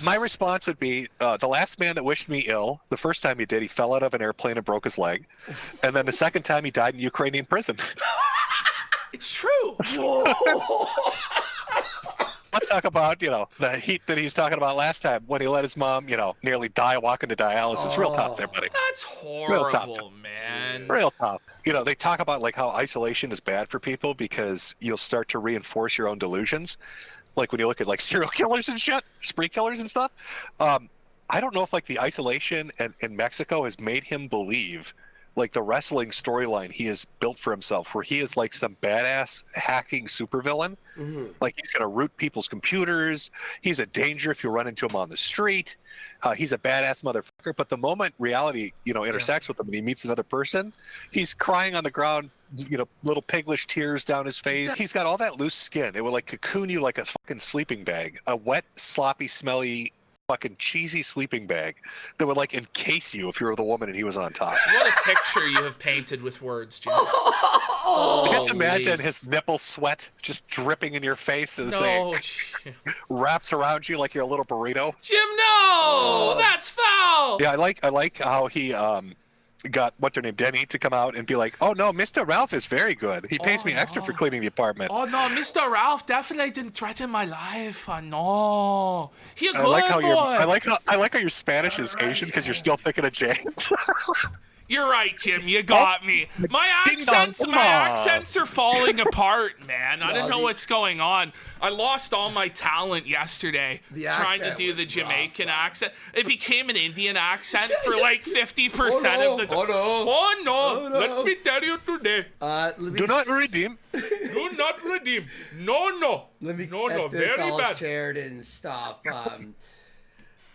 My response would be the last man that wished me ill. The first time he did, he fell out of an airplane and broke his leg, and then the second time he died in Ukrainian prison. It's true. Whoa. Let's talk about the heat that he's talking about last time when he let his mom nearly die walking to dialysis. Real tough there, buddy. That's horrible, man. Real tough. They talk about like how isolation is bad for people because you'll start to reinforce your own delusions. Like when you look at like serial killers and shit, spree killers and stuff. I don't know if like the isolation in Mexico has made him believe like the wrestling storyline he has built for himself, where he is like some badass hacking supervillain. Mm-hmm. Like he's going to root people's computers. He's a danger if you run into him on the street. He's a badass motherfucker. But the moment reality, intersects with him and he meets another person, he's crying on the ground, little piglish tears down his face. He's got all that loose skin. It would like cocoon you like a fucking sleeping bag, a wet, sloppy, smelly, fucking cheesy sleeping bag that would like encase you if you were the woman and he was on top. What a picture you have painted with words, Jim. Just imagine his nipple sweat just dripping in your face as they wraps around you like you're a little burrito. Jim, no, that's foul. Yeah, I like how he got what's her name, Denny, to come out and be like, "Oh no, Mr. Ralph is very good. He pays me extra for cleaning the apartment." Oh no, Mr. Ralph definitely didn't threaten my life. No, he a good boy. I like how your Spanish is Asian because you're still thinking of James. You're right, Jim. You got me. My accents are falling apart, man. I don't know what's going on. I lost all my talent yesterday trying to do the Jamaican accent. It became an Indian accent for like 50% of the time. Oh no! Let me tell you today. Do not redeem. Do not redeem. No. Let me no. This Very all bad. shared and stuff.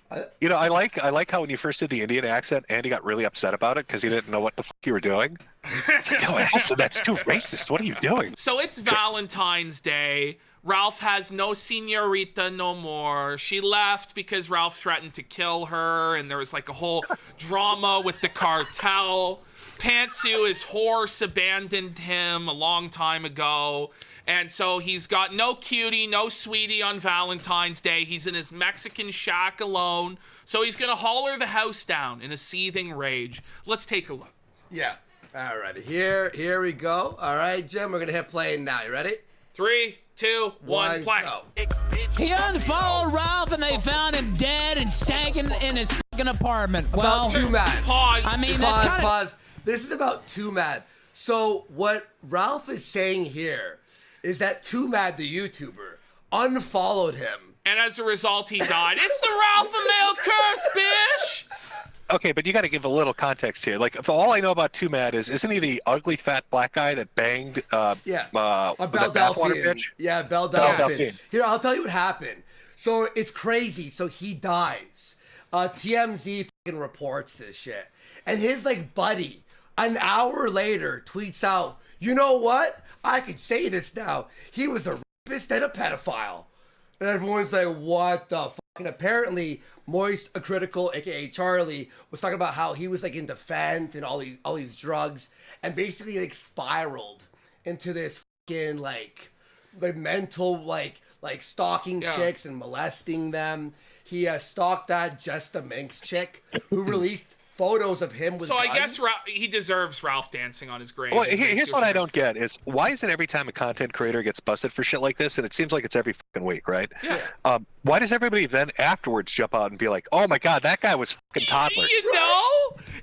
I like how when you first did the Indian accent, Andy got really upset about it because he didn't know what the fuck you were doing. It's like, no, that's too racist. What are you doing? So it's Valentine's Day. Ralph has no señorita no more. She left because Ralph threatened to kill her, and there was like a whole drama with the cartel. Pantsu, his horse, abandoned him a long time ago. And so he's got no cutie, no sweetie on Valentine's Day. He's in his Mexican shack alone. So he's going to holler the house down in a seething rage. Let's take a look. Yeah. All right. Here we go. All right, Jim, we're going to hit play now. You ready? 3, 2, 1, play. Go. He unfollowed Ralph and they found him dead and stanking in his fucking apartment. About Too Mad. Pause. I mean, that's kind of... Pause. This is about Too Mad. So what Ralph is saying here is that Too Mad, the YouTuber, unfollowed him. And as a result, he died. It's the Ralph Emil curse, bitch! Okay, but you got to give a little context here. Like, if all I know about Too Mad isn't he the ugly fat black guy that banged Belle bathwater bitch? Yeah, Belle Delphine. Here, I'll tell you what happened. So it's crazy. So he dies. TMZ fucking reports this shit. And his like buddy, an hour later, tweets out, "You know what? I could say this now. He was a rapist and a pedophile." And everyone's like, what the fuck? And apparently, Moist, a critical, aka Charlie, was talking about how he was like into Fent and all these drugs, and basically like spiraled into this fucking like mental like stalking chicks and molesting them. He stalked that Just a Minx chick who released photos of him with guns. I guess he deserves Ralph dancing on his grave. Well, here's what I don't get is why is it every time a content creator gets busted for shit like this, and it seems like it's every fucking week, right? Yeah. Why does everybody then afterwards jump out and be like, "Oh my god, that guy was fucking toddlers"? You know?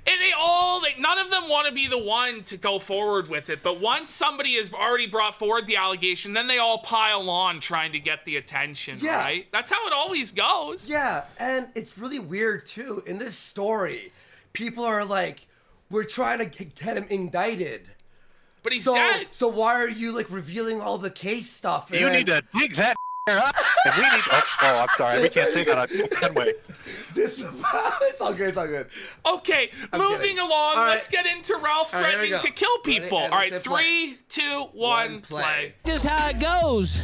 And they all, none of them want to be the one to go forward with it. But once somebody has already brought forward the allegation, then they all pile on trying to get the attention, right? That's how it always goes. Yeah, and it's really weird too. In this story, people are like, we're trying to get him indicted. But he's dead. So why are you like revealing all the case stuff? You need to dig that up. And we need. Oh, I'm sorry. We can't take on a Fenway. It's all good. It's all good. Okay, moving along. Right. Let's get into Ralph threatening to kill people. All right, 3, 2, 1, play. This is how it goes.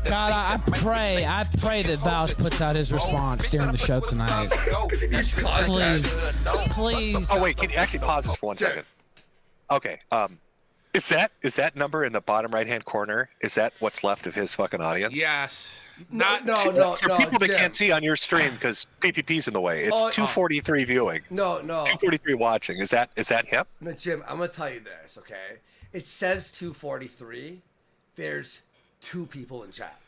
God, I pray that Vouch puts out his response during the show tonight. Please. Oh wait, can you actually pause this for 1 second? Okay. Is that number in the bottom right-hand corner? Is that what's left of his fucking audience? Yes. No, For people that Jim. can't see on your stream because PPP's in the way, it's 243 viewing. No. 243 watching. Is that him? No, Jim, I'm gonna tell you this, okay? It says 243. There's 2 people in chat.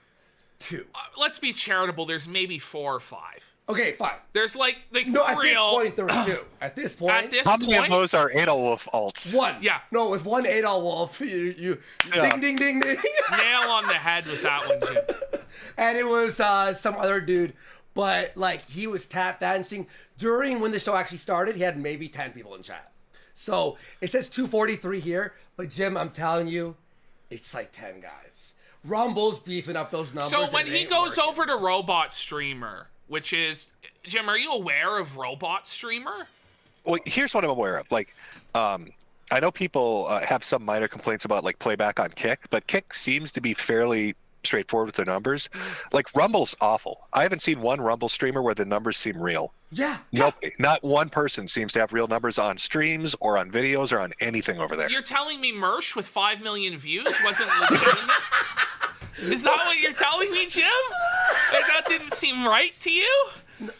2. Let's be charitable. There's maybe 4 or 5. Okay, fine. There's like No, for at this real. point there was 2. At this point, At this How many of point, those are Adolf alts? 1. Yeah. No, it was 1 Adolf Wolf. You Yeah. ding, ding, ding, ding. nail on the head with that one, Jim. And it was some other dude, but like he was tap dancing during when the show actually started. He had maybe 10 people in chat. So it says 243 here, but Jim, I'm telling you, it's like 10 guys. Rumble's beefing up those numbers. So and when it he ain't goes working. over to Robot Streamer, which is Jim, are you aware of Robot Streamer? Well, here's what I'm aware of. Like, I know people have some minor complaints about like playback on Kick, but Kick seems to be fairly straightforward with the numbers. Like Rumble's awful. I haven't seen one Rumble streamer where the numbers seem real. Yeah. Nobody, not one person seems to have real numbers on streams or on videos or on anything over there. You're telling me Mersh with 5 million views wasn't legitimate? Is that what you're telling me, Jim? That didn't seem right to you?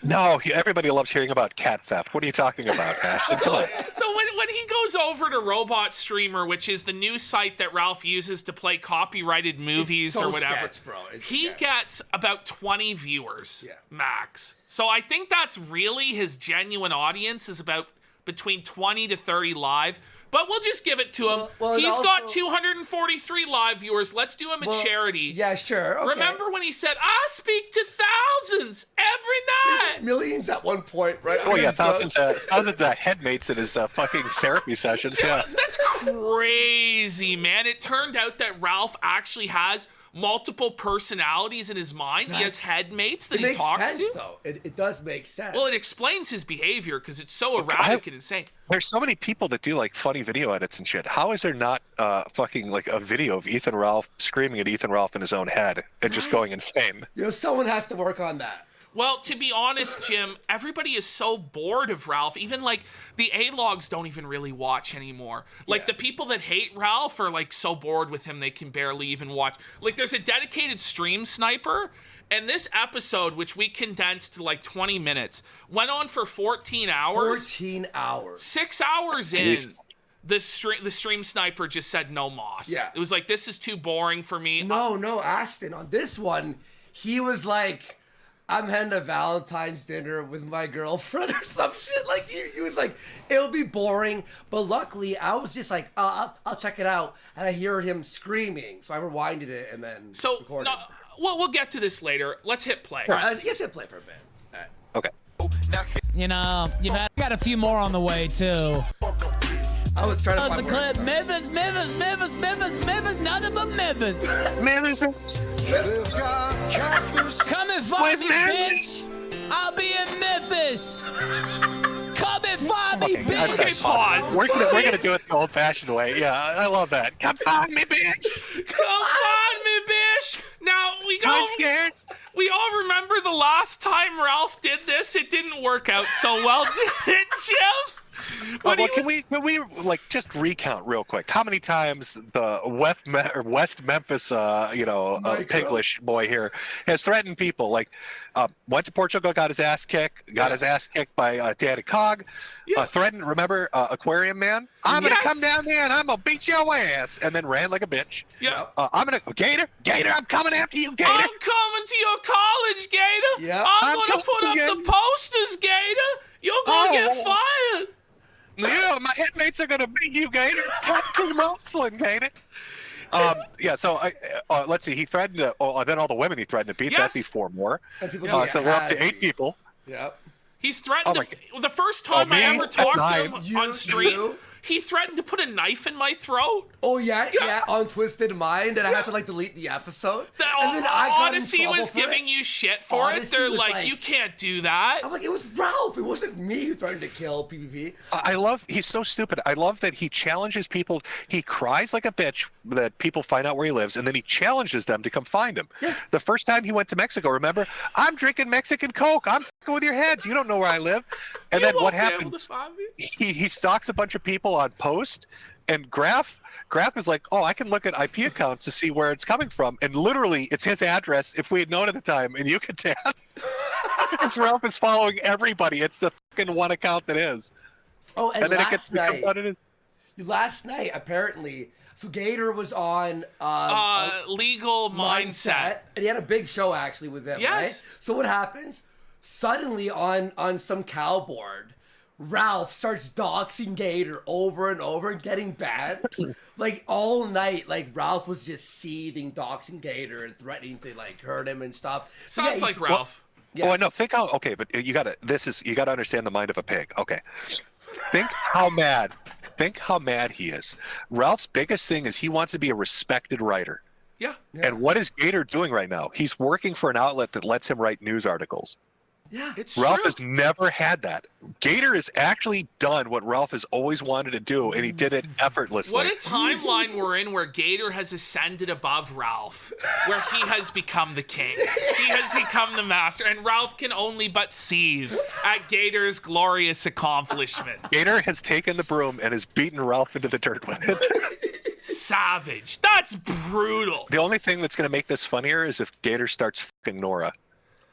No, everybody loves hearing about cat theft. What are you talking about, Ashton? Come on. So when he goes over to Robot Streamer, which is the new site that Ralph uses to play copyrighted movies so or whatever, sketch, bro. It's he sketch. gets about 20 viewers Yeah. max. So I think that's really his genuine audience is about between 20 to 30 live. But we'll just give it to him. Well, and He's also- got 243 live viewers. Let's do him a Well, charity. Yeah, sure. Okay. Remember when he said, I speak to thousands every night? Millions at one point, right? Oh yeah, thousands of headmates in his fucking therapy sessions. Yeah. That's crazy, man. It turned out that Ralph actually has multiple personalities in his mind. He has headmates that It he makes talks sense, to. though. It does make sense. Well, it explains his behavior because it's so erratic and insane. There's so many people that do like funny video edits and shit. How is there not fucking like a video of Ethan Ralph screaming at Ethan Ralph in his own head and just going insane? Someone has to work on that. Well, to be honest, Jim, everybody is so bored of Ralph. Even like the A-logs don't even really watch anymore. Like the people that hate Ralph are like so bored with him they can barely even watch. Like there's a dedicated stream sniper, and this episode, which we condensed to like 20 minutes, went on for 14 hours. 14 hours. 6 hours in. Jesus. The stream sniper just said no moss. Yeah. It was like, this is too boring for me. No, Ashton. On this one, he was like, I'm heading to Valentine's dinner with my girlfriend or some shit. Like, he was like, it'll be boring. But luckily, I was just like, I'll check it out. And I heard him screaming. So I rewinded it and then recorded. No, we'll get to this later. Let's hit play. You have to play for a bit. All right. Okay. You know, you've got a few more on the way too. I was trying to That's find the words. clip. Memphis, nothing but Memphis. Come and find Where's me, Memphis? bitch. I'll be in Memphis. Come and find me, Okay, bitch. Okay, pause. We're gonna do it the old-fashioned way. Yeah, I love that. Come find me, bitch. Come find me, bitch. Now I'm scared. we all remember the last time Ralph did this. It didn't work out so well, did it, Jim? When he Can was- we like just recount real quick how many times the West Memphis Piglish boy here has threatened people? Like went to Portugal, got his ass kicked, by Danny Cog. Yeah. Threatened, remember Aquarium Man? I'm gonna Yes. come down there and I'm gonna beat your ass, and then ran like a bitch. Yeah. I'm gonna Gator, I'm coming after you, Gator. I'm coming to your college, Gator. Yeah. I'm I'm gonna put up coming, the posters, Gator. You're gonna get fired. Yeah, my headmates are gonna beat you, Gator. It's top team wrestling, Gator. Yeah. So let's see. He threatened to. Then all the women he threatened to beat. Yes. That'd be 4 more. And people So we're up to 8 people. Yep. He's threatened Oh to. The first time I me? ever That's talked to him 9. on stream, You? he threatened to put a knife in my throat. Oh yeah, on Twisted Mind, and I had to like delete the episode. The and then I got in Odyssey trouble was for giving it. you shit for it. Odyssey They're was like, you can't do that. I'm like, it was Ralph. It wasn't me who threatened to kill PvP. I love. He's so stupid. I love that he challenges people. He cries like a bitch that people find out where he lives, and then he challenges them to come find him. Yeah. The first time he went to Mexico, remember? I'm drinking Mexican Coke. I'm fucking with your heads. You don't know where I live. And You then won't what be able to happens? find me. He stalks a bunch of people on post, and Graf Graf is like, oh, I can look at IP accounts to see where it's coming from, and literally, it's his address. If we had known at the time, and you can tell, it's Ralph is following everybody. It's the fucking one account that is. Oh, and then it gets last night, it is. last night apparently, so Gator was on Legal Mindset. and he had a big show actually with them, Yes. right? So what happens? Suddenly on some cow board, Ralph starts doxing Gator over and over and getting banned. Like all night, like Ralph was just seething, doxing Gator and threatening to like hurt him and stuff. So, Sounds yeah, like Ralph. Yeah. Oh, I know. Think how. Okay, but you gotta understand the mind of a pig. Okay, think how mad he is. Ralph's biggest thing is he wants to be a respected writer. Yeah. And what is Gator doing right now? He's working for an outlet that lets him write news articles. Yeah. It's Ralph true. has never had that. Gator has actually done what Ralph has always wanted to do, and he did it effortlessly. What a timeline we're in where Gator has ascended above Ralph, where he has become the king. He has become the master, and Ralph can only but seethe at Gator's glorious accomplishments. Gator has taken the broom and has beaten Ralph into the dirt with it. Savage. That's brutal. The only thing that's going to make this funnier is if Gator starts fucking Nora.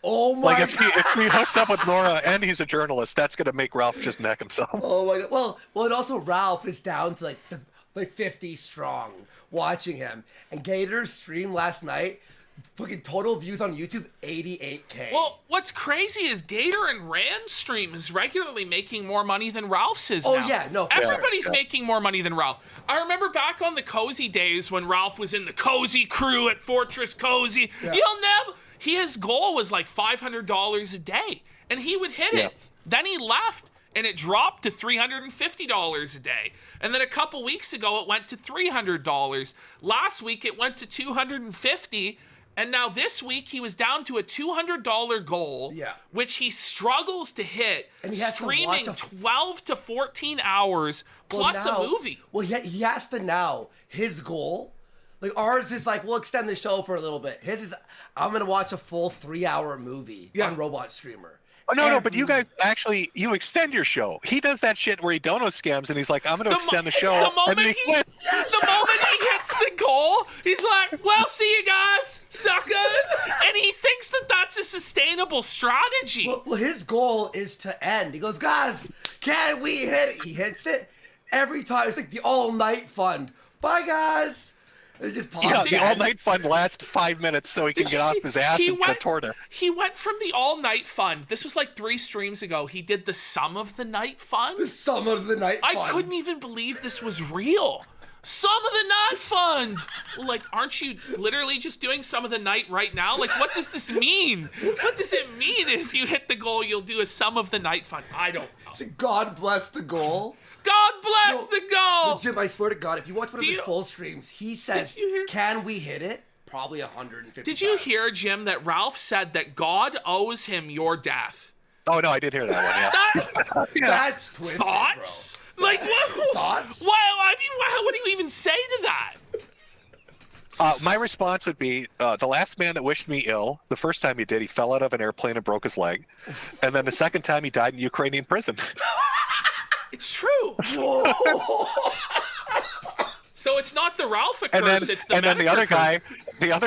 Oh my Like god. if he hooks up with Nora and he's a journalist, that's going to make Ralph just neck himself. Oh my god. Well, and also Ralph is down to like 50 strong watching him. And Gator's stream last night, fucking total views on YouTube 88K. Well, what's crazy is Gator and Rand's stream is regularly making more money than Ralph's is Oh, now. yeah, no, for Everybody's sure. making more money than Ralph. I remember back on the Cozy days when Ralph was in the Cozy crew at Fortress Cozy. Yeah. His goal was like $500 a day, and he would hit it. Yeah. Then he left, and it dropped to $350 a day. And then a couple weeks ago, it went to $300. Last week, it went to $250. And now this week, he was down to a $200 goal, Yeah. which he struggles to hit, And he has to streaming watch 12 to 14 hours plus now, a movie. Well, he has to now. His goal, like ours is like, we'll extend the show for a little bit. His is, I'm going to watch a full 3-hour movie Yeah. on Robot Streamer. Oh, no, but Every- you guys actually, you extend your show. He does that shit where he dono scams and he's like, I'm going to extend the show. The and moment, then he, quits. the moment he hits the goal, he's like, well, see you guys, suckers. And he thinks that that's a sustainable strategy. Well, his goal is to end. He goes, guys, can we hit it? He hits it every time. It's like the all-night fund. Bye, guys. It just pops Yeah, in. the all-night fund lasts 5 minutes so he can Did get you off see- his ass he and get a went- torta. He went from the all-night fund. This was like 3 streams ago. He did the sum of the night fund. Some of the night fund. I couldn't even believe this was real. Some of the night fund. Like, aren't you literally just doing some of the night right now? Like, what does this mean? What does it mean if you hit the goal, you'll do a sum of the night fund? I don't know. God bless the goal. God bless the goal. Jim, I swear to God, if you watch one of Do his you- full streams, he says, Did you hear- can we hit it? Probably 150 Did you times. hear, Jim, that Ralph said that God owes him your death? Oh, no, I did hear that one, yeah. That, That's twisted, thoughts? Like, what? Thoughts? Well, I mean, what do you even say to that? My response would be the last man that wished me ill, the first time he did, he fell out of an airplane and broke his leg. And then the second time he died in Ukrainian prison. It's true. Whoa. So it's not the Ralph And then, curse, it's the and then the Metokur other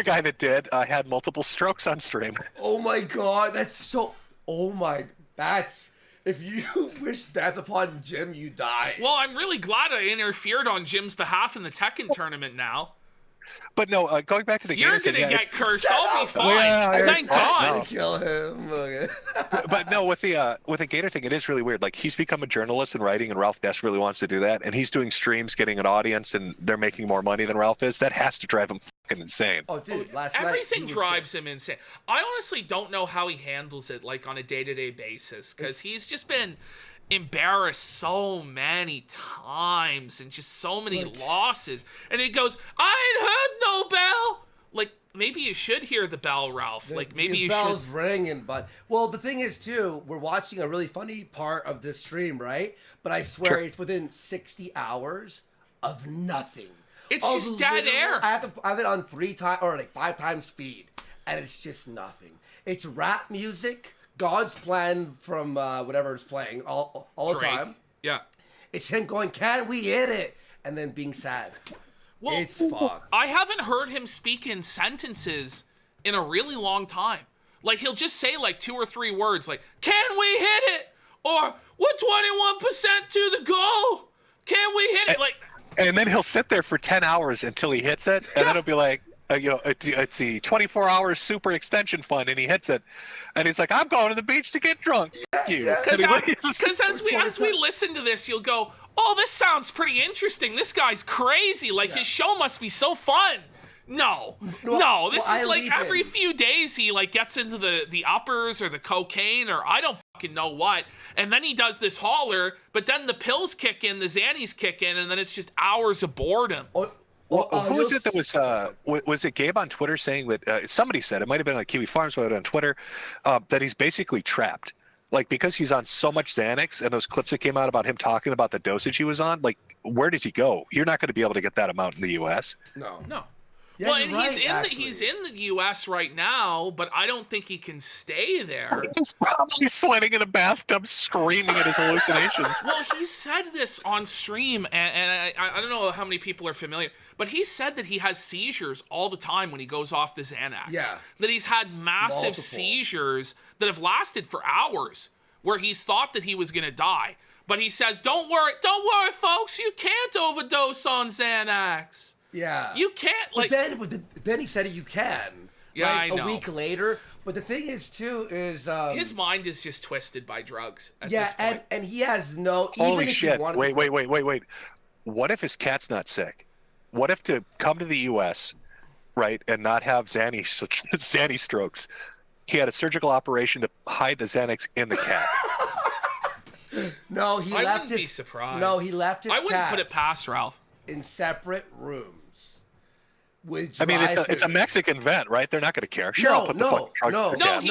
curse. guy that did had multiple strokes on stream. Oh my God, that's so. Oh my. That's. If you wish death upon Jim, you die. Well, I'm really glad I interfered on Jim's behalf in the Tekken tournament now. But no, going back to the You're Gator gonna thing, get cursed. Shut I'll be up. fine. Yeah, Thank yeah. God. No. Kill him. Okay. but no, with the Gator thing, it is really weird. Like he's become a journalist and writing, and Ralph desperately wants to do that, and he's doing streams, getting an audience, and they're making more money than Ralph is. That has to drive him fucking insane. Oh, dude, last night. Everything he was drives him insane. I honestly don't know how he handles it, like on a day-to-day basis, because he's just been embarrassed so many times and just so many losses. And he goes, "I ain't heard no bell." Like, maybe you should hear the bell, Ralph. Like, maybe the you bell's should. ringing, but well, the thing is too, we're watching a really funny part of this stream, right? But I swear it's within 60 hours of nothing. It's Of just dead literal- air. I have it on 3 times or like 5 times speed, and it's just nothing. It's rap music, God's plan from whatever it's playing all the Drake. time. Yeah. It's him going, "Can we hit it?" and then being sad. Well, It's fucked. I haven't heard him speak in sentences in a really long time. Like, he'll just say like 2 or 3 words, like, can we hit it? Or, we're 21% to the goal. Can we hit it? Like, And then he'll sit there for 10 hours until he hits it, and then it'll be like, it's the 24-hour super extension fund, and he hits it, and he's like, I'm going to the beach to get drunk. because as we listen to this, you'll go, oh, this sounds pretty interesting. This guy's crazy. Like, his show must be so fun. No, this is like every few days he like gets into the uppers or the cocaine or I don't fucking know what, and then he does this hauler, but then the pills kick in, the Xannies kick in, and then it's just hours of boredom. Who was it that was it Gabe on Twitter saying that somebody said, it might have been like Kiwi Farms, but on Twitter, that he's basically trapped. Like, because he's on so much Xanax, and those clips that came out about him talking about the dosage he was on, like, where does he go? You're not going to be able to get that amount in the U.S. No. Yeah, well, and he's in the U.S. right now, but I don't think he can stay there. He's probably sweating in a bathtub, screaming at his hallucinations. Well, he said this on stream, and I don't know how many people are familiar, but he said that he has seizures all the time when he goes off the Xanax. Yeah. That he's had massive seizures that have lasted for hours, where he's thought that he was going to die. But he says, don't worry, folks, you can't overdose on Xanax. Yeah. You can't, like... But then he said you can. Yeah, like, I know. A week later. But the thing is, too, is... his mind is just twisted by drugs at this point. and he has no... Holy shit. Wait. What if his cat's not sick? What if to come to the U.S., right, and not have Xanny strokes, he had a surgical operation to hide the Xanax in the cat? No, he left I wouldn't his... be surprised. No, he left his I wouldn't put it cats past Ralph. in separate rooms. With I mean, dry it's a food. Mexican vet, right? They're not going to care. Sure, I'll put the fucking truck in the No, cat. he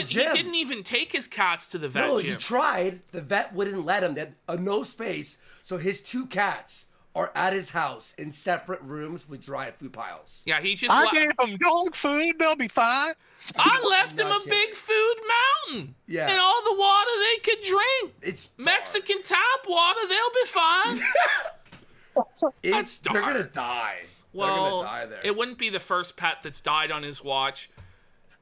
Jim. didn't even take his cats to the vet, No, Jim. he tried. The vet wouldn't let him. They had no space. So his 2 cats are at his house in separate rooms with dry food piles. Yeah, he just I gave them dog food. They'll be fine. I left him a Not big food mountain. Yeah. And all the water they could drink. It's Mexican tap water, they'll be fine. That's dark. They're gonna die. They're Well, gonna die there. it wouldn't be the first pet that's died on his watch.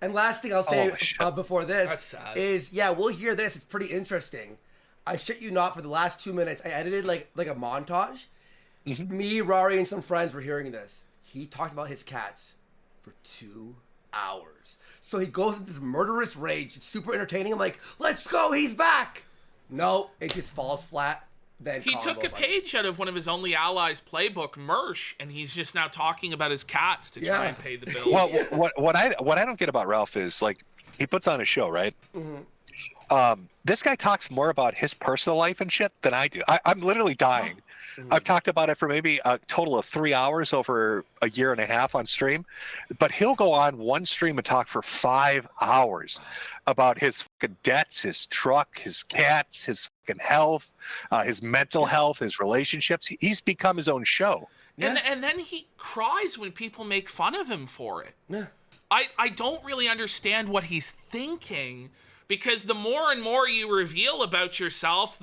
And last thing I'll say shit. before this That's sad. is, we'll hear this. It's pretty interesting. I shit you not, for the last 2 minutes, I edited like a montage. Me, Rari, and some friends were hearing this. He talked about his cats for 2 hours. So he goes into this murderous rage. It's super entertaining. I'm like, let's go, he's back. No, it just falls flat. Then He took a page out of one of his only allies' playbook, Mersh, and he's just now talking about his cats to try and pay the bills. Well, what I don't get about Ralph is, like, he puts on a show, right? This guy talks more about his personal life and shit than I do. I'm literally dying. I've talked about it for maybe a total of 3 hours over a year and a half on stream, but he'll go on one stream and talk for 5 hours about his fucking debts, his truck, his cats, his fucking health, his mental health, his relationships. He's become his own show. And then he cries when people make fun of him for it. Yeah. I don't really understand what he's thinking, because the more and more you reveal about yourself,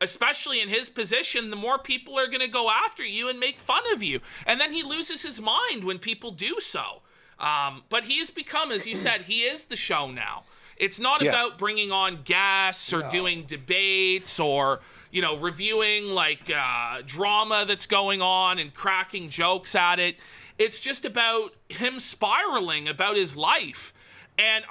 especially in his position, the more people are going to go after you and make fun of you. And then he loses his mind when people do so. But he has become, as you said, he is the show now. It's not about bringing on guests or doing debates or, reviewing like drama that's going on and cracking jokes at it. It's just about him spiraling about his life. And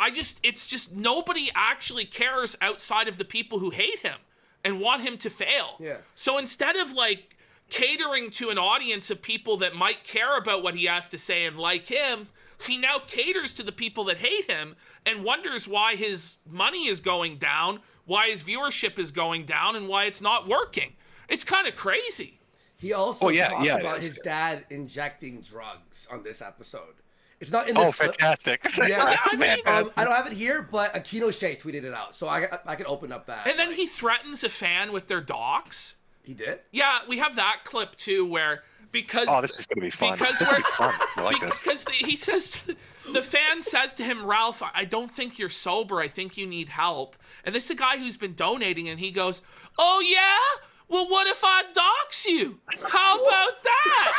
it's just nobody actually cares outside of the people who hate him and want him to fail. Yeah. So instead of like catering to an audience of people that might care about what he has to say and like him, he now caters to the people that hate him and wonders why his money is going down, why his viewership is going down, and why it's not working. It's kind of crazy. He also talked about it is. his dad injecting drugs on this episode. It's not in this clip. Fantastic. Yeah, I mean, I don't have it here, but Akino Shea tweeted it out, so I can open up that. And then he threatens a fan with their docs. He did? Yeah, we have that clip too, where because this is gonna be fun. Because This is gonna be fun. I like this. Because he says, the fan says to him, Ralph, I don't think you're sober. I think you need help. And this is a guy who's been donating, and he goes, oh yeah? well, what if I dox you? How about that?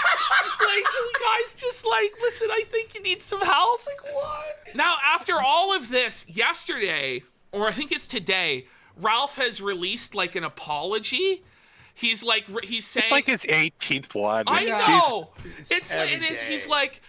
Like, the guy's just like, listen, I think you need some help. Like, what? Now, after all of this, yesterday, or I think it's today, Ralph has released like an apology. He's saying It's like his 18th one. I Jeez. know. He's like,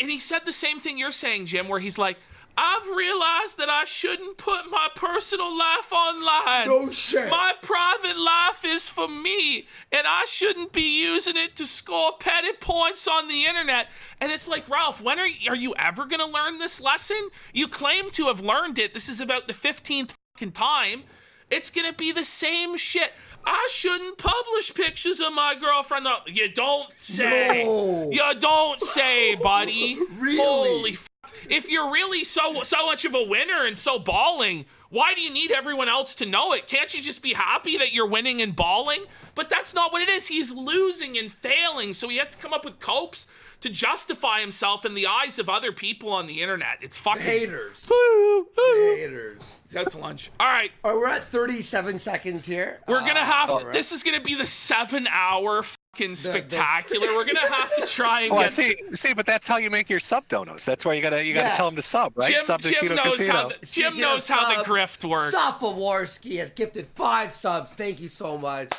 and he said the same thing you're saying, Jim, where he's like, I've realized that I shouldn't put my personal life online. No shit. My private life is for me, and I shouldn't be using it to score petty points on the internet. And it's like, Ralph, when are you ever gonna learn this lesson? You claim to have learned it. This is about the 15th fucking time. It's gonna be the same shit. I shouldn't publish pictures of my girlfriend. No, you don't say. No. You don't say, buddy. Really? Holy f***. If you're really so much of a winner and so balling, why do you need everyone else to know it? Can't you just be happy that you're winning and balling? But that's not what it is. He's losing and failing, so he has to come up with copes to justify himself in the eyes of other people on the internet. It's fucking Haters. Haters. He's out to lunch. All right. All right, we're at 37 seconds here. We're gonna have to, right. this is gonna be the 7-hour fucking spectacular. We're gonna have to try and Well, get. see, but that's how you make your sub donos. That's where you gotta tell them to sub, right? Jim, Sub to Jim Kino knows Casino. Jim knows how the grift works. Sofawarski has gifted 5 subs. Thank you so much.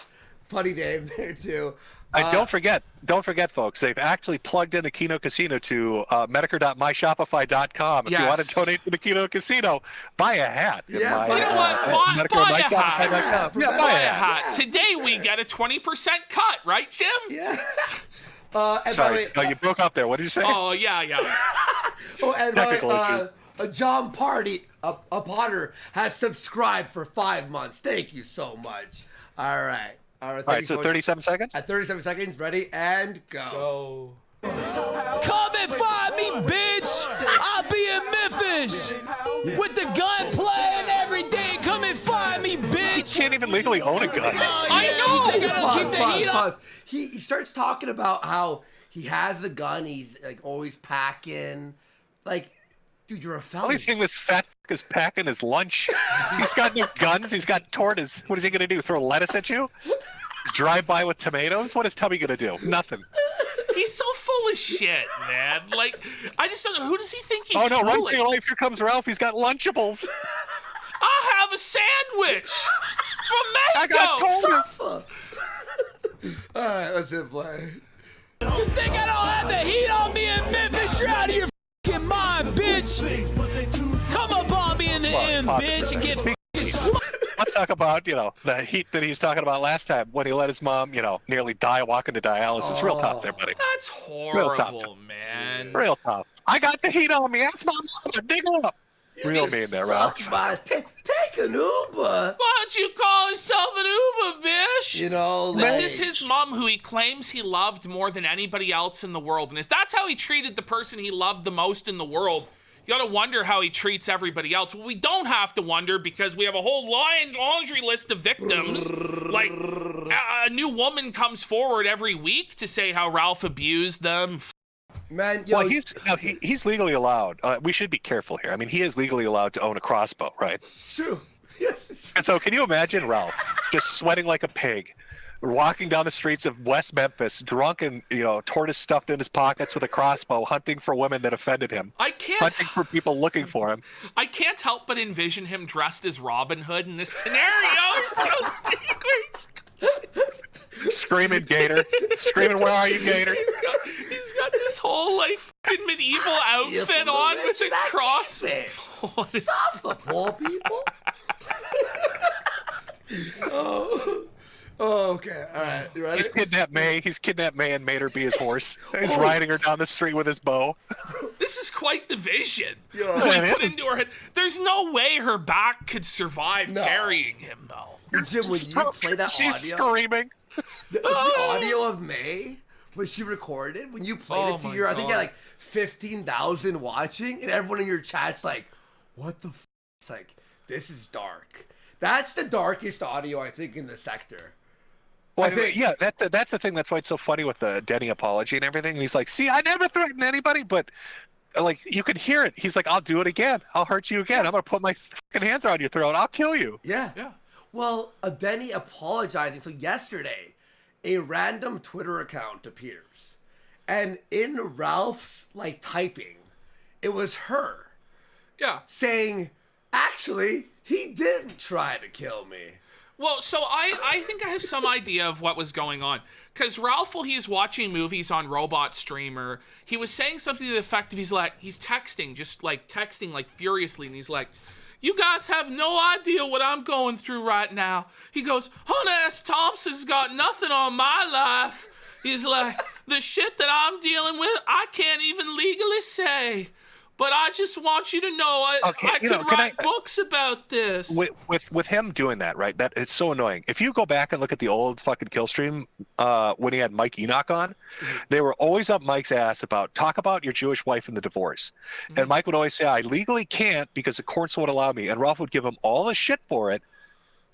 Funny name there too. Don't forget, folks. They've actually plugged in the Kino Casino to Metokur.myshopify.com. If you want Yes. to donate to the Kino Casino, buy a hat. in Yeah, my, buy You know what? Buy a hat. Metokur.myshopify.com. Yeah, Buy buy Buy a a hat. hat. Today we get a 20% cut, right, Jim? Yeah. And by the Sorry, way, no, you broke up there. What did you say? Oh yeah. oh, and by the Technical way, John Party, a Potter, has subscribed for 5 months. Thank you so much. All right. All right, so 37 seconds? At 37 seconds, ready, and go. Come and find me, bitch. I'll be in Memphis with the gun playing every day. Come and find me, He bitch. can't even legally own a gun. I know. They gotta keep the heat up. He starts talking about how he has a gun. He's like always packing. Like, dude, you're a The only felon. thing this fat is packing is lunch. He's got no guns. He's got tortas. What is he going to do? Throw lettuce at you? Drive by with tomatoes? What is Tubby going to do? Nothing. He's so full of shit, man. Like, I just don't know. Who does he think he's Oh, no, run fooling? for your life. Here comes Ralph. He's got Lunchables. I have a sandwich from I got Mango. tortas. All right, let's hit play. You think I don't have the heat on me in Memphis? You're out of your fucking mind, bitch. Come up on me in the end, bitch, and get Let's talk about, the heat that he's talking about last time when he let his mom, nearly die walking to dialysis. Real tough there, buddy. That's horrible, man. Real tough. I got the heat on me. Ask my mom. Dig her up. Real mean there, Ralph. Take an Uber. Why don't you call yourself an Uber, bitch? You know, This like, is his mom, who he claims he loved more than anybody else in the world. And if that's how he treated the person he loved the most in the world, you gotta wonder how he treats everybody else. Well, we don't have to wonder because we have a whole laundry list of victims. Like, a new woman comes forward every week to say how Ralph abused them. man, yo, Well, he's legally allowed. We should be careful here. I mean, he is legally allowed to own a crossbow, right? true. Yes, it's true. And so, can you imagine Ralph just sweating like a pig, walking down the streets of West Memphis, drunk and tortoise stuffed in his pockets with a crossbow, hunting for women that offended him, hunting for people looking for him? I can't help but envision him dressed as Robin Hood in this scenario. It's so ridiculous. Screaming Gator, screaming, "Where are you, Gator?" He's got this whole like fucking medieval outfit on with a cross. Stop the poor people. Oh, okay. All right. You ready? He's kidnapped May and made her be his horse. He's riding her down the street with his bow. This is quite the vision Yeah. that It he put is. into her head. There's no way her back could survive No. carrying him, though. Jim, when you play that She's audio, screaming. the audio of May, when she recorded, when you played Oh it to my your, I think you God. had like 15,000 watching, and everyone in your chat's like, what the f? It's like, this is dark. That's the darkest audio, I think, in the sector. Well, I think- yeah, that's the thing. That's why it's so funny with the Denny apology and everything. And he's like, "See, I never threatened anybody," but like you can hear it. He's like, "I'll do it again. I'll hurt you again. I'm gonna put my fucking hands around your throat. I'll kill you." Yeah. Yeah. Well, Denny apologizing. So yesterday, a random Twitter account appears, and in Ralph's like typing, it was her. Yeah. Saying, actually, he didn't try to kill me. Well, so I think I have some idea of what was going on. Because Ralph, while he's watching movies on Robot Streamer, he was saying something to the effect of he's texting like furiously, and he's like, you guys have no idea what I'm going through right now. He goes, Hunter S. Thompson's got nothing on my life. He's like, the shit that I'm dealing with, I can't even legally say. But I just want you to know I could write books about this. With him doing that, right? That it's so annoying. If you go back and look at the old fucking Killstream when he had Mike Enoch on, they were always up Mike's ass talk about your Jewish wife and the divorce. And Mike would always say, I legally can't because the courts won't allow me. And Ralph would give him all the shit for it.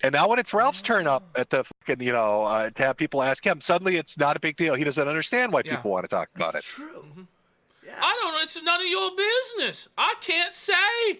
And now when it's Ralph's turn up at the fucking, to have people ask him, suddenly it's not a big deal. He doesn't understand why people want to talk about it. That's true. Yeah. I don't know. It's none of your business. I can't say.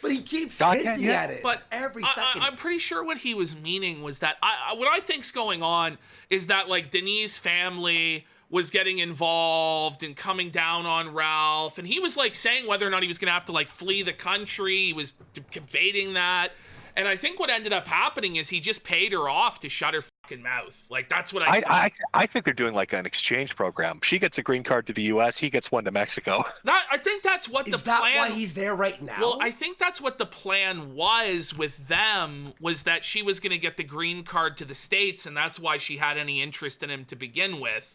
But he keeps hinting at it. But every second. I'm pretty sure what he was meaning was that what I think's going on is that like Denise family was getting involved and coming down on Ralph, and he was like saying whether or not he was gonna have to like flee the country. He was debating that. And I think what ended up happening is he just paid her off to shut her fucking mouth. Like, that's what I think they're doing like an exchange program. She gets a green card to the U.S., he gets one to Mexico. I think that's what the plan... Is that why he's there right now? Well, I think that's what the plan was with them, was that she was going to get the green card to the States, and that's why she had any interest in him to begin with.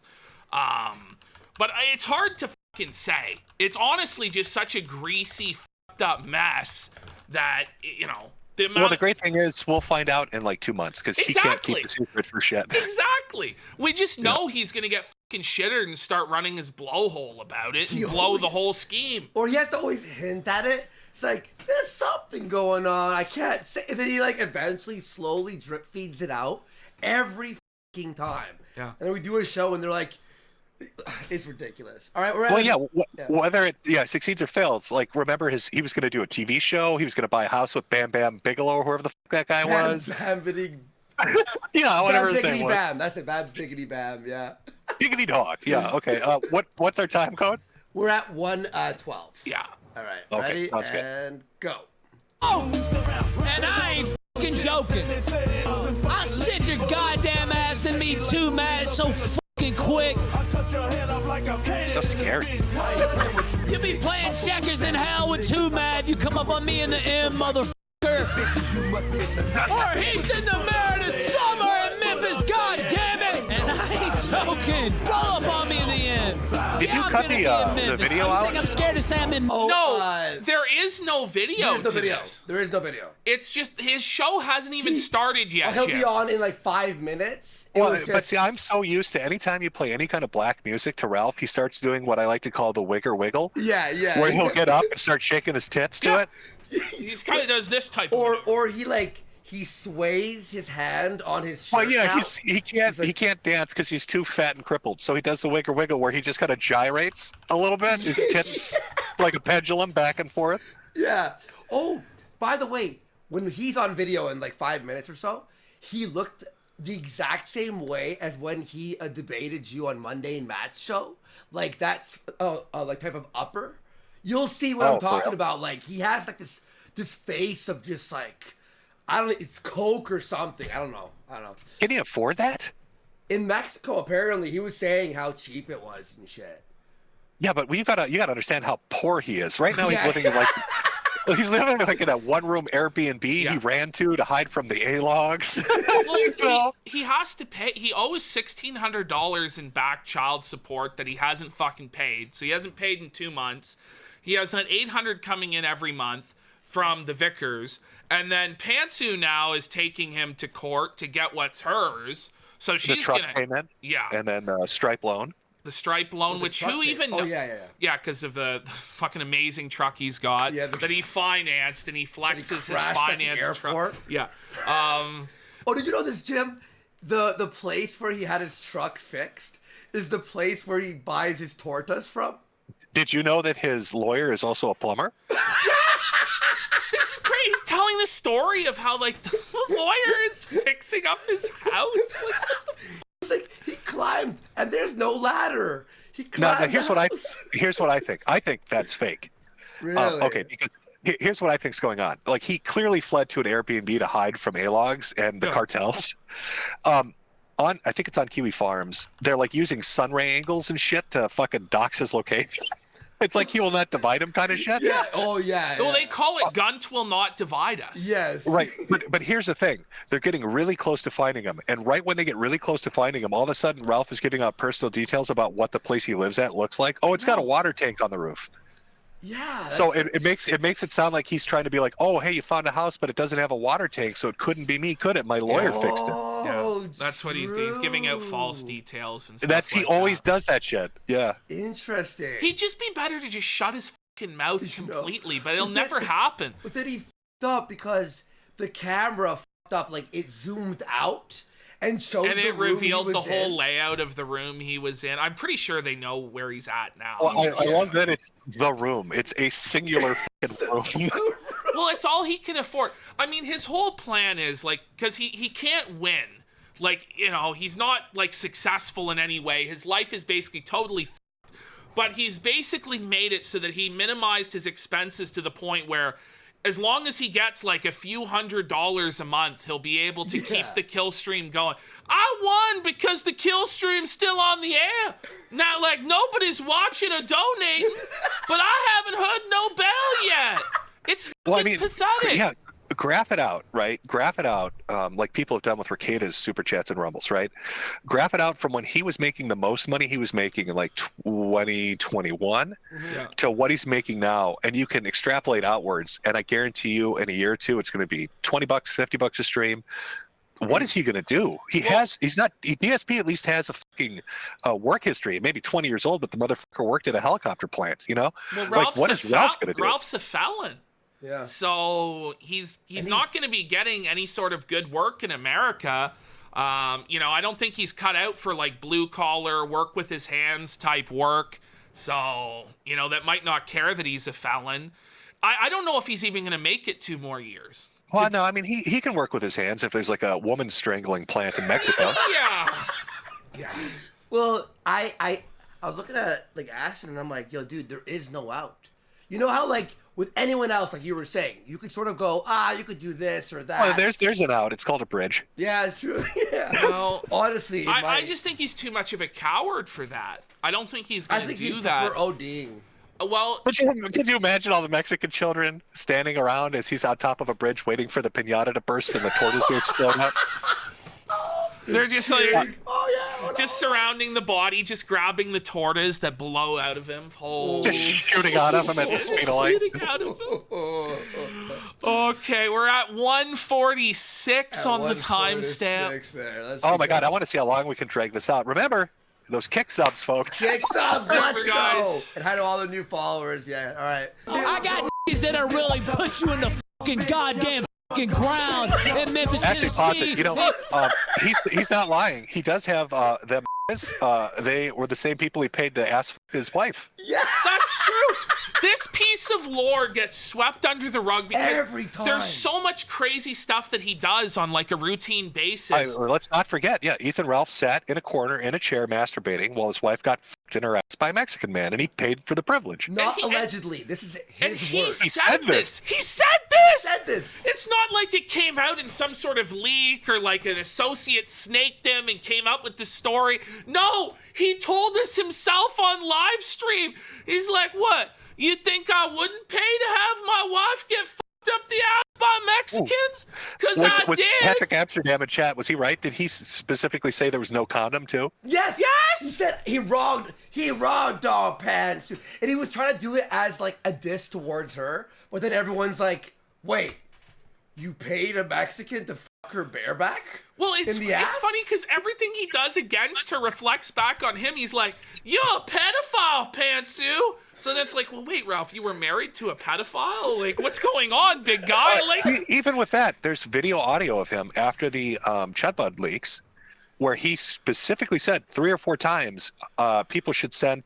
But it's hard to fucking say. It's honestly just such a greasy, fucked up mess that, the great thing is we'll find out in like 2 months because he can't keep the secret for shit. Exactly. We just know he's going to get fucking shittered and start running his blowhole about it and blow the whole scheme. Or he has to always hint at it. It's like, there's something going on. I can't say. And then he like eventually slowly drip feeds it out every fucking time. Yeah. And then we do a show and they're like, it's ridiculous. All right, whether it succeeds or fails. Like, remember he was going to do a TV show. He was going to buy a house with Bam Bam Bigelow or whoever the fuck that guy was. Whatever his name was. Bam. That's it. Bam Biggity Bam. Yeah. Biggity Dog. Yeah. Okay. What's our time code? We're at 1:12. Yeah. All right. Okay. Ready? Sounds good. And go. Oh, and I ain't fucking joking. I sent your goddamn ass to me too, man, so fucking quick. So scary. You be playing checkers in hell with two mad. You come up on me in the M, motherfucker. Or he's in the mirror this summer in Memphis, goddammit. And I ain't joking. Roll up on me in the end. Did you cut the video out? I'm scared to say I'm in. No, there is no video to this. There is no video. It's just his show hasn't even started yet. He'll be on in like 5 minutes. But see, I'm so used to anytime you play any kind of black music to Ralph, he starts doing what I like to call the wigger wiggle. Yeah. Where he'll get up and start shaking his tits to it. He kind of does this type or he sways his hand on his shirt. Well, yeah, he can't dance because he's too fat and crippled. So he does the wigger wiggle where he just kind of gyrates a little bit, his tits like a pendulum back and forth. Yeah. Oh, by the way, when he's on video in like 5 minutes or so, he looked the exact same way as when he debated you on Monday in Matt's show. Like that's like type of upper. You'll see what I'm talking about. Like he has like this face of just like, I don't know, it's Coke or something. I don't know. Can he afford that? In Mexico, apparently, he was saying how cheap it was and shit. Yeah, but you gotta understand how poor he is. Right now, he's living in like in a one-room Airbnb he ran to hide from the A-logs. Well, he has to pay. He owes $1,600 in back child support that he hasn't fucking paid. So he hasn't paid in 2 months. He has that $800 coming in every month from the Vickers. And then Pantsu now is taking him to court to get what's hers. So she's the truck payment. Yeah. And then Stripe loan. The Stripe loan, which who even knows? Yeah, because of the fucking amazing truck he's got that he financed and he flexes his finance truck. Yeah. Oh, did you know this, Jim? The place where he had his truck fixed is the place where he buys his tortas from. Did you know that his lawyer is also a plumber? Yes! This is crazy. He's telling the story of how like the lawyer is fixing up his house. Like, what the It's like he climbed and there's no ladder. He Now, climbed. here's what I think. I think that's fake. Really? Okay, because here's what I think's going on. Like, he clearly fled to an Airbnb to hide from A-logs and the cartels. I think it's on Kiwi Farms. They're like using sun ray angles and shit to fucking dox his location. It's like he will not divide him kind of shit. Yeah. Oh yeah. Well, yeah. they call it "Gunt will not divide us." Yes. Right, but here's the thing: they're getting really close to finding him, and right when they get really close to finding him, all of a sudden Ralph is giving out personal details about what the place he lives at looks like. Oh, it's got a water tank on the roof. Yeah. So it makes it sound like he's trying to be like, oh, hey, you found a house, but it doesn't have a water tank, so it couldn't be me, could it? My lawyer fixed it. Oh, That's what he's doing. He's giving out false details and stuff. He like always that. does that shit. Yeah. Interesting. He'd just be better to just shut his fucking mouth completely, but it'll But never happen. But then he f***ed up because the camera f***ed up. Like it zoomed out and showed And the it room he revealed the was whole in. layout of the room he was in. I'm pretty sure they know where he's at now. Well, I love that it's the room. It's a singular fucking room. Well, it's all he can afford. I mean, his whole plan is like, because he can't win. Like, you know, he's not like successful in any way. His life is basically totally f***ed. But he's basically made it so that he minimized his expenses to the point where as long as he gets like a few $100s a month, he'll be able to keep the kill stream going. I won because the kill stream's still on the air. Now, like, nobody's watching or donating, but I haven't heard no bell yet. It's pathetic. Yeah, graph it out, right? Graph it out, like people have done with Ricada's Super Chats and Rumbles, right? Graph it out from when he was making the most money he was making in like 2021 to what he's making now, and you can extrapolate outwards, and I guarantee you in a year or two it's going to be $20, $50 a stream. What is he going to do? DSP at least has a fucking work history, maybe 20 years old, but the motherfucker worked at a helicopter plant, you know? Well, like, what is Ralph going to do? Ralph's a felon. Yeah. So he's not going to be getting any sort of good work in America. You know, I don't think he's cut out for like blue collar work with his hands type work. So, you know, that might not care that he's a felon. I don't know if he's even going to make it 2 more years. Well, no, I mean, he can work with his hands if there's like a woman strangling plant in Mexico. Yeah. Well, I was looking at like Ashton and I'm like, yo, dude, there is no out. You know how like with anyone else, like you were saying, you could sort of go, you could do this or that. Oh, there's an out. It's called a bridge. Yeah, it's true. Yeah. Well, honestly, I just think he's too much of a coward for that. I don't think he's going to do that. I think he'd prefer ODing. Well, could you imagine all the Mexican children standing around as he's on top of a bridge waiting for the piñata to burst and the tortas to explode out? They're just like, just surrounding the body, just grabbing the tortas that blow out of him. Just shooting out of him at the speed of light. Okay, we're at 146 on the timestamp. Oh my God, I want to see how long we can drag this out. Remember, those kick subs, folks. Kick subs, let's go. Guys. And hi to all the new followers. Yeah, all right. I got that'll really put you in the fucking goddamn fucking ground in Memphis, Actually, pause it. Tennessee. You know, he's not lying. He does have them. They were the same people he paid to ask his wife. Yeah, that's true. This piece of lore gets swept under the rug because every time there's so much crazy stuff that he does on like a routine basis. Let's not forget, Ethan Ralph sat in a corner in a chair masturbating while his wife got f***ed in her ass by a Mexican man, and he paid for the privilege. Not allegedly. This is his word. He said this. He said this. It's not like it came out in some sort of leak or like an associate snaked him and came up with the story. No, he told us himself on live stream. He's like, what? You think I wouldn't pay to have my wife get fucked up the ass by Mexicans? Because I was did. Patrick Amsterdam in chat, was he right? Did he specifically say there was no condom too? Yes. He said he wronged Dog Pants, and he was trying to do it as like a diss towards her, but then everyone's like, wait, you paid a Mexican to fuck her bareback? Well, it's funny because everything he does against her reflects back on him. He's like, you're a pedophile, Pantsu. So that's like, well, wait, Ralph, you were married to a pedophile? Like, what's going on, big guy? Like, even with that, there's video audio of him after the Chudbud leaks where he specifically said 3 or 4 times people should send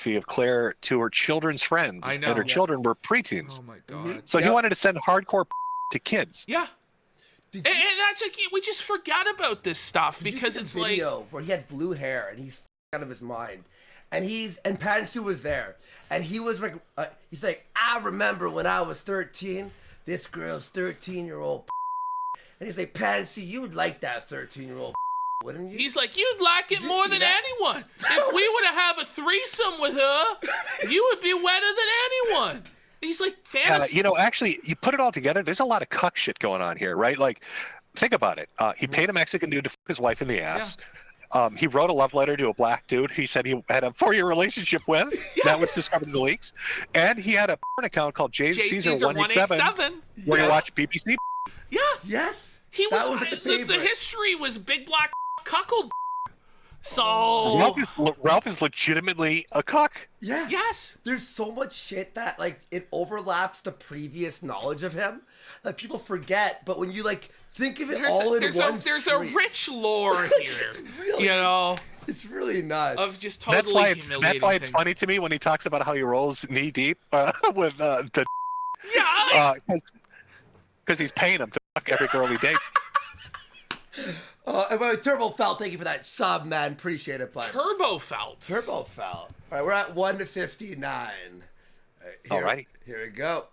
of Claire to her children's friends, and her children were preteens. Oh my God. So he wanted to send hardcore to kids. Yeah. And that's like, we just forget about this stuff because it's like video where he had blue hair and he's out of his mind, and Pantsu was there, and he was like, he's like, I remember when I was 13, this girl's 13-year-old, and he's like, Pantsu, you would like that 13-year-old, wouldn't you? he's like, you'd like it more than anyone. If we were to have a threesome with her, you would be wetter than anyone. He's like, fantasy. You know, actually, you put it all together, there's a lot of cuck shit going on here, right? Like, think about it. He paid a Mexican dude to fuck his wife in the ass. Yeah. He wrote a love letter to a black dude he said he had a 4-year relationship with. Yeah. That was discovered in the leaks. And he had a porn account called J. Caesar 187 where you watch BBC. Yeah. Yes. He was the history was big black cuckold. So Ralph is legitimately a cuck. Yeah. Yes. There's so much shit that like it overlaps the previous knowledge of him that people forget. But when you like think of it there's a rich lore here. Really, you know, it's really nuts. Of just totally humiliating. That's why it's funny to me when he talks about how he rolls knee deep with the. Yeah. Because he's paying him to fuck every girl he dates. And by the way, Turbo Felt, thank you for that sub, man. Appreciate it, bud. Turbo Felt. All right, we're at 1:59. All right. Here we go.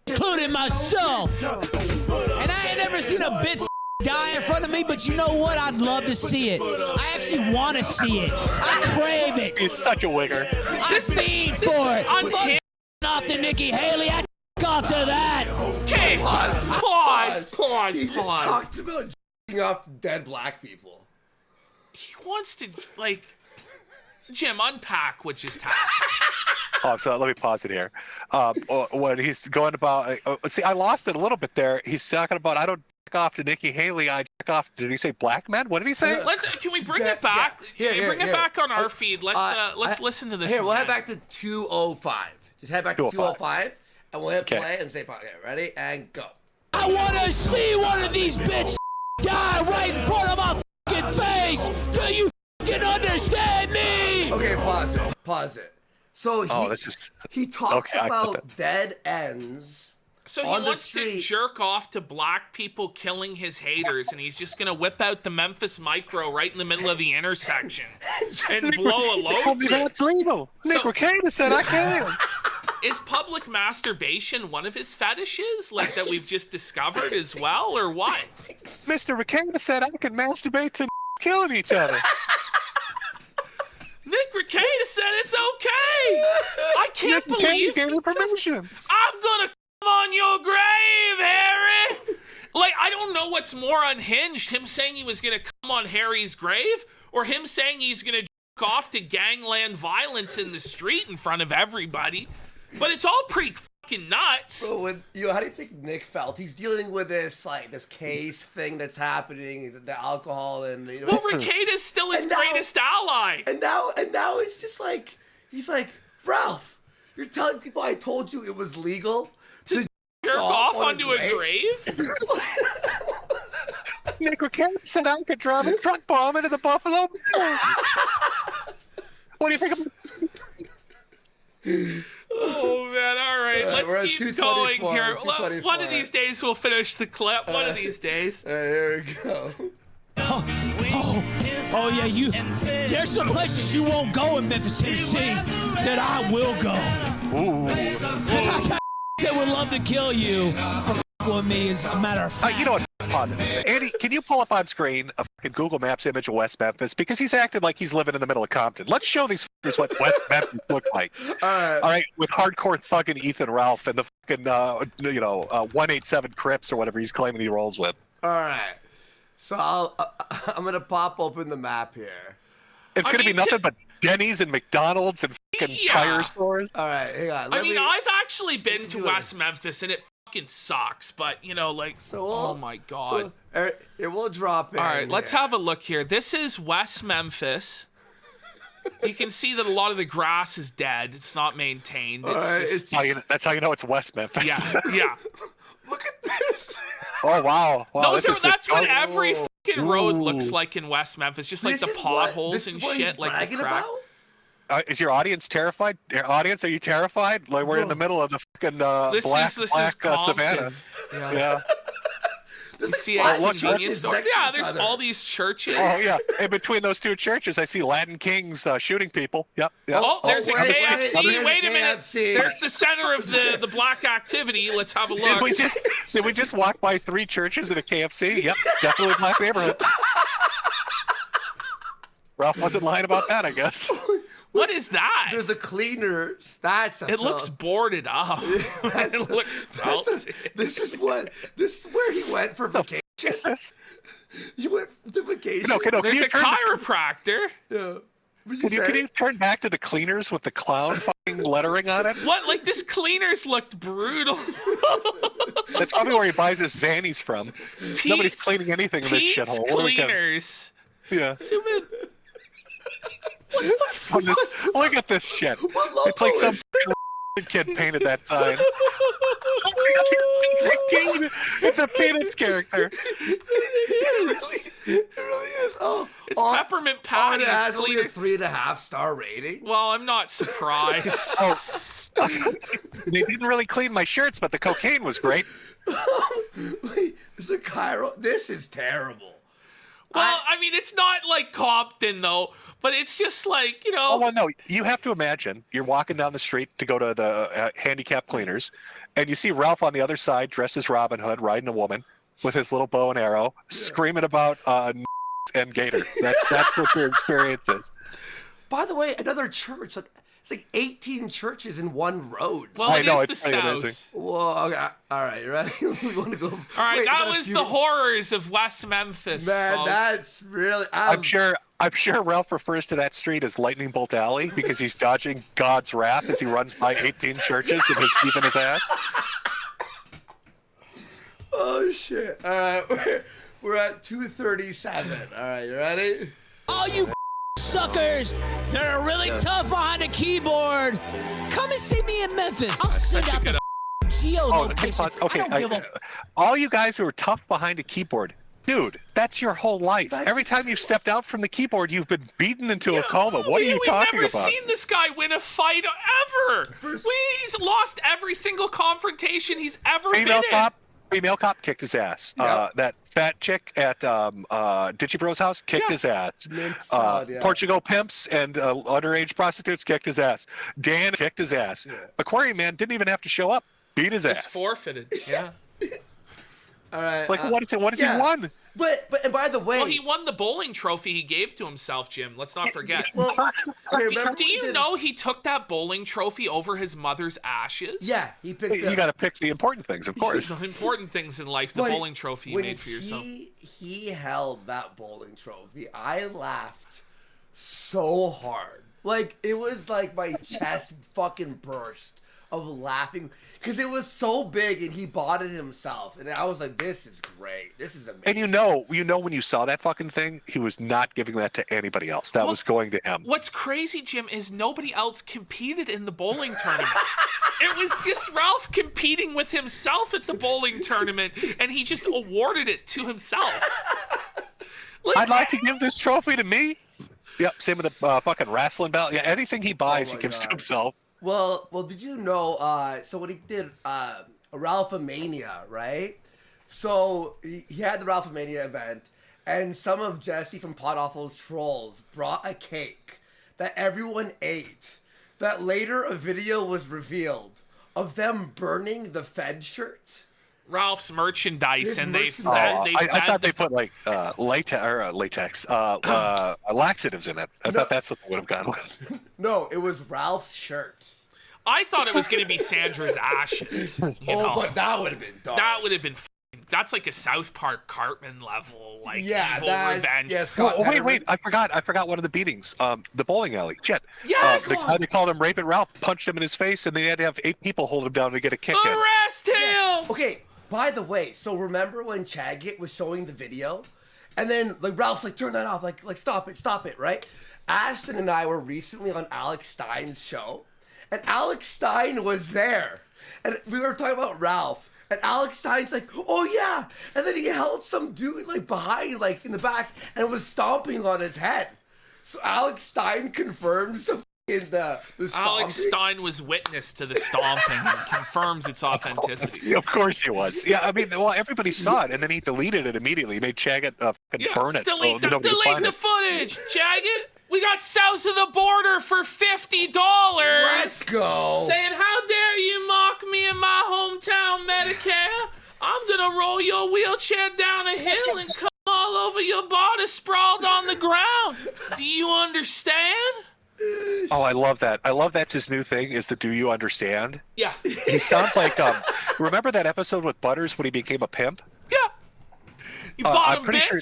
Including myself. And I ain't never seen a bitch die in front of me, but you know what? I'd love to see it. I actually want to see it. I crave it. He's such a wigger. I fiend for it. I'm off to Nikki Haley. I off to that. Okay. Pause. He just talked about off dead black people. He wants to, like, Jim, unpack what just happened. Oh, so let me pause it here. When he's going about, see, I lost it a little bit there. He's talking about, I don't jack off to Nikki Haley, I jack off. Did he say black men? What did he say? Can we bring it back? Bring it back on our feed. Let's listen to this. Here, we'll head back to 205. Just head back to 205, and we'll hit play and say, okay, ready and go. I want to see one of these bitches die right in front of my fucking face. Do you fucking understand me? Okay, pause it. So he talks about dead ends. So he wants to jerk off to black people killing his haters, and he's just gonna whip out the Memphis Micro right in the middle of the intersection and blow a load. That's legal. Nick Ricada said I can. Is public masturbation one of his fetishes, like that we've just discovered as well, or what? Mr. Ricada said I can masturbate to killing each other. Nick Ricada said it's okay. I can't believe permission. I'm gonna come on your grave, Harry. Like, I don't know what's more unhinged, him saying he was gonna come on Harry's grave, or him saying he's gonna jerk off to gangland violence in the street in front of everybody. But it's all pretty fucking nuts. Bro, how do you think Nick felt? He's dealing with this case thing that's happening, the alcohol and Well, Ricada's still his greatest ally. And now it's just like he's like, Ralph, you're telling people I told you it was legal to jerk off onto a grave? Nick Ricada said I could drive a truck bomb into the Buffalo Bills. What do you think of? Oh man, all right, let's keep going here. One of these days we'll finish the clip. One of these days. Here we go. Oh yeah, there's some places you won't go in Memphis, Tennessee that I will go. Ooh. I got that would love to kill you for with me, as a matter of fact. You know what? Pause it. Andy, can you pull up on screen a fucking Google Maps image of West Memphis? Because he's acting like he's living in the middle of Compton. Let's show these fuckers what West Memphis looks like. All right, with hardcore thugging Ethan Ralph and the fucking 187 Crips or whatever he's claiming he rolls with. All right, so I'm gonna pop open the map here. It's gonna be nothing but Denny's and McDonald's and fucking tire stores. All right, hang on. I've actually been to West Memphis and it fucking sucks, but oh my god. So, here, we'll drop in. All right, let's have a look here. This is West Memphis. You can see that a lot of the grass is dead. It's not maintained. That's how you know it's West Memphis. Yeah. Look at this. Oh wow. That's what every fucking road looks like in West Memphis. Just like the potholes and shit, like the crack. Is your audience terrified? Your audience, are you terrified? Like we're in the middle of the fucking black savannah. Yeah. There's See like a 5 convenience churches store. next to Yeah, each there's other. all these churches. Oh yeah, in between those two churches, I see Latin Kings shooting people. Yep. Oh, there's a wait, KFC. there's Wait a a minute. KFC. There's the center of the black activity. Let's have a Did look. we just walk by 3 churches and a KFC? Yep, it's definitely a black neighborhood. Ralph wasn't lying about that, I guess. What is that? There's the cleaners. That's a It looks boarded up. It looks felted. This is where he went for vacation. Jesus. You went to vacation. No, can There's you a turn, chiropractor. Yeah. What can you turn back to the cleaners with the clown fucking lettering on it? What? Like this cleaners looked brutal. That's probably where he buys his Xannies from. Nobody's cleaning anything in this Pete's shithole. What do we get? Cleaners. Yeah. Zoom in. Look at this shit. What It's like logo some is kid painted that sign. It's a Peanuts character. It really is. Oh, It's peppermint patties. it has only a cleaners. 3.5-star rating. Well, I'm not surprised. They didn't really clean my shirts, but the cocaine was great. Wait, this is a Cairo. This is terrible. Well, I mean, it's not like Compton though, but it's just like, you know. Oh, well, no, you have to imagine you're walking down the street to go to the handicap cleaners, and you see Ralph on the other side dressed as Robin Hood riding a woman with his little bow and arrow, screaming about and Gator. That's what your experience is. By the way, another church. It's like 18 churches in one road. Well, I it know, is it's the pretty South. amazing. Whoa, okay. All right, you ready? We want to go. All right, Wait, that got a was few- the horrors of West Memphis. Man, folks. that's really. I'm sure Ralph refers to that street as Lightning Bolt Alley because he's dodging God's wrath as he runs by 18 churches with his teeth in his ass. Oh shit! All right, we're at 2:37. All right, you ready? All you suckers that are really tough behind a keyboard, come and see me in Memphis. I'll send out the geo location. Okay. I don't give a All you guys who are tough behind a keyboard, dude, that's your whole life. Every time you've stepped out from the keyboard, you've been beaten into a coma. What are you talking We've about? never seen this guy win a fight ever. He's lost every single confrontation he's ever been in. Female cop kicked his ass. Yep. That fat chick at Ditchy Bro's house kicked his ass. Yeah. Portugal pimps and underage prostitutes kicked his ass. Dan kicked his ass. Aquarium Man didn't even have to show up. Beat his It's ass. forfeited. Yeah. All right. Like what has he won? But and by the way, Well, he won the bowling trophy he gave to himself, Jim. Let's not forget. well, okay, remember Do we you did- know he took that bowling trophy over his mother's ashes? Yeah, he picked. You got to pick the important things, of course. The important things in life, the When- bowling trophy you when made for yourself. He held that bowling trophy. I laughed so hard. Like it was like my chest fucking burst of laughing because it was so big and he bought it himself. And I was like, this is great. This is amazing. And you know when you saw that fucking thing, he was not giving that to anybody else. That was going to him. What's crazy, Jim, is nobody else competed in the bowling tournament. It was just Ralph competing with himself at the bowling tournament, and he just awarded it to himself. I'd like to give this trophy to me. Yep, same with the fucking wrestling belt. Yeah, anything he buys, he my gives to God. himself. Well, did you know? So when he did Ralphamania, right? So he had the Ralphamania event, and some of Jesse from Pod Awful's trolls brought a cake that everyone ate. That later a video was revealed of them burning the Fed shirt. Ralph's merchandise, His and merchandise. I thought they put like latex, laxatives in it. I thought that's what they would have gone with. No, it was Ralph's shirt. I thought it was going to be Sandra's ashes. You know? But that would have been dark. That would have been. That's like a South Park Cartman level, like evil that's, revenge. Yeah, Scott Oh, wait, Petterman. I forgot one of the beatings. The bowling alley. Shit. Yes! The guy they called him Rape It Ralph punched him in his face, and they had to have 8 people hold him down to get a kick in. Arrest him! Okay, by the way, so remember when Chagget was showing the video? And then like Ralph's like, turn that off, like stop it, right? Ashton and I were recently on Alex Stein's show, and Alex Stein was there. And we were talking about Ralph. And Alex Stein's like, oh yeah. And then he held some dude like behind, like in the back, and was stomping on his head. So Alex Stein confirms the in the Alex stomping? Stein was witness to the stomping and confirms its authenticity. Of course he was. Yeah, I mean, well, everybody saw it, and then he deleted it immediately. He made Chagget fucking burn it. Delete so nobody could delete find the it. footage, Jagged. We got south of the border for $50. Let's go. Saying, how dare you mock me in my hometown, Medicare? I'm gonna roll your wheelchair down a hill and come all over your body sprawled on the ground. Do you understand? Oh, I love that. I love that's his new thing is the "Do you understand?" Yeah. He sounds like remember that episode with Butters when he became a pimp? Yeah. You bottom I'm pretty bitch. sure.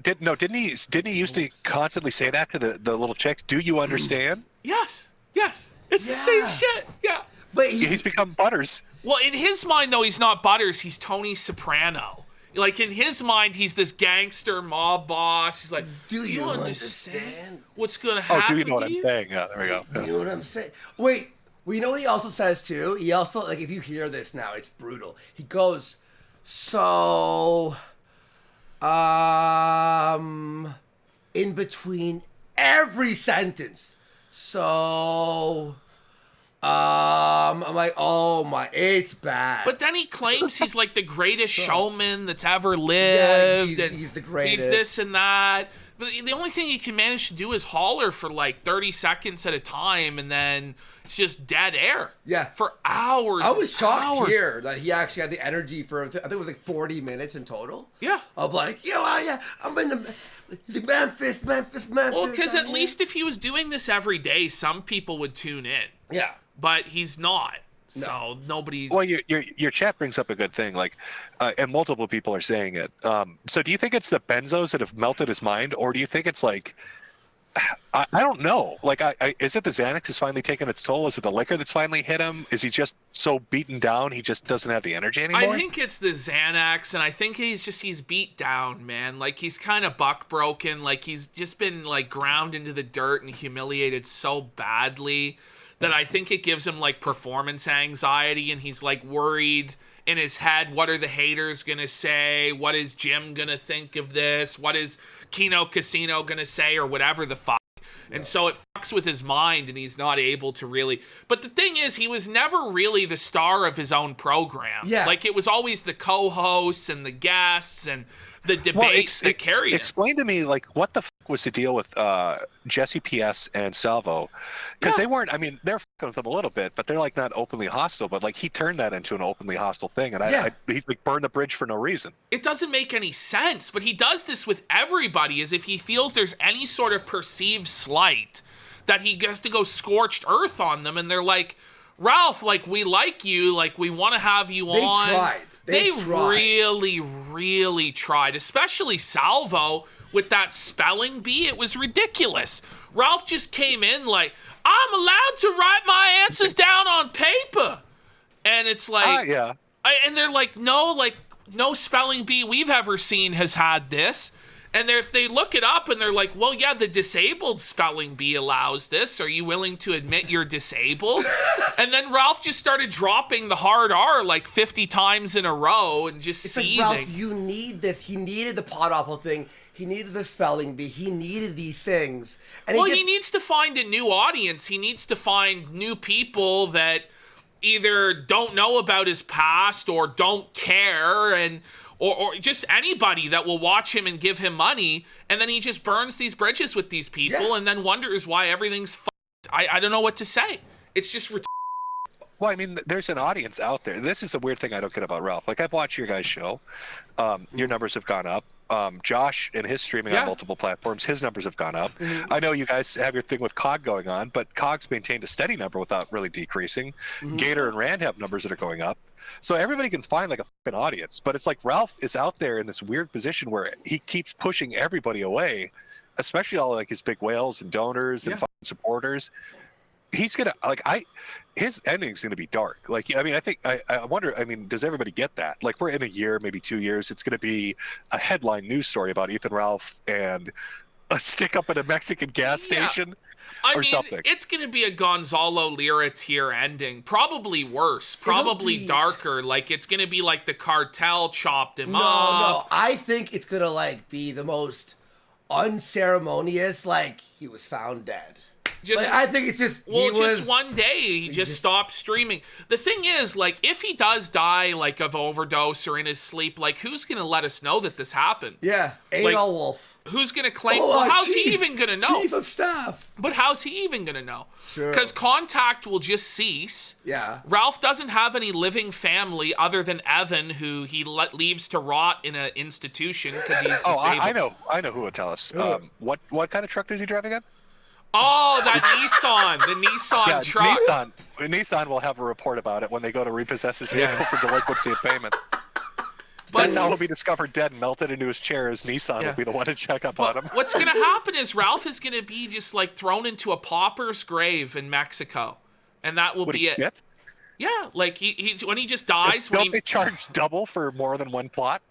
Didn't he used to constantly say that to the little chicks? Do you understand? Yes. Yes. It's the same Yeah. shit. Yeah. But He's become Butters. Well, in his mind, though, he's not Butters. He's Tony Soprano. Like, in his mind, he's this gangster mob boss. He's like, do you understand? what's going to Oh, happen do you know what to I'm you? saying? Yeah, there we go. You know what I'm saying? Wait, well, you know what he also says too? He also, like, if you hear this now, it's brutal. He goes, so, in between every sentence. So, I'm like, oh my, it's bad. But then he claims he's like the greatest showman that's ever Yeah, lived. he's the greatest. He's this and that. But the only thing he can manage to do is holler for like 30 seconds at a time, and then it's just dead air. Yeah. For hours. I was and shocked hours. here that he actually had the energy for, I think it was like 40 minutes in total. Yeah. Of like, yeah, I'm in the, he's like, Memphis. Well, because I'm at here." least if he was doing this every day, some people would tune in. Yeah. But he's not. So nobody. Well, your chat brings up a good thing, like, and multiple people are saying it. So do you think it's the benzos that have melted his mind, or do you think it's like, I don't know. Like, is it the Xanax is finally taking its toll? Is it the liquor that's finally hit him? Is he just so beaten down he just doesn't have the energy anymore? I think it's the Xanax, and I think he's beat down, man. Like, he's kind of buck broken. Like, he's just been like ground into the dirt and humiliated so badly that I think it gives him like performance anxiety, and he's like worried in his head, what are the haters gonna say? What is Jim gonna think of this? What is Kino Casino gonna say, or whatever the fuck? And so it fucks with his mind, and he's not able to really. But the thing is, he was never really the star of his own program. Yeah. Like, it was always the co-hosts and the guests and the debates that carried him. Explain to me, like, what the fuck was the deal with Jesse PS and Salvo? Because they weren't. I mean, they're fucking with him a little bit, but they're like not openly hostile. But like, he turned that into an openly hostile thing, and he like burned the bridge for no reason. It doesn't make any sense, but he does this with everybody as if he feels there's any sort of perceived slight that he has to go scorched earth on them, and they're like, Ralph, like, we like you, like, we want to have you on. Tried. They tried. Really, really tried, especially Salvo with that spelling bee. It was ridiculous. Ralph just came in like, I'm allowed to write my answers down on paper. And it's like, Yeah. And they're like, no spelling bee we've ever seen has had this. And if they look it up and they're like, well, yeah, the disabled spelling bee allows this. Are you willing to admit you're disabled? And then Ralph just started dropping the hard R like 50 times in a row and just It's seething. like, Ralph, you need this. He needed the pot awful thing. He needed the spelling bee. He needed these things. And Well, he needs to find a new audience. He needs to find new people that either don't know about his past or don't care, and or just anybody that will watch him and give him money, and then he just burns these bridges with these people and then wonders why everything's fucked. I don't know what to say. It's just Well, I mean, there's an audience out there. This is a weird thing I don't get about Ralph. Like, I've watched your guys' show. Your numbers have gone up. Josh and his streaming on multiple platforms, his numbers have gone up. I know you guys have your thing with COG going on, but COG's maintained a steady number without really decreasing. Gator and Rand have numbers that are going up. So everybody can find like a fucking audience, but it's like Ralph is out there in this weird position where he keeps pushing everybody away, especially all like his big whales and donors and fucking supporters. He's gonna his ending's gonna be dark. Like, I mean, I wonder. I mean, does everybody get that? Like, we're in a year, maybe 2 years. It's gonna be a headline news story about Ethan Ralph and a stick up at a Mexican gas station. I mean, something. It's going to be a Gonzalo Lira tier ending. Probably worse. Probably darker. Like, it's going to be like the cartel chopped him up. No. I think it's gonna like be the most unceremonious. Like, he was found dead. Just Like, I think it's just just one day he just stopped streaming. The thing is, like, if he does die like of overdose or in his sleep, like, who's gonna let us know that this happened? Yeah, Adol Wolf. Who's gonna claim? Well, how's he even gonna know? Chief of staff. But how's he even gonna know? Sure. Because contact will just cease. Yeah. Ralph doesn't have any living family other than Evan, who he leaves to rot in an institution because he's disabled. I know who would tell us. What kind of truck does he drive again? Oh, that Nissan, the Nissan truck. Nissan will have a report about it when they go to repossess his vehicle for delinquency of payment. But that's how he'll be discovered dead and melted into his chair. As Nissan will be the one to check up on him. What's going to happen is Ralph is going to be just like thrown into a pauper's grave in Mexico, and that will be it. Get? Yeah, like he when he just dies. Don't they charge double for more than one plot?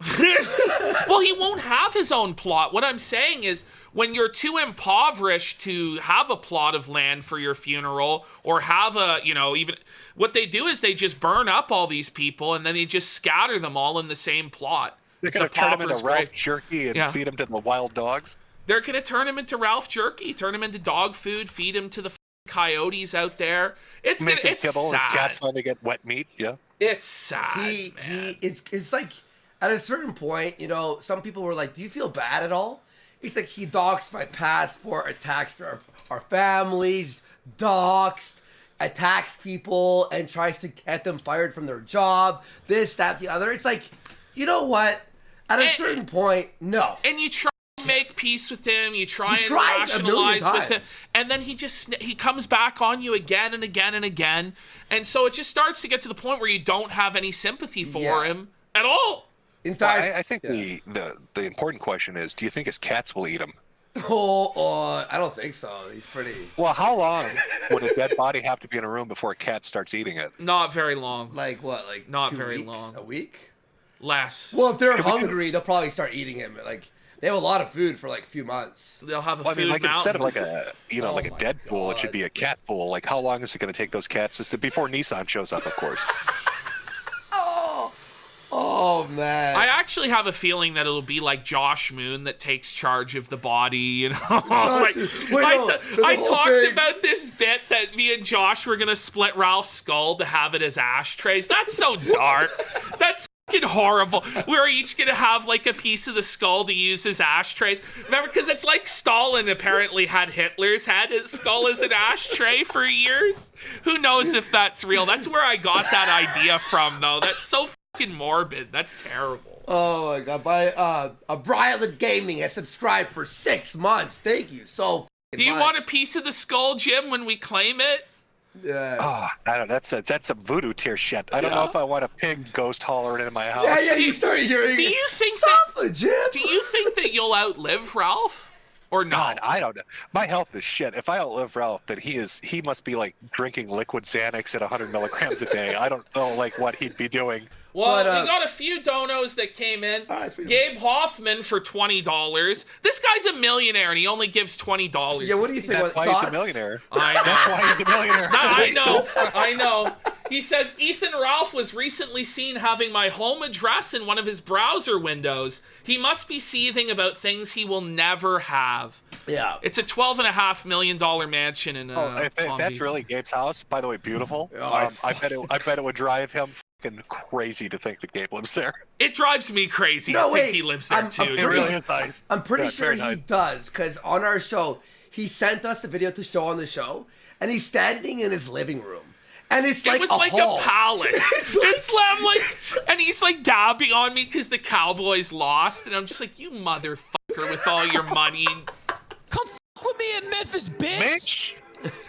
Well, he won't have his own plot. What I'm saying is, when you're too impoverished to have a plot of land for your funeral, or have even what they do is they just burn up all these people and then they just scatter them all in the same plot. They're going to turn him into Ralph Jerky and feed him to the wild dogs. They're going to turn him into Ralph Jerky, turn him into dog food, feed him to the coyotes out there. It's sad. His cats finally get wet meat. Yeah, it's sad. It's like at a certain point, some people were like, "Do you feel bad at all?" It's like he doxed my passport, attacks our families, doxed, attacks people, and tries to get them fired from their job. This, that, the other. It's like, you know what? At a certain point, no. And you try to make peace with him. You try and rationalize with him, and then he comes back on you again and again and again. And so it just starts to get to the point where you don't have any sympathy for him at all. In fact, I think the important question is, do you think his cats will eat him? I don't think so. He's pretty... Well, how long would a dead body have to be in a room before a cat starts eating it? Not very long. Like what? Like not 2 very weeks? long. A week? Less. Well, if they're hungry, they'll probably start eating him. Like, they have a lot of food for like a few months. They'll have a food mountain. Instead of like a like a dead pool, it should be a cat pool. Like, how long is it going to take those cats before Nissan shows up? Of course. Oh man! I actually have a feeling that it'll be like Josh Moon that takes charge of the body. I talked about this bit that me and Josh were gonna split Ralph's skull to have it as ashtrays. That's so dark. That's fucking horrible. We're each gonna have like a piece of the skull to use as ashtrays. Remember, because it's like Stalin apparently had Hitler's had his skull as an ashtray for years. Who knows if that's real? That's where I got that idea from, though. That's so fucking morbid. That's terrible. Oh my god! Brian Gaming has subscribed for 6 months. Thank you so much. Do you want a piece of the skull, Jim, when we claim it? Yeah. Oh, I don't know. That's some voodoo tier shit. I don't know if I want a pig ghost hollering in my house. Yeah. You start hearing. Do you think Jim? Do you think that you'll outlive Ralph? Or not? God, I don't know. My health is shit. If I outlive Ralph, then he must be like drinking liquid Xanax at 100 milligrams a day. I don't know like what he'd be doing. Well, we got a few donos that came in. Gabe Hoffman for $20. This guy's a millionaire and he only gives $20. Yeah, what do you think? That's why he's a millionaire. That's why he's a millionaire. I know. He says, Ethan Ralph was recently seen having my home address in one of his browser windows. He must be seething about things he will never have. Yeah. It's a $12.5 million mansion in if that's really Gabe's house, by the way, beautiful. I bet it would drive him crazy to think that Gabe lives there. It drives me crazy to think he lives there too. It really is nice. I'm pretty sure he does, because on our show, he sent us the video to show on the show, and he's standing in his living room. And it was like a palace. And he's like dabbing on me because the Cowboys lost, and I'm just like, you motherfucker with all your money. Come fuck with me in Memphis, bitch.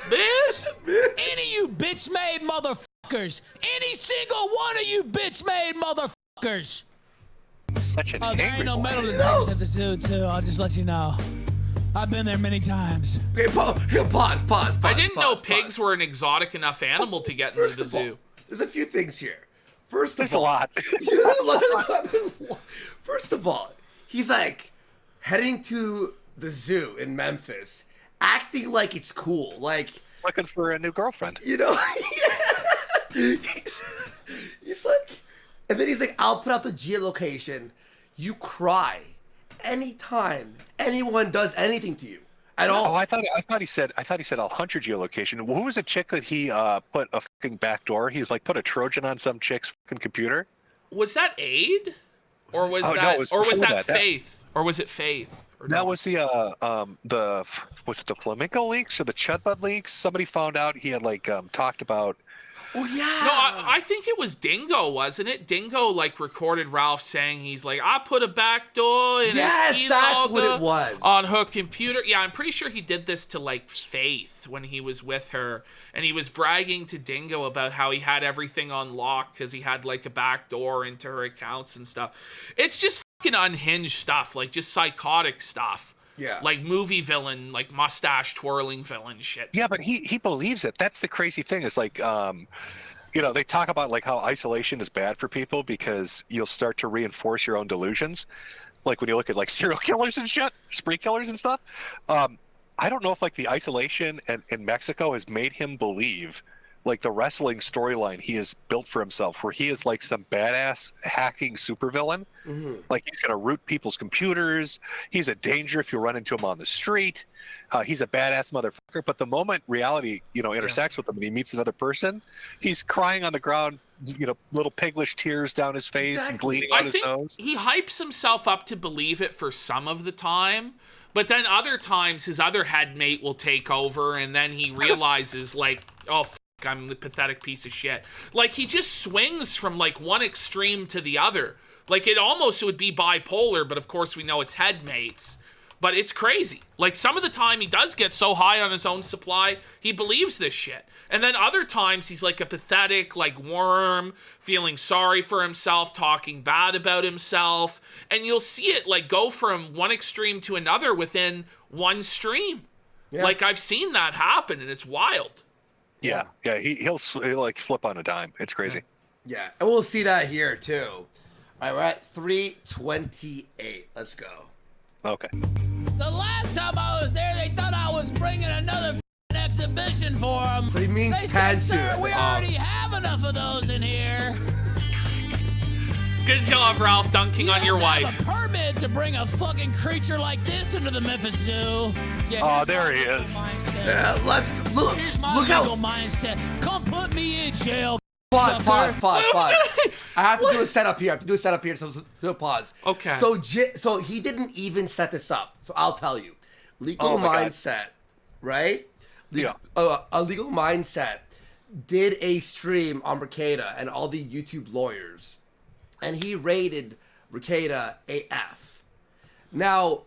Bitch? Any of you bitch-made motherfuckers. Any single one of you bitch-made motherfuckers. Such an there ain't no metal detectors at the zoo, too. I'll just let you know. I've been there many times. Okay, pause. I didn't know pigs were an exotic enough animal to get into the zoo. There's a few things here. First of all, a lot. First of all, he's like heading to the zoo in Memphis, acting like it's cool, like looking for a new girlfriend. He's like, and then he's like, I'll put out the geolocation. You cry anytime anyone does anything to you. at Oh, all. I thought he said I'll hunt your geolocation. Who was a chick that he put a fucking backdoor? He was like put a Trojan on some chick's fucking computer. Was that Aid? Or was Oh, no, that it was or was before that that. Faith? Or was it Faith? Or That no? was was it the Flamenco leaks or the Chudbud leaks? Somebody found out he had like talked about. Oh yeah. No, I think it was Dingo, wasn't it? Dingo like recorded Ralph saying he's like, I put a backdoor in Yes, a that's what keylogger it was. on her computer. Yeah, I'm pretty sure he did this to like Faith when he was with her, and he was bragging to Dingo about how he had everything on lock because he had like a backdoor into her accounts and stuff. It's just fucking unhinged stuff, like just psychotic stuff. Yeah. Like movie villain, like mustache twirling villain shit. Yeah, but he believes it. That's the crazy thing. Is like they talk about like how isolation is bad for people because you'll start to reinforce your own delusions. Like when you look at like serial killers and shit, spree killers and stuff. I don't know if like the isolation in Mexico has made him believe like the wrestling storyline he has built for himself, where he is like some badass hacking supervillain. Like he's gonna root people's computers. He's a danger if you run into him on the street. He's a badass motherfucker. But the moment reality, intersects with him and he meets another person, he's crying on the ground, little piglish tears down his face and bleeding I out his think nose. he hypes himself up to believe it for some of the time, but then other times his other headmate will take over, and then he realizes like, oh, I'm the pathetic piece of shit. Like he just swings from like one extreme to the other. Like it almost would be bipolar, but of course we know it's headmates. But it's crazy. Like some of the time he does get so high on his own supply, he believes this shit. And then other times he's like a pathetic, like worm, feeling sorry for himself, talking bad about himself. And you'll see it like go from one extreme to another within one stream. Yeah. Like I've seen that happen, and it's wild. Yeah, he'll like flip on a dime. It's crazy. Yeah, and we'll see that here too. All right, we're at 328. Let's go. Okay. The last time I was there, they thought I was bringing another exhibition for them. So he means They said, Tansu. sir, we already have enough of those in here. Good job, Ralph, dunking on your You have to wife. have a permit to bring a fucking creature like this into the Memphis Zoo. Yeah, Oh, here's there my he legal is. mindset. Yeah, let's look. Here's my Look legal out. mindset. Come put me in jail. Pause. What I have to do a setup here. So pause. Okay. So he didn't even set this up. So I'll tell you. Legal Oh my God. mindset, right? Yeah. A legal mindset did a stream on Ricada and all the YouTube lawyers, and he rated Ricada AF. Now,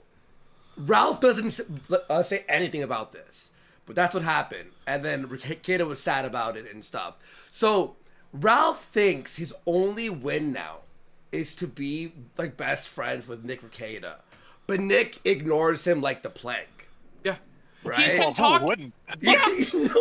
Ralph doesn't say anything about this, but that's what happened. And then Ricada was sad about it and stuff. So Ralph thinks his only win now is to be like best friends with Nick Ricada, but Nick ignores him like the plague. Yeah. Right? He's been Well, who talking. wouldn't? Yeah.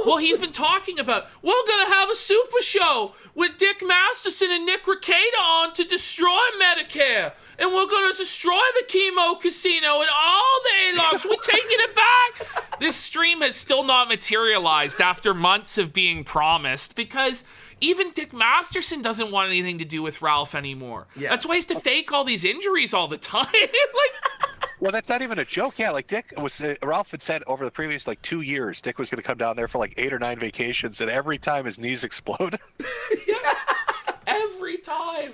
Well, he's been talking about, we're going to have a super show with Dick Masterson and Nick Ricada on to destroy Medicare. And we're going to destroy the chemo casino and all the A-logs. We're taking it back. This stream has still not materialized after months of being promised because even Dick Masterson doesn't want anything to do with Ralph anymore. Yeah. That's why he has to fake all these injuries all the time. like, Well, that's not even a joke. Yeah, like Dick was, Ralph had said over the previous like 2 years, Dick was going to come down there for like 8 or 9 vacations, and every time his knees explode. every time.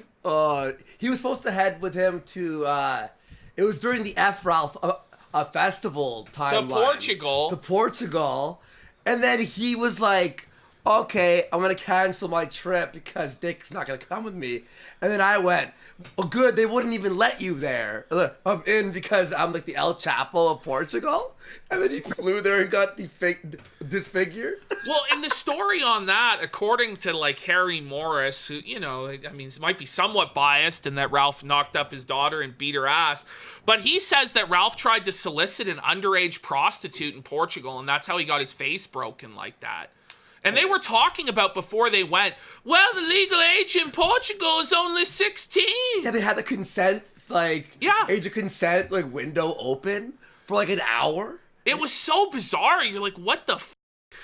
He was supposed to head with him to it was during the F Ralph festival timeline To Portugal. and then he was like, okay, I'm gonna cancel my trip because Dick's not gonna come with me. And then I went, oh good, they wouldn't even let you there. I'm in because I'm like the El Chapo of Portugal. And then he flew there and got disfigured. Well, in the story on that, according to like Harry Morris, who, I mean, might be somewhat biased in that Ralph knocked up his daughter and beat her ass, but he says that Ralph tried to solicit an underage prostitute in Portugal, and that's how he got his face broken like that. And they were talking about before they went, well, the legal age in Portugal is only 16. Yeah, they had the consent, age of consent, window open for like an hour. It was so bizarre. You're like, what the f?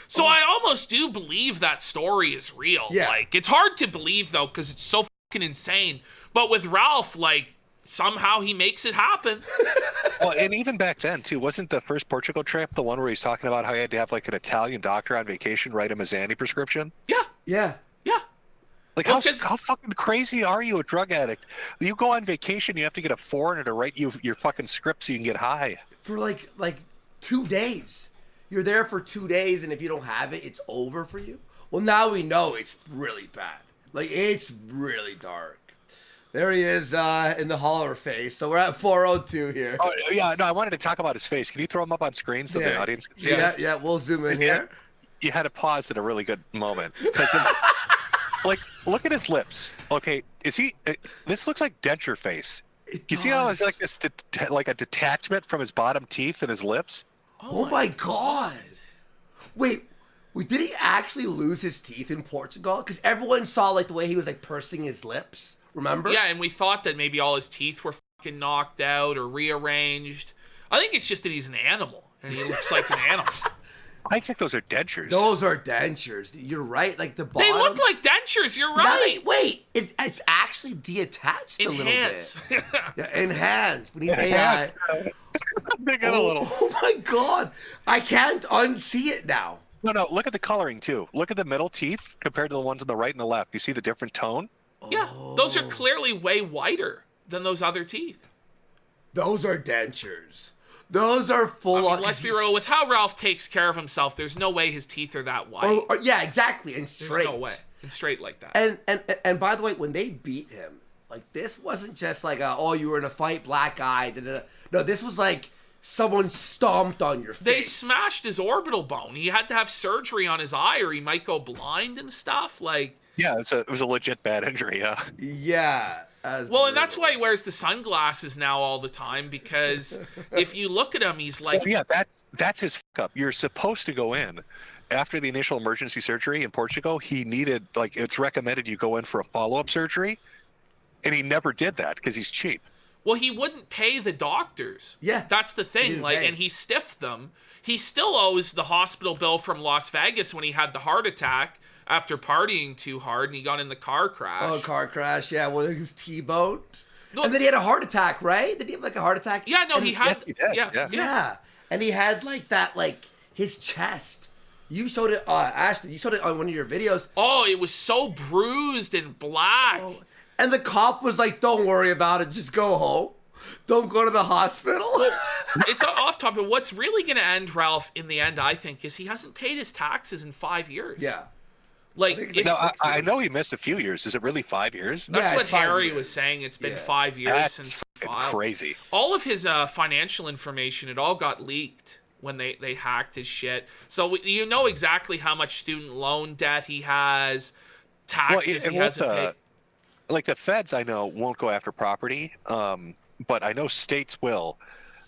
So I almost do believe that story is real. Yeah. Like, it's hard to believe, though, because it's so fucking insane. But with Ralph, like, somehow he makes it happen. Well, and even back then too, wasn't the first Portugal trip the one where he's talking about how he had to have like an Italian doctor on vacation write him a Xanny prescription? Yeah, Yeah. yeah. Like Well, 'cause- how fucking crazy are you, a drug addict? You go on vacation, you have to get a foreigner to write you your fucking script so you can get high. For like 2 days. You're there for 2 days, and if you don't have it, it's over for you. Well, now we know it's really bad. Like, it's really dark. There he is in the holler face. So we're at 402 here. Oh yeah, no, I wanted to talk about his face. Can you throw him up on screen so the audience can see Yeah, this? yeah, we'll zoom in Yeah. here. You had to pause at a really good moment because, like, look at his lips. Okay, is he? This looks like denture face. You see how it's like this, like a detachment from his bottom teeth and his lips? Oh my god. Wait, did he actually lose his teeth in Portugal? Because everyone saw like the way he was like pursing his lips. Remember? Yeah, and we thought that maybe all his teeth were fucking knocked out or rearranged. I think it's just that he's an animal, and he looks like an animal. I think those are dentures. Those are dentures. You're right. Like the bottom. They look like dentures. You're Now right. wait, it's actually detached a little Enhance. bit. Yeah, enhanced. We need AI. They got a little. Oh my god. I can't unsee it now. No, look at the coloring too. Look at the middle teeth compared to the ones on the right and the left. You see the different tone? Yeah, those are clearly way whiter than those other teeth. Those are dentures. Those are full on. Let's be real. With how Ralph takes care of himself, there's no way his teeth are that white. Yeah, exactly. And straight. There's no way. And straight like that. And by the way, when they beat him, like this wasn't just like you were in a fight, black guy. No, this was like someone stomped on your face. They smashed his orbital bone. He had to have surgery on his eye, or he might go blind and stuff. Like, Yeah, it was a legit bad injury. Yeah. Yeah. well, and that's why he wears the sunglasses now all the time, because if you look at him, he's like, Yeah, that's his fuck up. You're supposed to go in after the initial emergency surgery in Portugal. He needed, like, it's recommended you go in for a follow-up surgery, and he never did that because he's cheap. well, he wouldn't pay the doctors. Yeah. That's the He thing. didn't Like, pay. and he stiffed them. He still owes the hospital bill from Las Vegas when he had the heart attack after partying too hard and he got in the car crash. Oh, car crash. Yeah, well, he was T-boned. No. And then he had a heart attack, right? Did he have like a heart attack? Yeah, no, And he had. Yes, he did. Yeah, Yeah. Yeah. And he had like that, like his chest. You showed it, Ashton, you showed it on one of your videos. Oh, it was so bruised and black. And the cop was like, don't worry about it. Just go home. Don't go to the hospital. It's off topic. What's really going to end Ralph in the end, I think, is he hasn't paid his taxes in 5 years. Yeah. Like, think it's if, No, like I 6 years. know he missed a few years. Is it really 5 years? that's Yeah, what it's 5 Harry years. was saying. It's been Yeah. 5 years That's since fucking filed. crazy. All of his financial information, it all got leaked when they hacked his shit. So you know exactly how much student loan debt he has, taxes and he what's hasn't paid. like the feds, I know, won't go after property, but I know states will.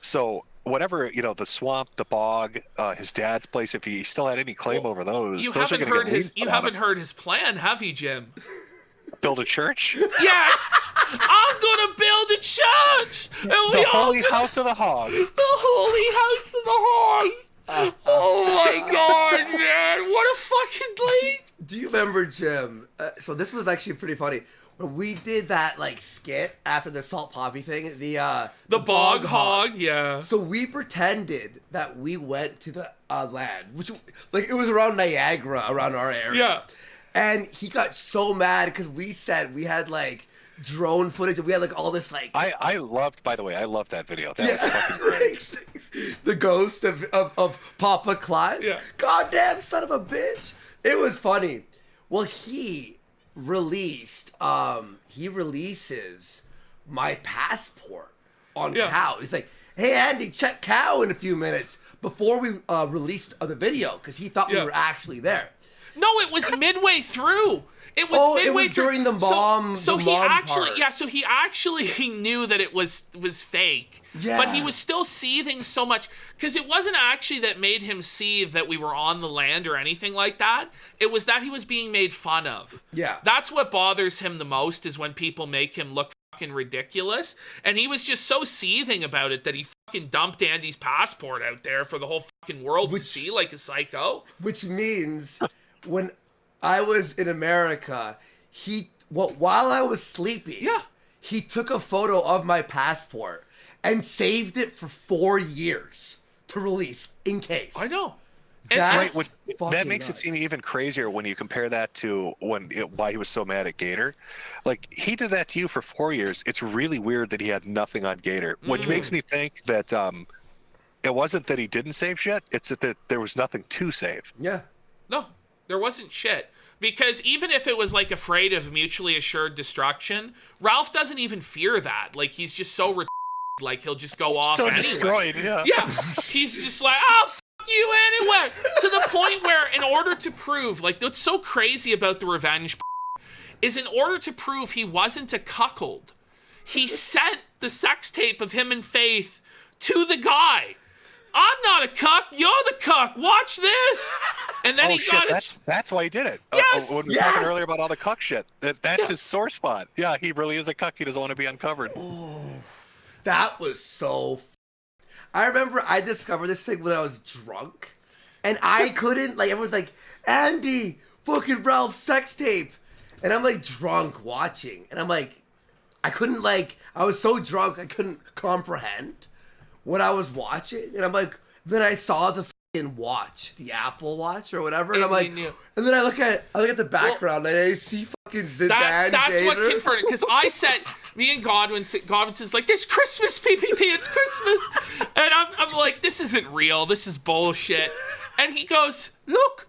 So whatever, the swamp, the bog, his dad's place, if he still had any claim over those, You those are haven't going to heard get his. leased You on haven't him. heard his plan, have you, Jim? Build a church, Yes, I'm gonna build a church, and we the all holy gonna- house of the hog. the holy house of the hog. Oh my god, man! What a fucking leak! Do you remember, Jim? So this was actually pretty funny. When we did that like skit after the salt poppy thing, the Bog hog, yeah. So we pretended that we went to the land, which like it was around Niagara, around our area. Yeah. And he got so mad because we said we had like drone footage and we had like all this like I loved, by the way, I loved that video. That was fucking great. the ghost of Papa Clyde. Yeah. Goddamn son of a bitch. It was funny. Well, he releases my passport on Yeah. Cow. He's like, hey Andy, check Cow in a few minutes before we released the video because he thought we Yeah. were actually there. No, it was midway through. It was Oh, it midway was through. during the mom- So the he mom actually, part. yeah. So he actually knew that it was fake. Yeah. But he was still seething so much because it wasn't actually that made him seethe that we were on the land or anything like that. It was that he was being made fun of. Yeah. That's what bothers him the most is when people make him look fucking ridiculous. And he was just so seething about it that he fucking dumped Andy's passport out there for the whole fucking world to see like a psycho. Which means when I was in America, while I was sleeping, Yeah. he took a photo of my passport and saved it for 4 years to release in case. I know. That's that makes nuts. it seem even crazier when you compare that to why he was so mad at Gator. Like, he did that to you for 4 years. It's really weird that he had nothing on Gator, which makes me think that it wasn't that he didn't save shit. It's that there was nothing to save. Yeah. No, there wasn't shit. Because even if it was like afraid of mutually assured destruction, Ralph doesn't even fear that. Like, he's just so like he'll just go off So anyway. destroyed, yeah. Yeah, he's just like, oh, f*** you anyway. To the point where, in order to prove, like, what's so crazy about the revenge is in order to prove he wasn't a cuckold, he sent the sex tape of him and Faith to the guy. I'm not a cuck, you're the cuck, watch this. And then got it. That's why he did it. Yes! When we were talking earlier about all the cuck shit, that's his sore spot. Yeah, he really is a cuck. He doesn't want to be uncovered. That was so. I remember I discovered this thing when I was drunk, and I couldn't, like, everyone's like, Andy, fucking Ralph's sex tape. And I'm like drunk watching, and I'm like, I couldn't, like, I was so drunk I couldn't comprehend what I was watching. And I'm like, then I saw the fucking watch, the Apple Watch or whatever, and I'm like, and then I look at the background and I see fucking Zidane. That's what Gator. confirmed it, because I said, me and Godwin says like, "This Christmas, PPP, it's Christmas," and I'm like, "This isn't real. This is bullshit." And he goes, "Look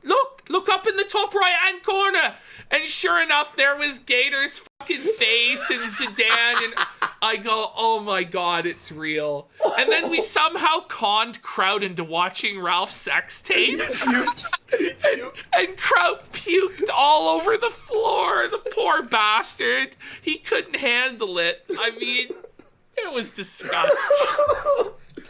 up in the top right hand corner," and sure enough, there was Gator's fucking face and Zidane, and I go, "Oh my god, it's real." And then we somehow conned Kraut into watching Ralph's sex tape, and Kraut puked all over the floor. The poor bastard. He couldn't handle it. I mean, it was disgusting.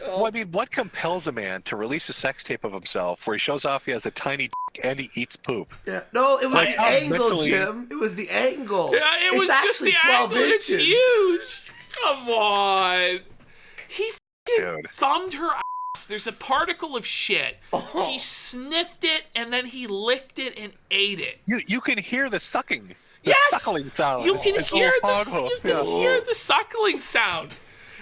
Well, I mean, what compels a man to release a sex tape of himself where he shows off he has a tiny dick and he eats poop? Yeah, no, it was Like, the angle, mentally- Jim. It was the angle. Yeah, it was just actually the 12 angle. It's inches. huge. Come on. He fucking Dude. thumbed her ass. There's a particle of shit. Oh. He sniffed it and then he licked it and ate it. You can hear the sucking, the Yes! suckling sound. You can His hear little hog hoof, the suckling sound.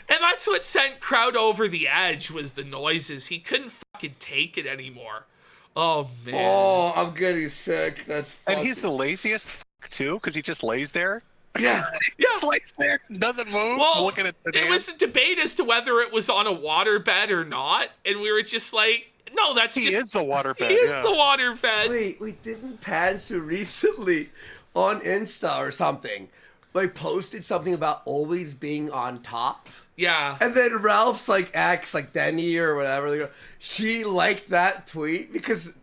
And that's what sent Kraut over the edge, was the noises. He couldn't fucking take it anymore. Oh, man. Oh, I'm getting sick. That's And fucking... he's the laziest too, because he just lays there. Yeah. Just lays there, doesn't move, Well, looking at the it was a debate as to whether it was on a waterbed or not. And we were just like, no, that's He just... is the waterbed. He is yeah. the waterbed. Wait, we didn't Pantsu recently on Insta or something, like, posted something about always being on top? Yeah. And then Ralph's like ex, like Denny or whatever, they go, she liked that tweet because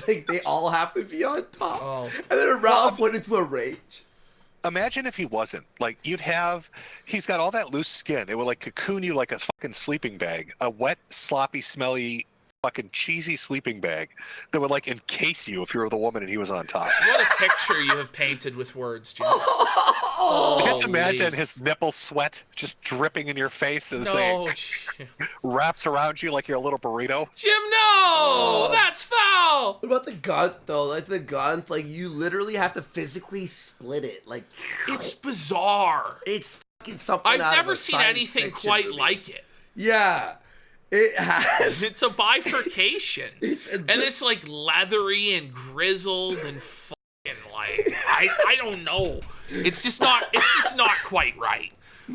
like they all have to be on top. Oh. And then Ralph went into a rage. Imagine if he wasn't. Like, he's got all that loose skin. It would, like, cocoon you like a fucking sleeping bag. A wet, sloppy, smelly, fucking cheesy sleeping bag that would, like, encase you if you were the woman and he was on top. What a picture you have painted with words, Jim. Just imagine his nipple sweat just dripping in your face as they wraps around you like you're a little burrito. Jim, no! That's foul! What about the gun though? Like the gun, like you literally have to physically split it. Like It's bizarre. it's fucking something. I've out of never a seen science anything fiction quite movie. like it. Yeah, it has. It's a bifurcation. And it's like leathery and grizzled and fucking like, I don't know. It's just not quite right.